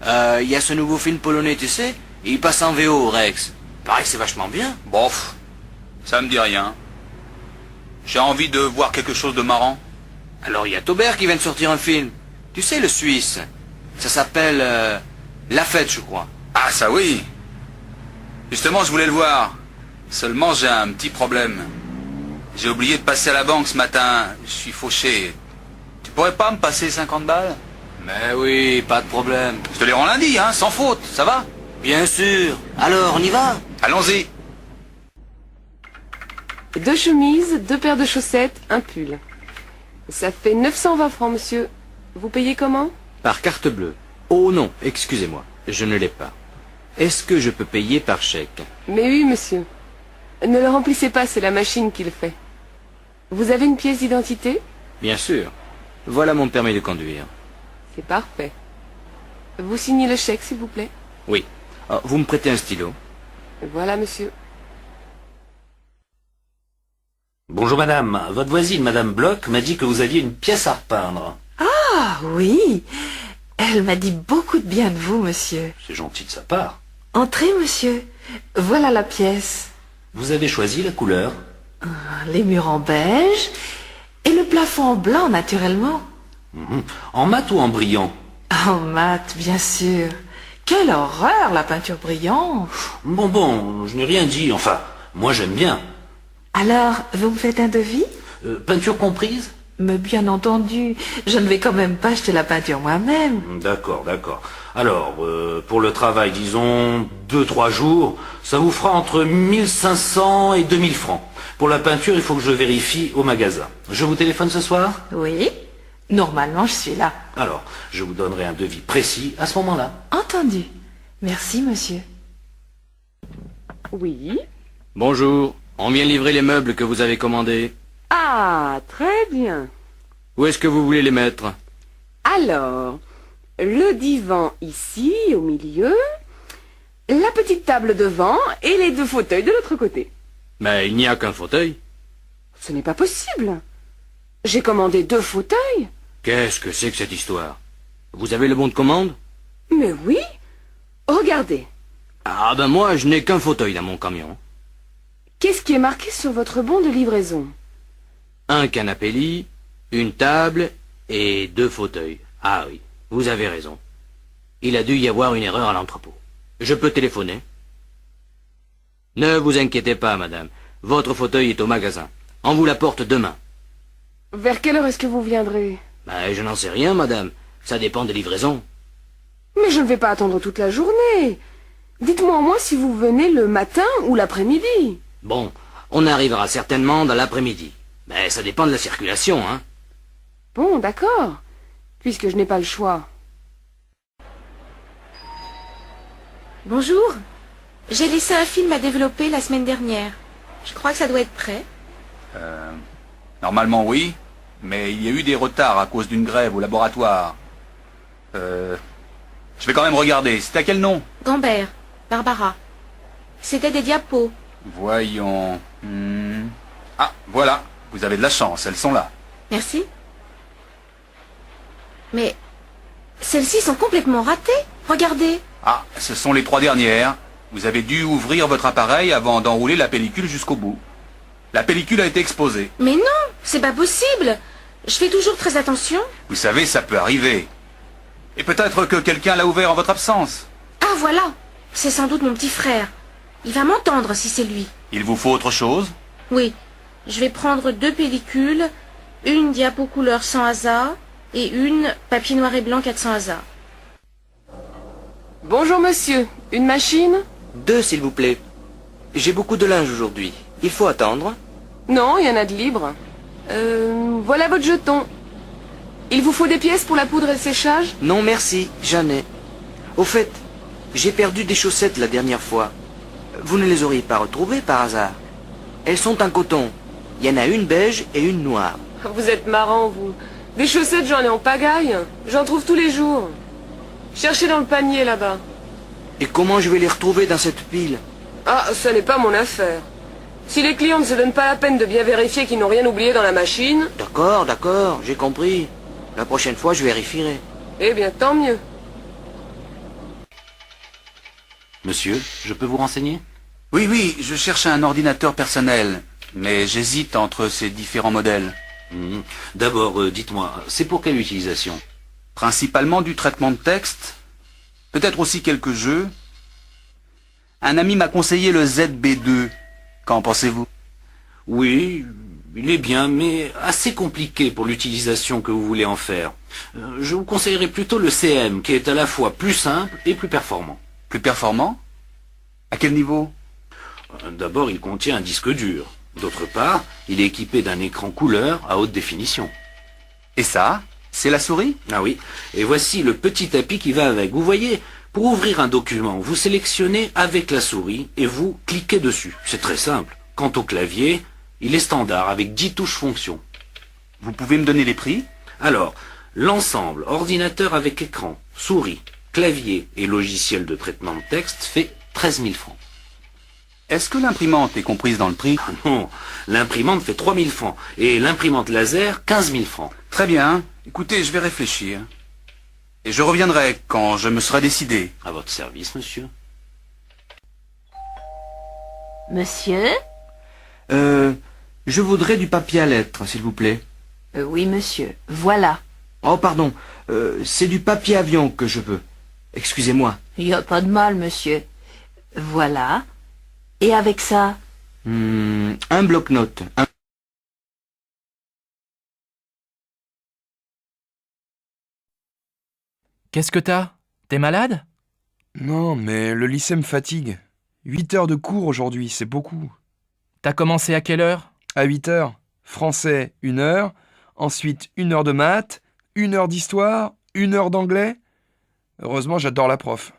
Y a ce nouveau film polonais, tu sais? Et il passe en VO au Rex. Paraît que c'est vachement bien. Bof, ça me dit rien. J'ai envie de voir quelque chose de marrant. Alors il y a Taubert qui vient de sortir un film. Tu sais, le Suisse. Ça s'appelle La Fête, je crois. Ah ça oui. Justement, je voulais le voir. Seulement, j'ai un petit problème. J'ai oublié de passer à la banque ce matin. Je suis fauché. Tu pourrais pas me passer 50 balles? Mais oui, pas de problème. Je te les rends lundi, hein, sans faute, ça va? Bien sûr. Alors, on y va? Allons-y. 2 chemises, 2 paires de chaussettes, un pull. Ça fait 920 francs, monsieur. Vous payez comment? Par carte bleue. Oh non, excusez-moi, je ne l'ai pas. Est-ce que je peux payer par chèque? Mais oui, monsieur. Ne le remplissez pas, c'est la machine qui le fait. Vous avez une pièce d'identité? Bien sûr. Voilà mon permis de conduire. C'est parfait. Vous signez le chèque, s'il vous plaît? Oui. Oh, vous me prêtez un stylo? Voilà, monsieur. Bonjour madame, votre voisine, madame Bloch, m'a dit que vous aviez une pièce à repeindre. Ah oui, elle m'a dit beaucoup de bien de vous, monsieur. C'est gentil de sa part. Entrez, monsieur. Voilà la pièce. Vous avez choisi la couleur? Les murs en beige et le plafond en blanc, naturellement. En mat ou en brillant? En mat, bien sûr. Quelle horreur, la peinture brillante. Bon, je n'ai rien dit. Enfin, moi j'aime bien. Alors, vous me faites un devis? Peinture comprise? Mais bien entendu, je ne vais quand même pas acheter la peinture moi-même. D'accord. Alors, pour le travail, disons 2-3 jours, ça vous fera entre 1500 et 2000 francs. Pour la peinture, il faut que je vérifie au magasin. Je vous téléphone ce soir? Oui. Normalement, je suis là. Alors, je vous donnerai un devis précis à ce moment-là. Entendu. Merci, monsieur. Oui. Bonjour, on vient livrer les meubles que vous avez commandés. Ah, très bien. Où est-ce que vous voulez les mettre? Alors, le divan ici, au milieu, la petite table devant et les 2 fauteuils de l'autre côté. Mais il n'y a qu'un fauteuil. Ce n'est pas possible. J'ai commandé 2 fauteuils. Qu'est-ce que c'est que cette histoire? Vous avez le bon de commande? Mais oui. Regardez. Ah ben moi, je n'ai qu'un fauteuil dans mon camion. Qu'est-ce qui est marqué sur votre bon de livraison? Un canapé lit, une table et 2 fauteuils. Ah oui, vous avez raison. Il a dû y avoir une erreur à l'entrepôt. Je peux téléphoner? Ne vous inquiétez pas, madame. Votre fauteuil est au magasin. On vous l'apporte demain. Vers quelle heure est-ce que vous viendrez? Ben, je n'en sais rien, madame. Ça dépend des livraisons. Mais je ne vais pas attendre toute la journée. Dites-moi au moins si vous venez le matin ou l'après-midi. Bon, on arrivera certainement dans l'après-midi. Mais ça dépend de la circulation, hein. Bon, d'accord. Puisque je n'ai pas le choix. Bonjour. J'ai laissé un film à développer la semaine dernière. Je crois que ça doit être prêt. Normalement oui, mais il y a eu des retards à cause d'une grève au laboratoire. Je vais quand même regarder. C'est à quel nom? Gambert, Barbara. C'était des diapos. Voyons. Ah, voilà. Vous avez de la chance, elles sont là. Merci. Mais celles-ci sont complètement ratées. Regardez. Ah, ce sont les 3 dernières. Vous avez dû ouvrir votre appareil avant d'enrouler la pellicule jusqu'au bout. La pellicule a été exposée. Mais non, c'est pas possible. Je fais toujours très attention. Vous savez, ça peut arriver. Et peut-être que quelqu'un l'a ouvert en votre absence. Ah voilà, c'est sans doute mon petit frère. Il va m'entendre si c'est lui. Il vous faut autre chose? Oui, je vais prendre 2 pellicules, une diapo couleur sans hasard et une papier noir et blanc 400 hasard. Bonjour monsieur, une machine? 2 s'il vous plaît. J'ai beaucoup de linge aujourd'hui. Il faut attendre? Non, il y en a de libre. Voilà votre jeton. Il vous faut des pièces pour la poudre et le séchage? Non merci, j'en ai. Au fait, j'ai perdu des chaussettes la dernière fois. Vous ne les auriez pas retrouvées par hasard? Elles sont en coton. Il y en a une beige et une noire. Vous êtes marrant, vous. Des chaussettes, j'en ai en pagaille. J'en trouve tous les jours. Cherchez dans le panier, là-bas. Et comment je vais les retrouver dans cette pile? Ah, ça n'est pas mon affaire. Si les clients ne se donnent pas la peine de bien vérifier qu'ils n'ont rien oublié dans la machine... D'accord, d'accord, j'ai compris. La prochaine fois, je vérifierai. Eh bien, tant mieux. Monsieur, je peux vous renseigner? Oui, oui, je cherche un ordinateur personnel. Mais j'hésite entre ces différents modèles. D'abord, dites-moi, c'est pour quelle utilisation? Principalement du traitement de texte. Peut-être aussi quelques jeux. Un ami m'a conseillé le ZB2. Qu'en pensez-vous? Oui, il est bien, mais assez compliqué pour l'utilisation que vous voulez en faire. Je vous conseillerais plutôt le CM, qui est à la fois plus simple et plus performant. Plus performant? À quel niveau? D'abord, il contient un disque dur. D'autre part, il est équipé d'un écran couleur à haute définition. Et ça, c'est la souris? Ah oui, et voici le petit tapis qui va avec. Vous voyez, pour ouvrir un document, vous sélectionnez avec la souris et vous cliquez dessus. C'est très simple. Quant au clavier, il est standard avec 10 touches fonctions. Vous pouvez me donner les prix? Alors, l'ensemble ordinateur avec écran, souris, clavier et logiciel de traitement de texte fait 13 000 francs. Est-ce que l'imprimante est comprise dans le prix? Non, l'imprimante fait 3 000 francs et l'imprimante laser 15 000 francs. Très bien. Écoutez, je vais réfléchir. Et je reviendrai quand je me serai décidé. À votre service, monsieur. Monsieur? Je voudrais du papier à lettres, s'il vous plaît. Oui, monsieur. Voilà. Oh, pardon. C'est du papier avion que je veux. Excusez-moi. Il n'y a pas de mal, monsieur. Voilà. Et avec ça? Un bloc-notes. Qu'est-ce que t'as? T'es malade? Non, mais le lycée me fatigue. 8 heures de cours aujourd'hui, c'est beaucoup. T'as commencé à quelle heure? À 8 heures. Français, 1 heure. Ensuite, 1 heure de maths, 1 heure d'histoire, 1 heure d'anglais. Heureusement, j'adore la prof.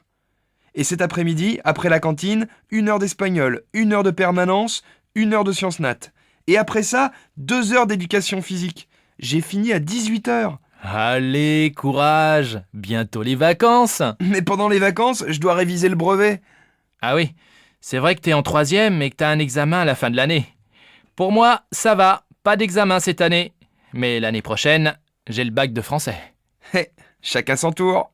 Et cet après-midi, après la cantine, 1 heure d'espagnol, 1 heure de permanence, 1 heure de sciences nat. Et après ça, 2 heures d'éducation physique. J'ai fini à 18 heures. Allez, courage, bientôt les vacances. Mais pendant les vacances, je dois réviser le brevet. Ah oui, c'est vrai que t'es en 3e et que t'as un examen à la fin de l'année. Pour moi, ça va, pas d'examen cette année. Mais l'année prochaine, j'ai le bac de français. Chacun son tour.